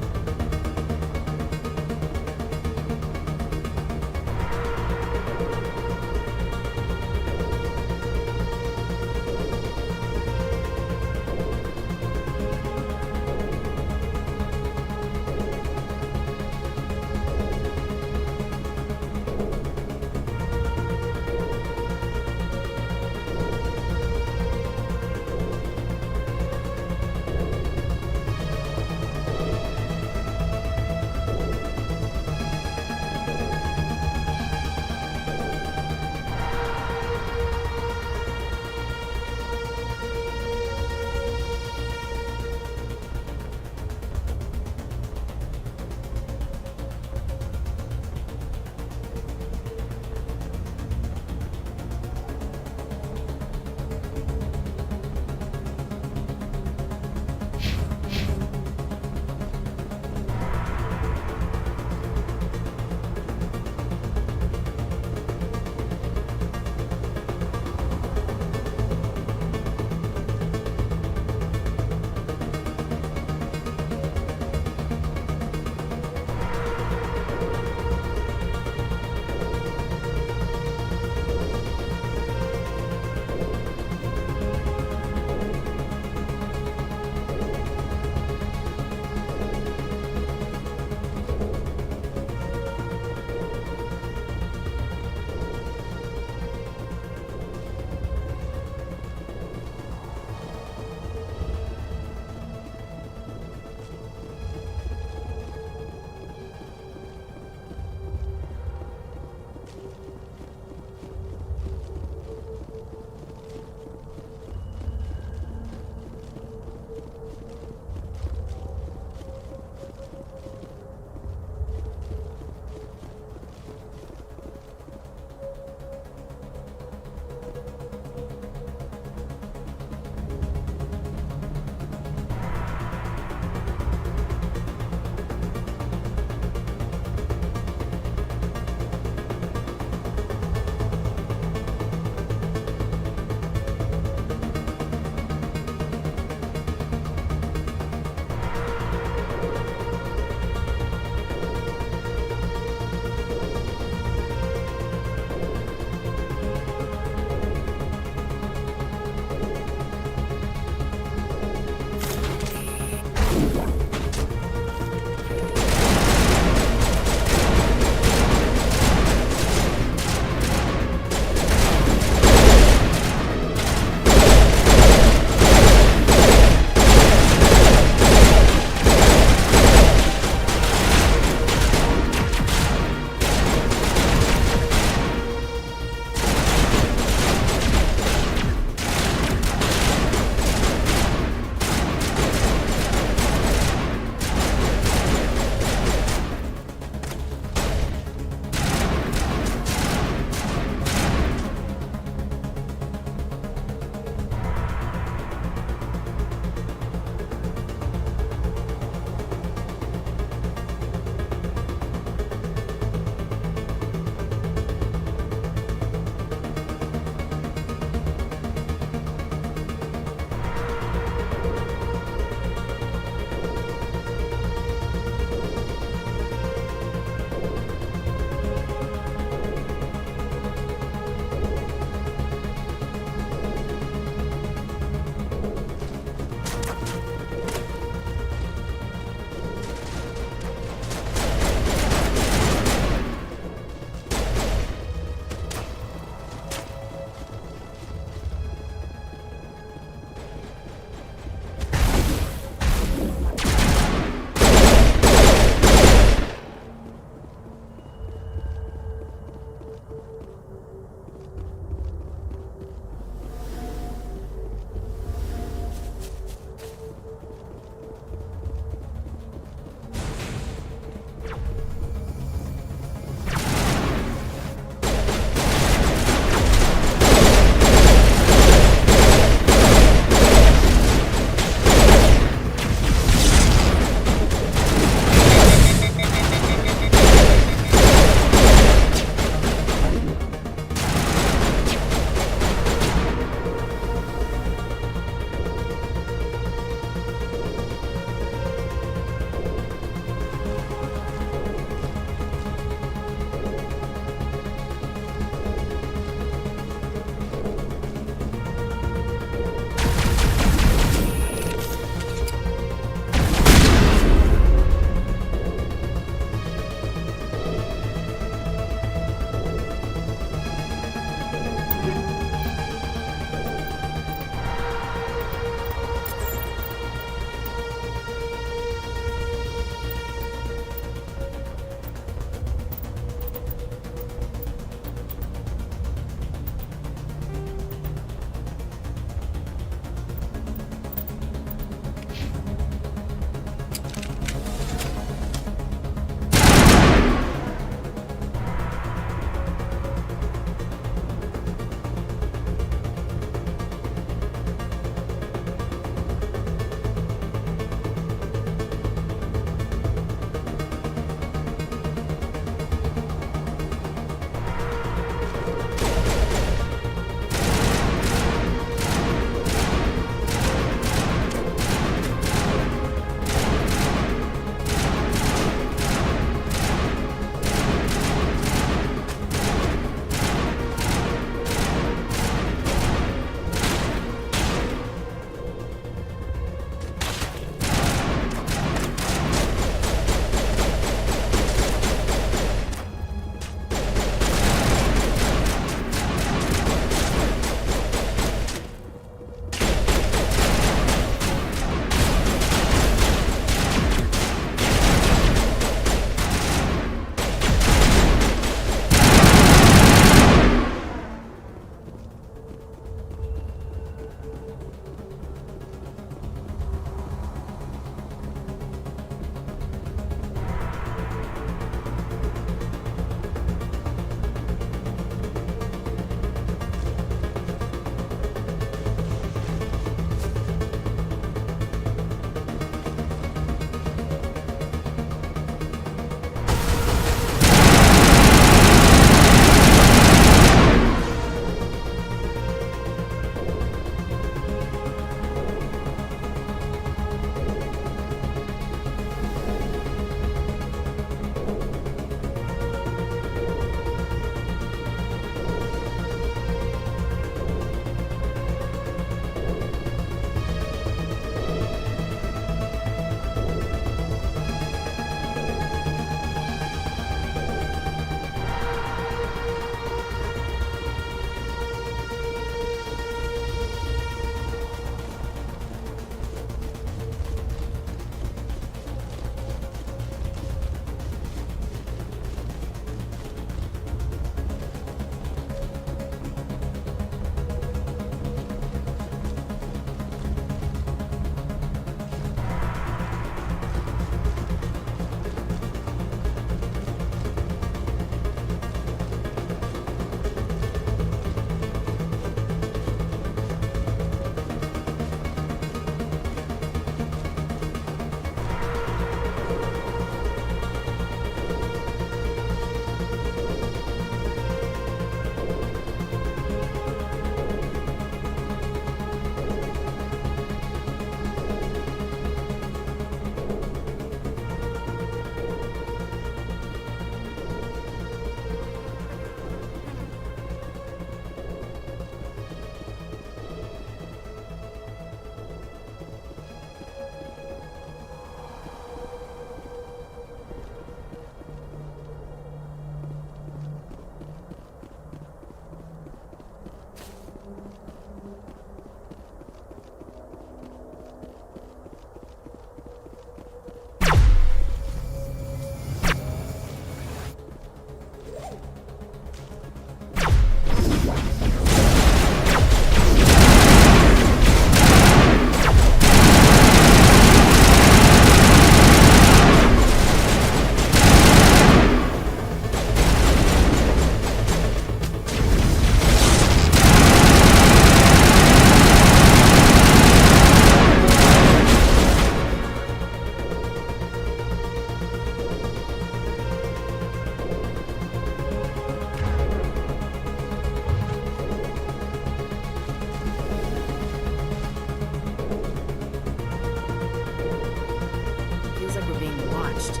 untouched.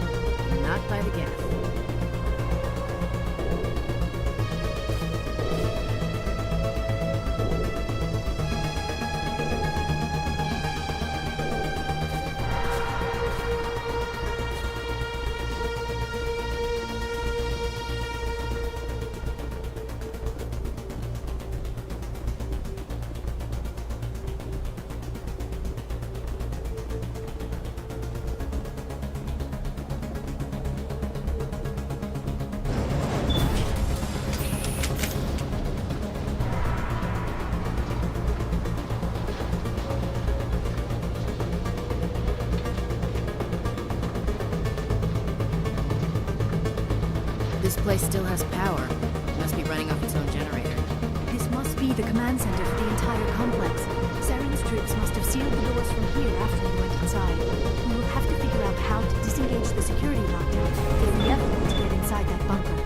Not by the Geth. This place still has power. It must be running off its own generator. This must be the command center for the entire complex. Saren's troops must have sealed the doors from here after we went inside. We will have to figure out how to disengage the security lockdown if we ever want to get inside that bunker.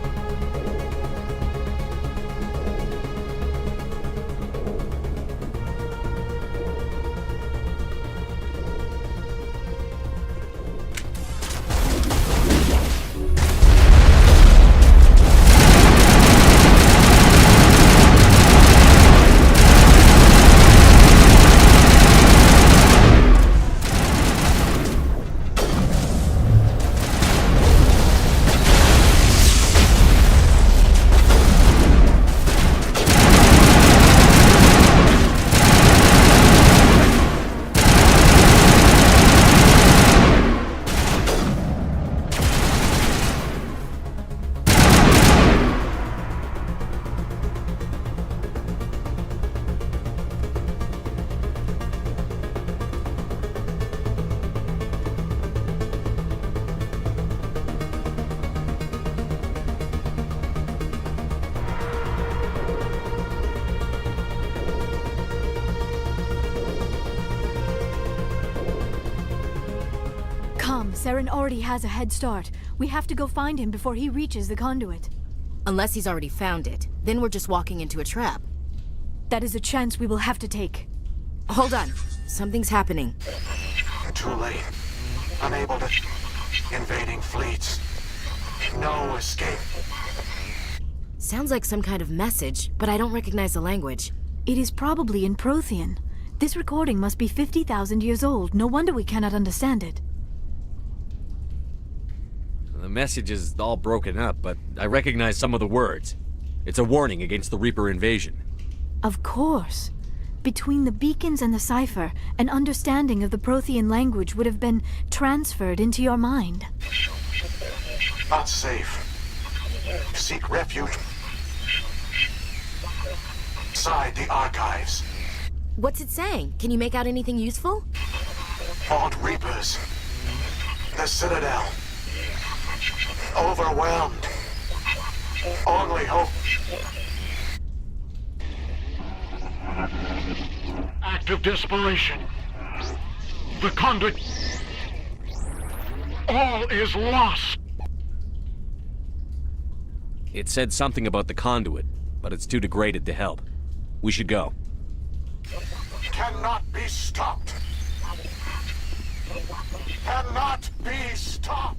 Saren already has a head start. We have to go find him before he reaches the conduit. Unless he's already found it. Then we're just walking into a trap. That is a chance we will have to take. Hold on. Something's happening. Too late. Unable to... Invading fleets. No escape. Sounds like some kind of message, but I don't recognize the language. It is probably in Prothean. This recording must be 50,000 years old. No wonder we cannot understand it. The message is all broken up, but I recognize some of the words. It's a warning against the Reaper invasion. Of course. Between the beacons and the cipher, an understanding of the Prothean language would have been transferred into your mind. Not safe. Seek refuge inside the archives. What's it saying? Can you make out anything useful? Fought Reapers. The Citadel. Overwhelmed. Only hope. Act of desperation. The conduit. All is lost. It said something about the conduit, but it's too degraded to help. We should go. Cannot be stopped. Cannot be stopped.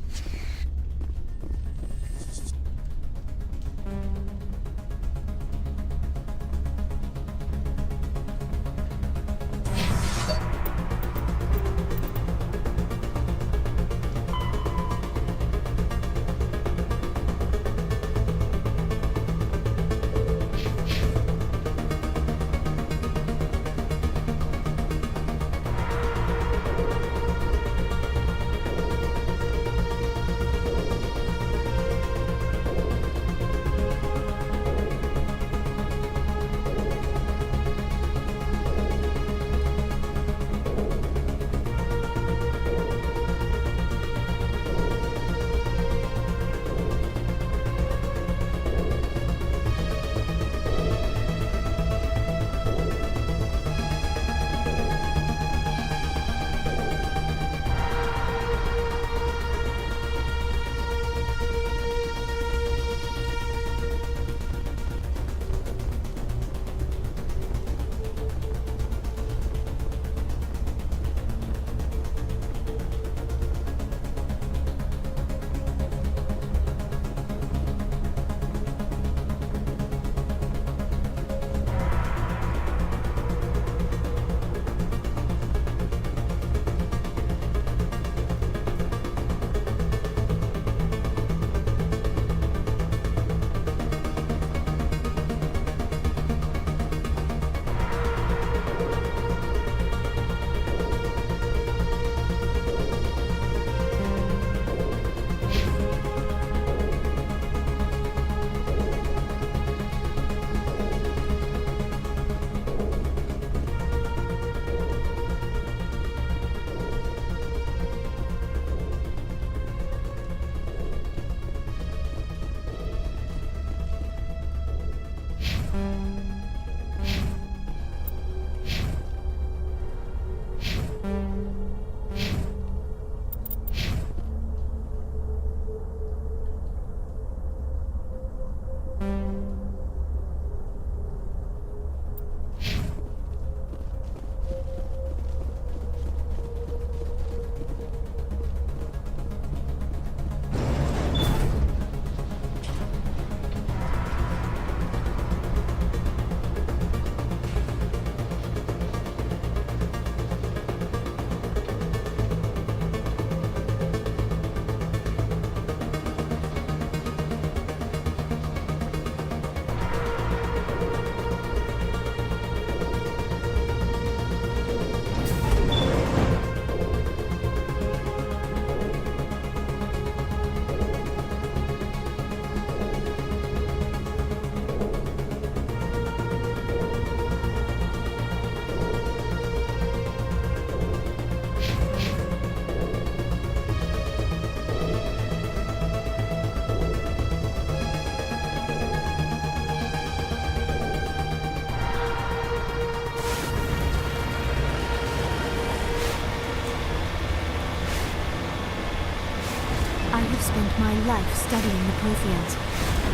I have spent my life studying the Protheans,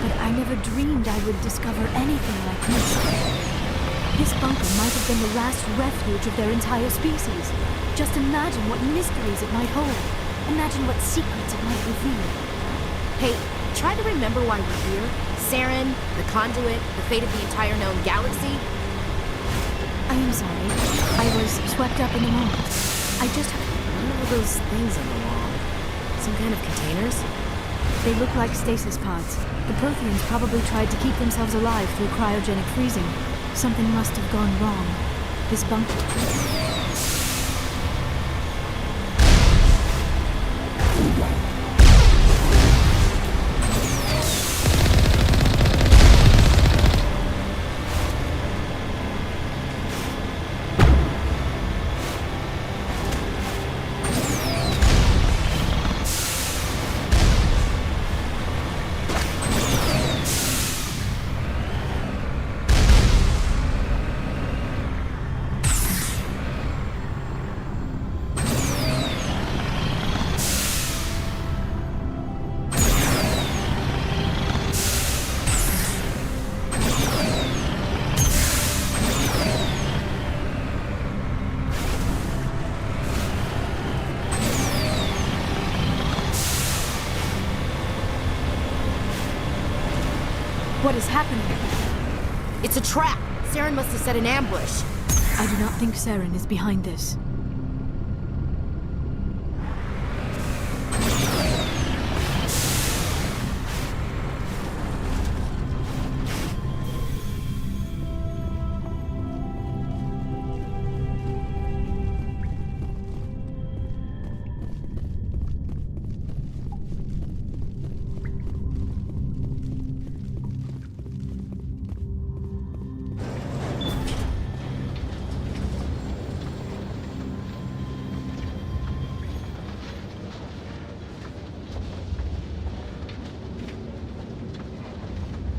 but I never dreamed I would discover anything like this. This bunker might have been the last refuge of their entire species. Just imagine what mysteries it might hold. Imagine what secrets it might reveal. Hey, try to remember why we're here. Saren, the conduit, the fate of the entire known galaxy. I am sorry. I was swept up in the moment. I just... What are those things on the wall? Some kind of containers? They look like stasis pods. The Protheans probably tried to keep themselves alive through cryogenic freezing. Something must have gone wrong. This bunker... What is happening? It's a trap! Saren must have set an ambush. I do not think Saren is behind this.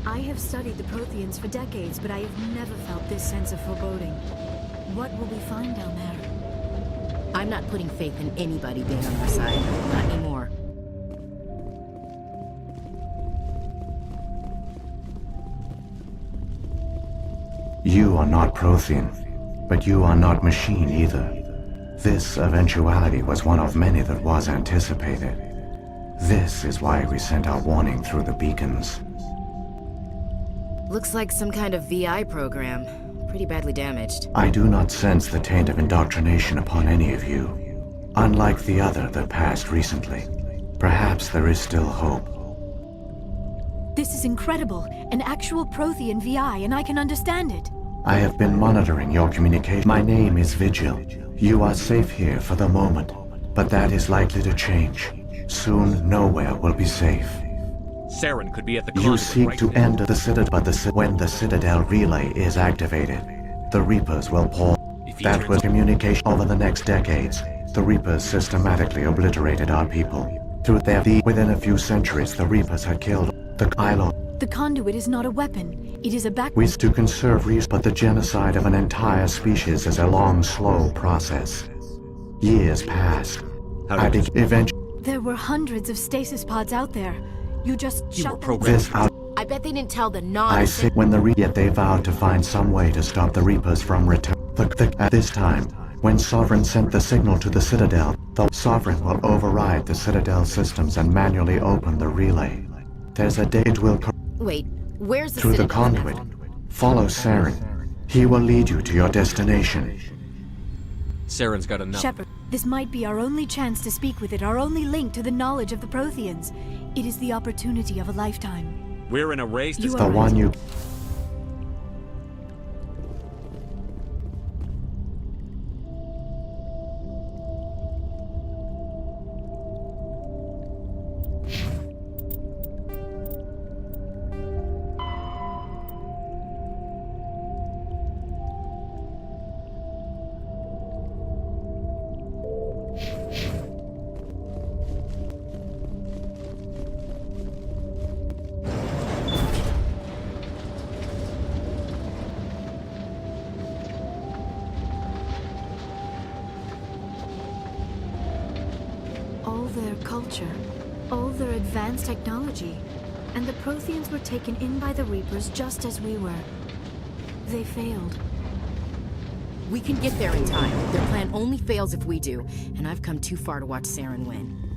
I have studied the Protheans for decades, but I have never felt this sense of foreboding. What will we find down there? I'm not putting faith in anybody being on our side. Not anymore. You are not Prothean, but you are not machine either. This eventuality was one of many that was anticipated. This is why we sent our warning through the beacons. Looks like some kind of VI program. Pretty badly damaged. I do not sense the taint of indoctrination upon any of you. Unlike the other that passed recently. Perhaps there is still hope. This is incredible. An actual Prothean VI, and I can understand it. I have been monitoring your communication. My name is Vigil. You are safe here for the moment, but that is likely to change. Soon, nowhere will be safe. Saren could be at the You conduit seek right to now. end the Citadel, but when the Citadel relay is activated, the Reapers will pour. That was communication over the next decades. The Reapers systematically obliterated our people. Through their within a few centuries, the Reapers had killed the Kylo. The conduit is not a weapon. It is a back... We to conserve resources, but the genocide of an entire species is a long, slow process. Years passed. Eventually... There were hundreds of stasis pods out there. You just shut them This out. I bet they didn't tell the I say when yet they vowed to find some way to stop the Reapers from return. At this time, when Sovereign sent the signal to the Citadel, the Sovereign will override the Citadel systems and manually open the relay. There's a day it will Wait, where's the through the Citadel conduit. Follow Saren. He will lead you to your destination. Saren's got enough. Shepard, this might be our only chance to speak with it, our only link to the knowledge of the Protheans. It is the opportunity of a lifetime. We're in a race to... The one you... All their culture, All their advanced technology. And the Protheans were taken in by the Reapers just as we were. They failed. We can get there in time. Their plan only fails if we do, and I've come too far to watch Saren win.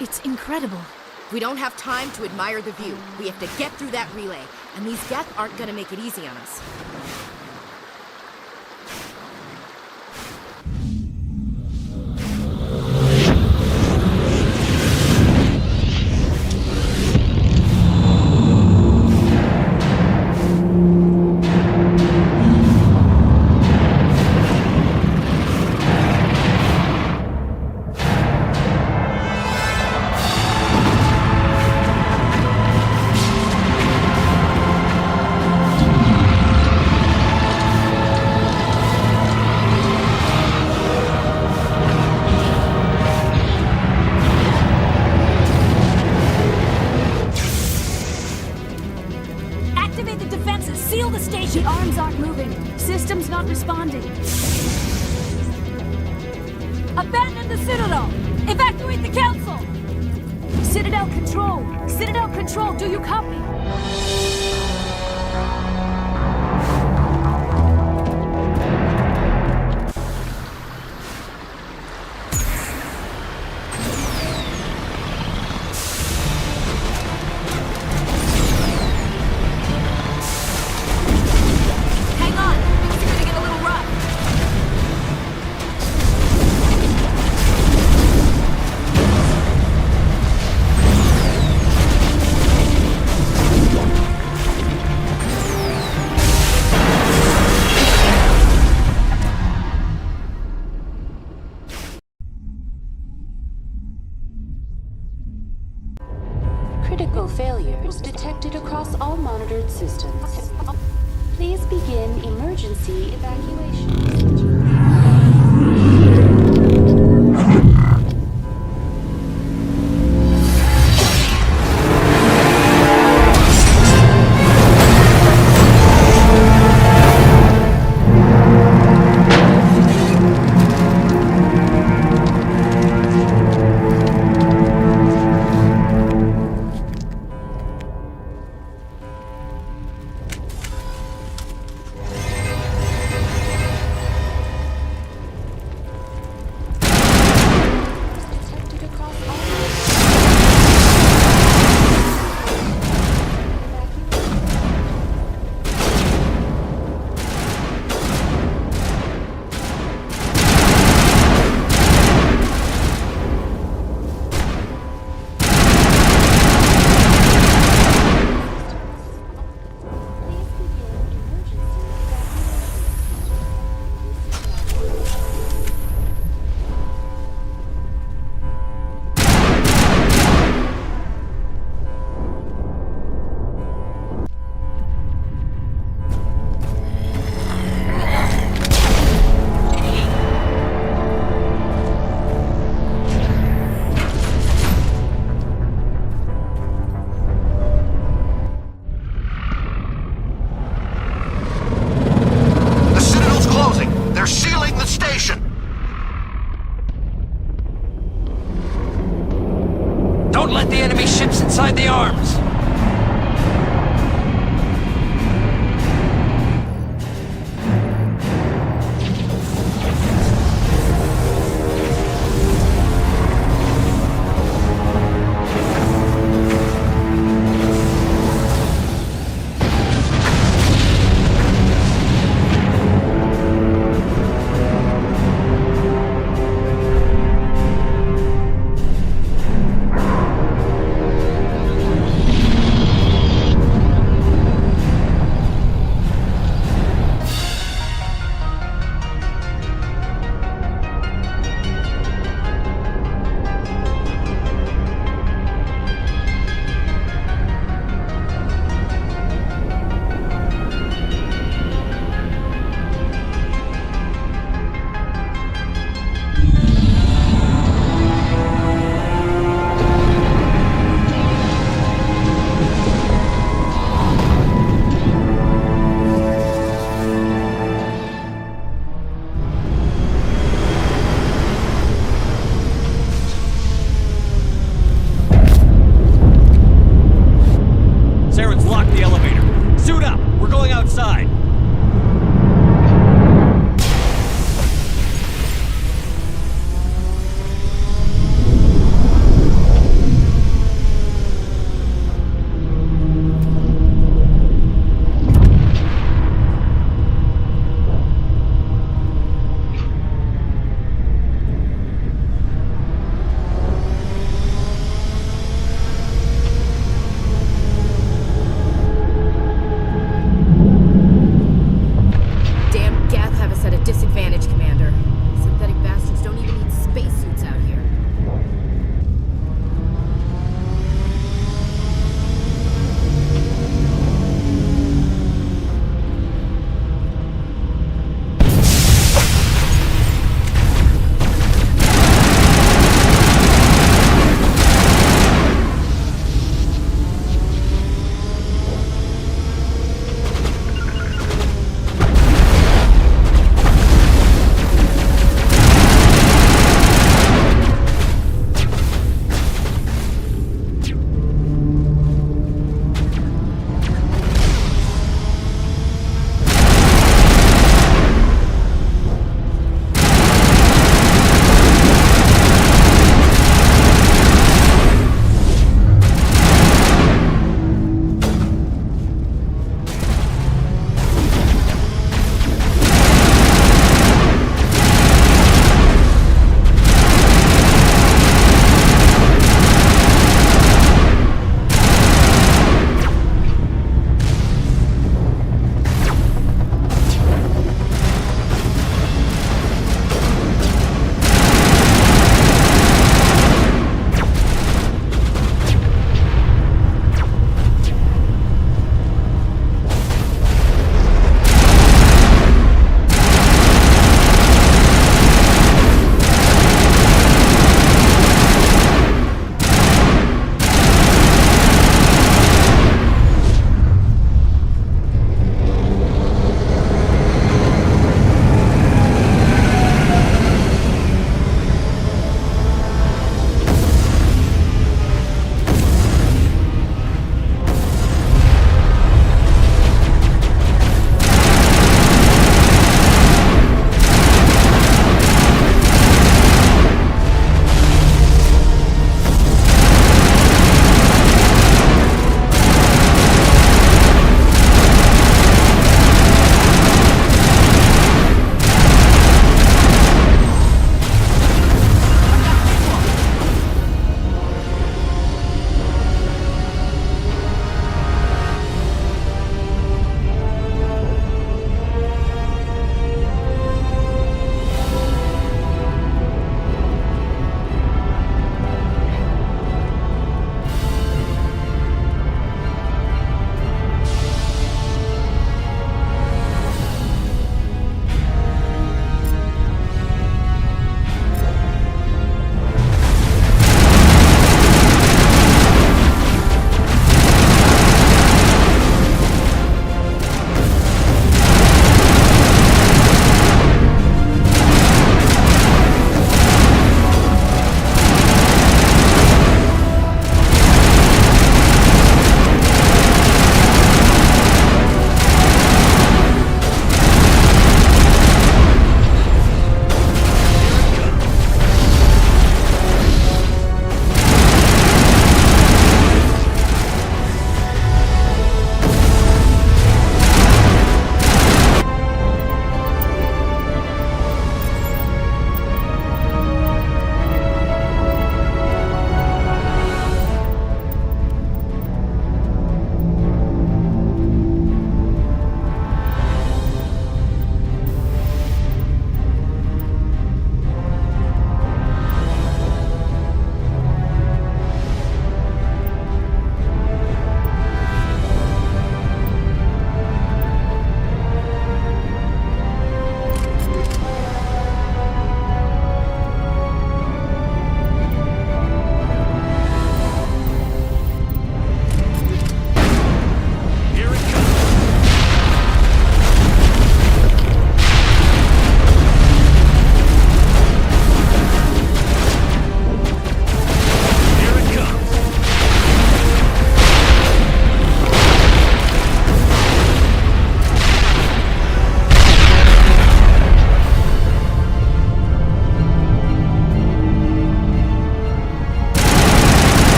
It's incredible. We don't have time to admire the view. We have to get through that relay, and these Geth aren't gonna make it easy on us. Responding. Abandon the Citadel! Evacuate the Council! Citadel Control! Citadel Control, do you copy? Critical failures detected across all monitored systems. Please begin emergency evacuation.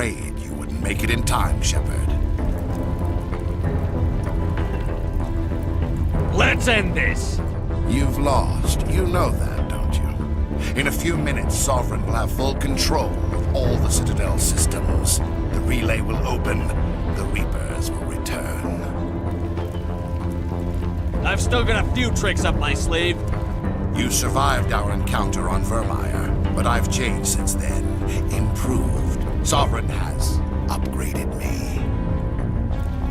afraid you wouldn't make it in time, Shepard. Let's end this! You've lost. You know that, don't you? In a few minutes, Sovereign will have full control of all the Citadel systems. The relay will open. The Reapers will return. I've still got a few tricks up my sleeve. You survived our encounter on Vermeer, but I've changed since then. Improved. Sovereign has upgraded me.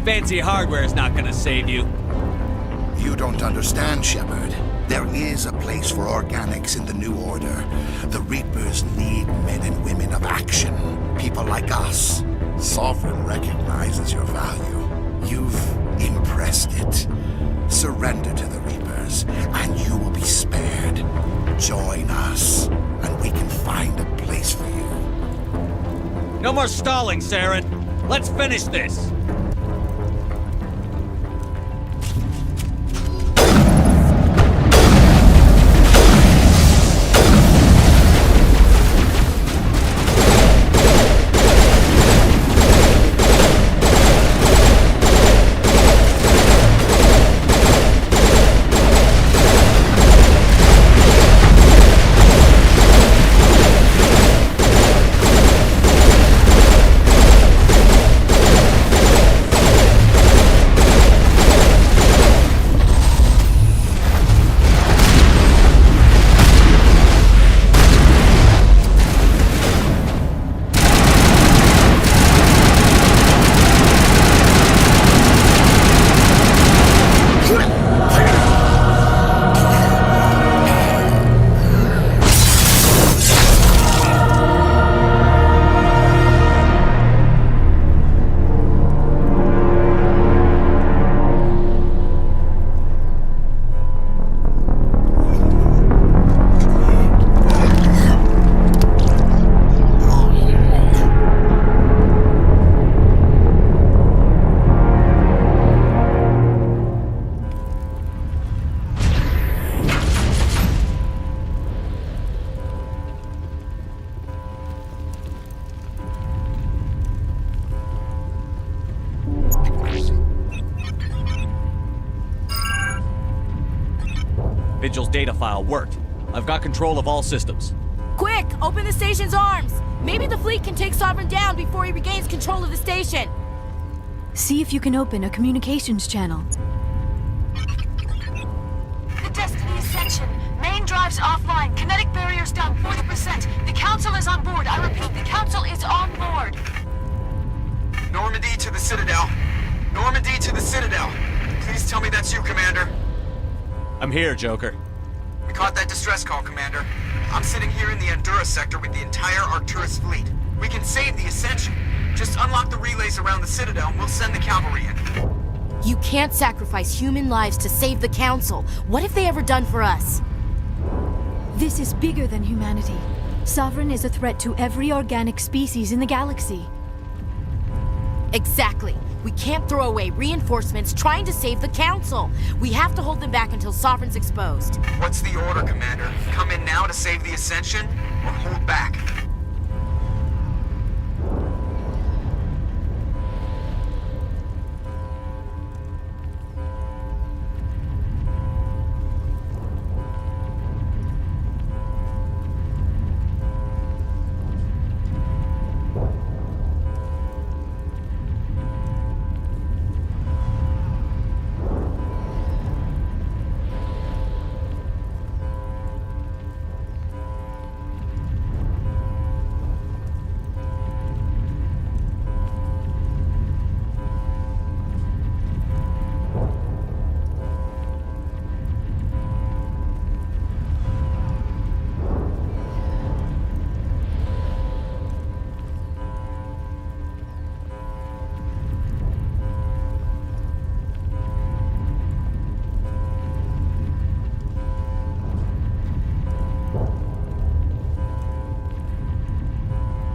Fancy hardware's not gonna save you. You don't understand, Shepard. There is a place for organics in the New Order. The Reapers need men and women of action. People like us. Sovereign recognizes your value. You've impressed it. Surrender to the Reapers, and you will be spared. Join us, and we can find a place for you. No more stalling, Saren. Let's finish this. Vigil's data file worked. I've got control of all systems. Quick, open the station's arms. Maybe the fleet can take Sovereign down before he regains control of the station. See if you can open a communications channel. The Destiny Ascension. Main drives offline. Kinetic barriers down 40%. The Council is on board. I repeat, the Council is on board. Normandy to the Citadel. Normandy to the Citadel. Please tell me that's you, Commander. I'm here, Joker. We caught that distress call, Commander. I'm sitting here in the Endura sector with the entire Arcturus fleet. We can save the Ascension. Just unlock the relays around the Citadel and we'll send the cavalry in. You can't sacrifice human lives to save the Council. What have they ever done for us? This is bigger than humanity. Sovereign is a threat to every organic species in the galaxy. Exactly. We can't throw away reinforcements trying to save the Council. We have to hold them back until Sovereign's exposed. What's the order, Commander? Come in now to save the Ascension, or hold back?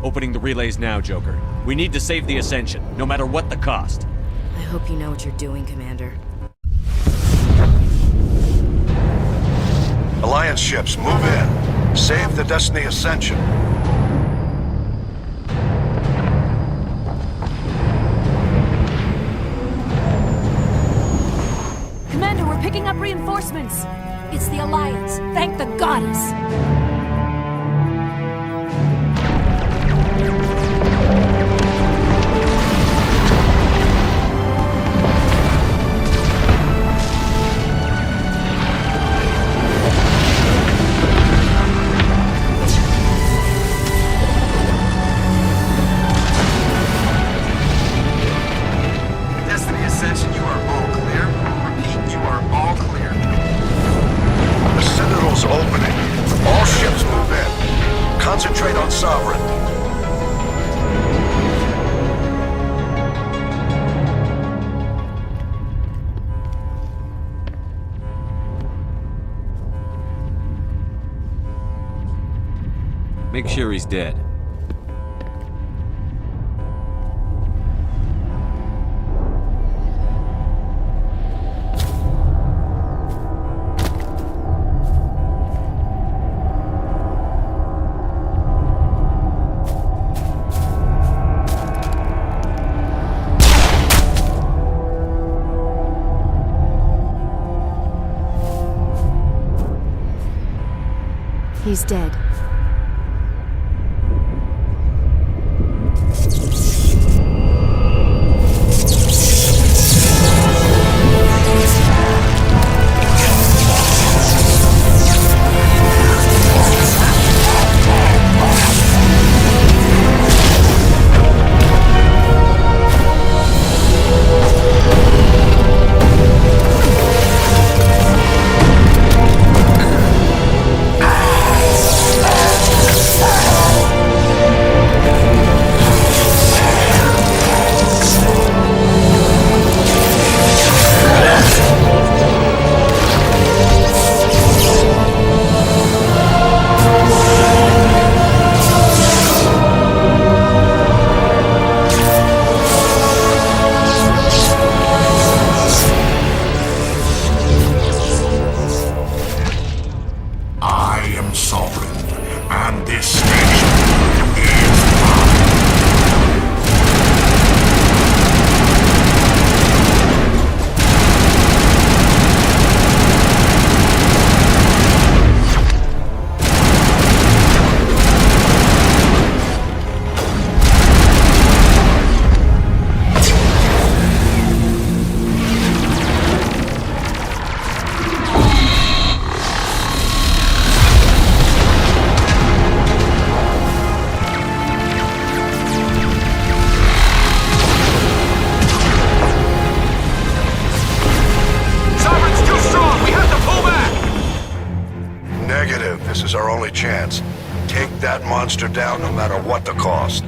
Opening the relays now, Joker. We need to save the Ascension, no matter what the cost. I hope you know what you're doing, Commander. Alliance ships, move in. Save the Destiny Ascension. picking up reinforcements. It's the Alliance. Thank the goddess. Make sure he's dead. He's dead. This is our only chance. Take that monster down no matter what the cost.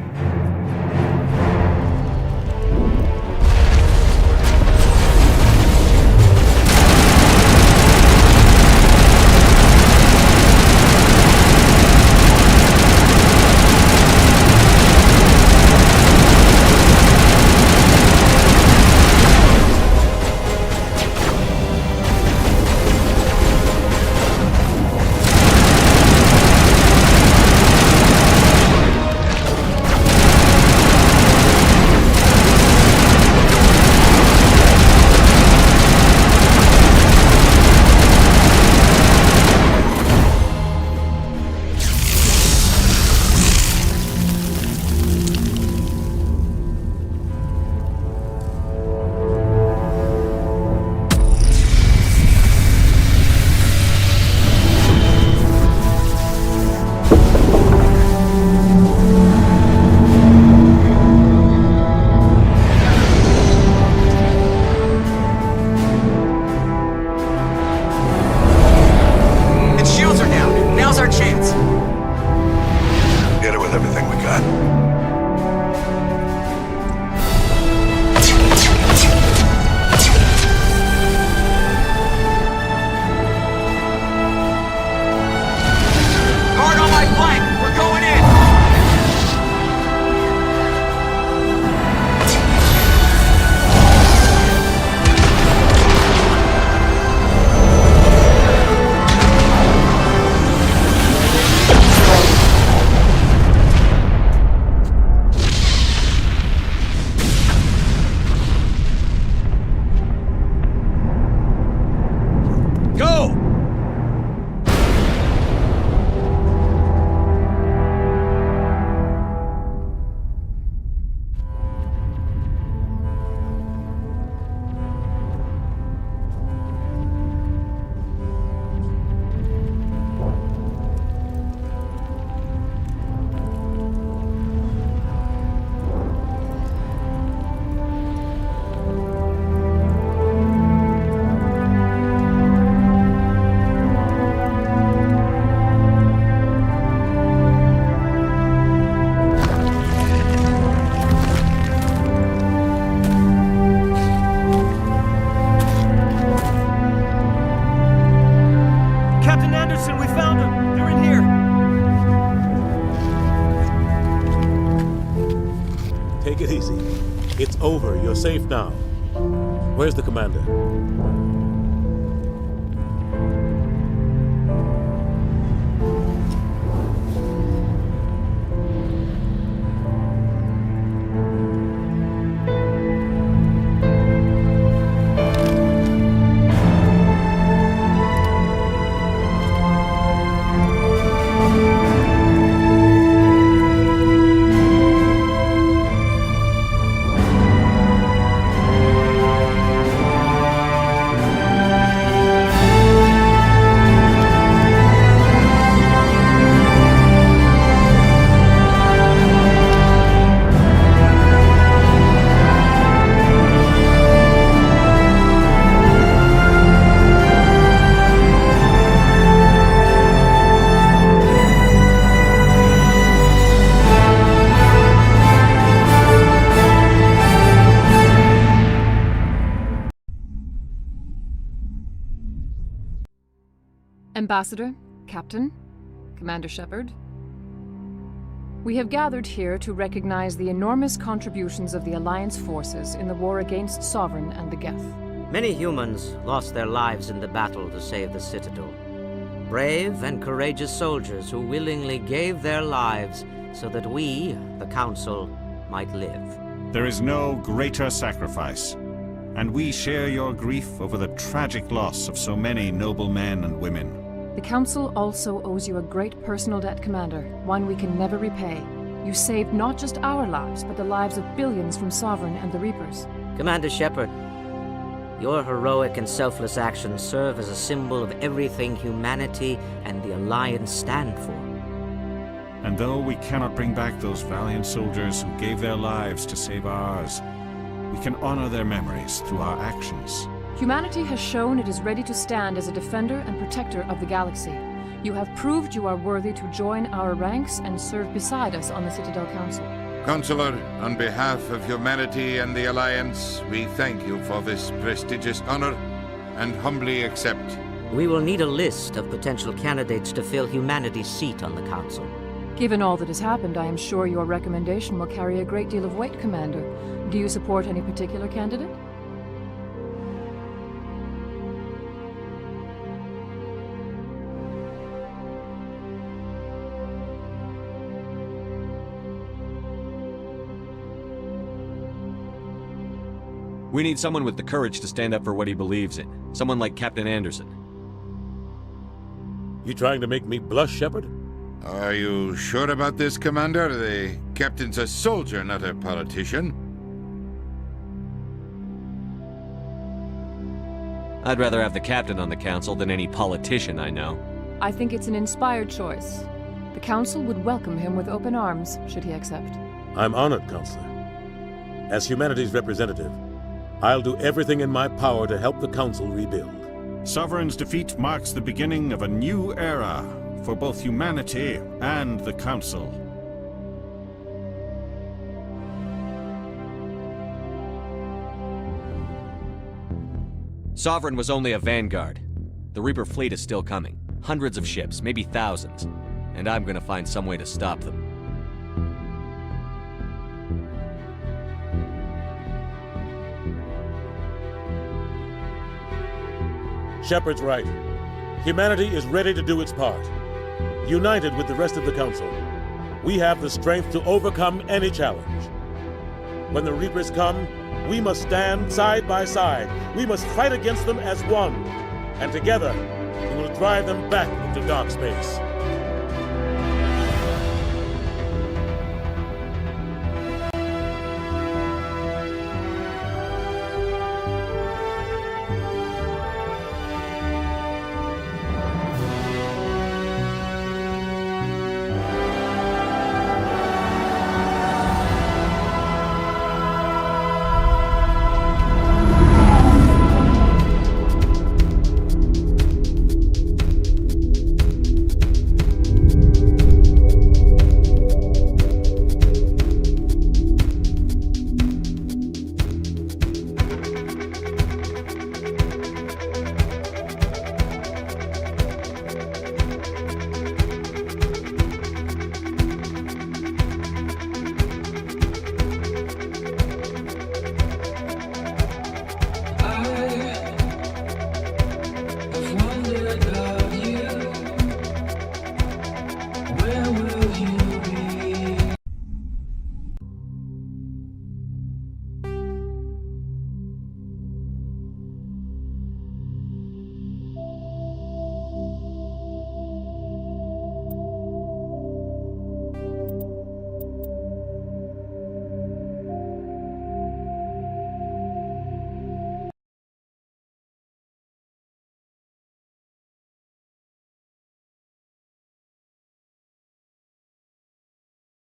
easy. It's over. You're safe now. Where's the commander? Ambassador, Captain, Commander Shepard, we have gathered here to recognize the enormous contributions of the Alliance forces in the war against Sovereign and the Geth. Many humans lost their lives in the battle to save the Citadel. Brave and courageous soldiers who willingly gave their lives so that we, the Council, might live. There is no greater sacrifice, and we share your grief over the tragic loss of so many noble men and women. The Council also owes you a great personal debt, Commander, one we can never repay. You saved not just our lives, but the lives of billions from Sovereign and the Reapers. Commander Shepard, your heroic and selfless actions serve as a symbol of everything humanity and the Alliance stand for. And though we cannot bring back those valiant soldiers who gave their lives to save ours, we can honor their memories through our actions. Humanity has shown it is ready to stand as a defender and protector of the galaxy. You have proved you are worthy to join our ranks and serve beside us on the Citadel Council. Counselor, on behalf of humanity and the Alliance, we thank you for this prestigious honor and humbly accept. We will need a list of potential candidates to fill humanity's seat on the Council. Given all that has happened, I am sure your recommendation will carry a great deal of weight, Commander. Do you support any particular candidate? We need someone with the courage to stand up for what he believes in. Someone like Captain Anderson. You trying to make me blush, Shepard? Are you sure about this, Commander? The captain's a soldier, not a politician. I'd rather have the captain on the council than any politician I know. I think it's an inspired choice. The Council would welcome him with open arms, should he accept. I'm honored, Counselor. As humanity's representative, I'll do everything in my power to help the Council rebuild. Sovereign's defeat marks the beginning of a new era for both humanity and the Council. Sovereign was only a vanguard. The Reaper fleet is still coming. Hundreds of ships, maybe thousands. And I'm gonna find some way to stop them. Shepard's right. Humanity is ready to do its part. United with the rest of the Council, we have the strength to overcome any challenge. When the Reapers come, we must stand side by side. We must fight against them as one. And together, we will drive them back into dark space.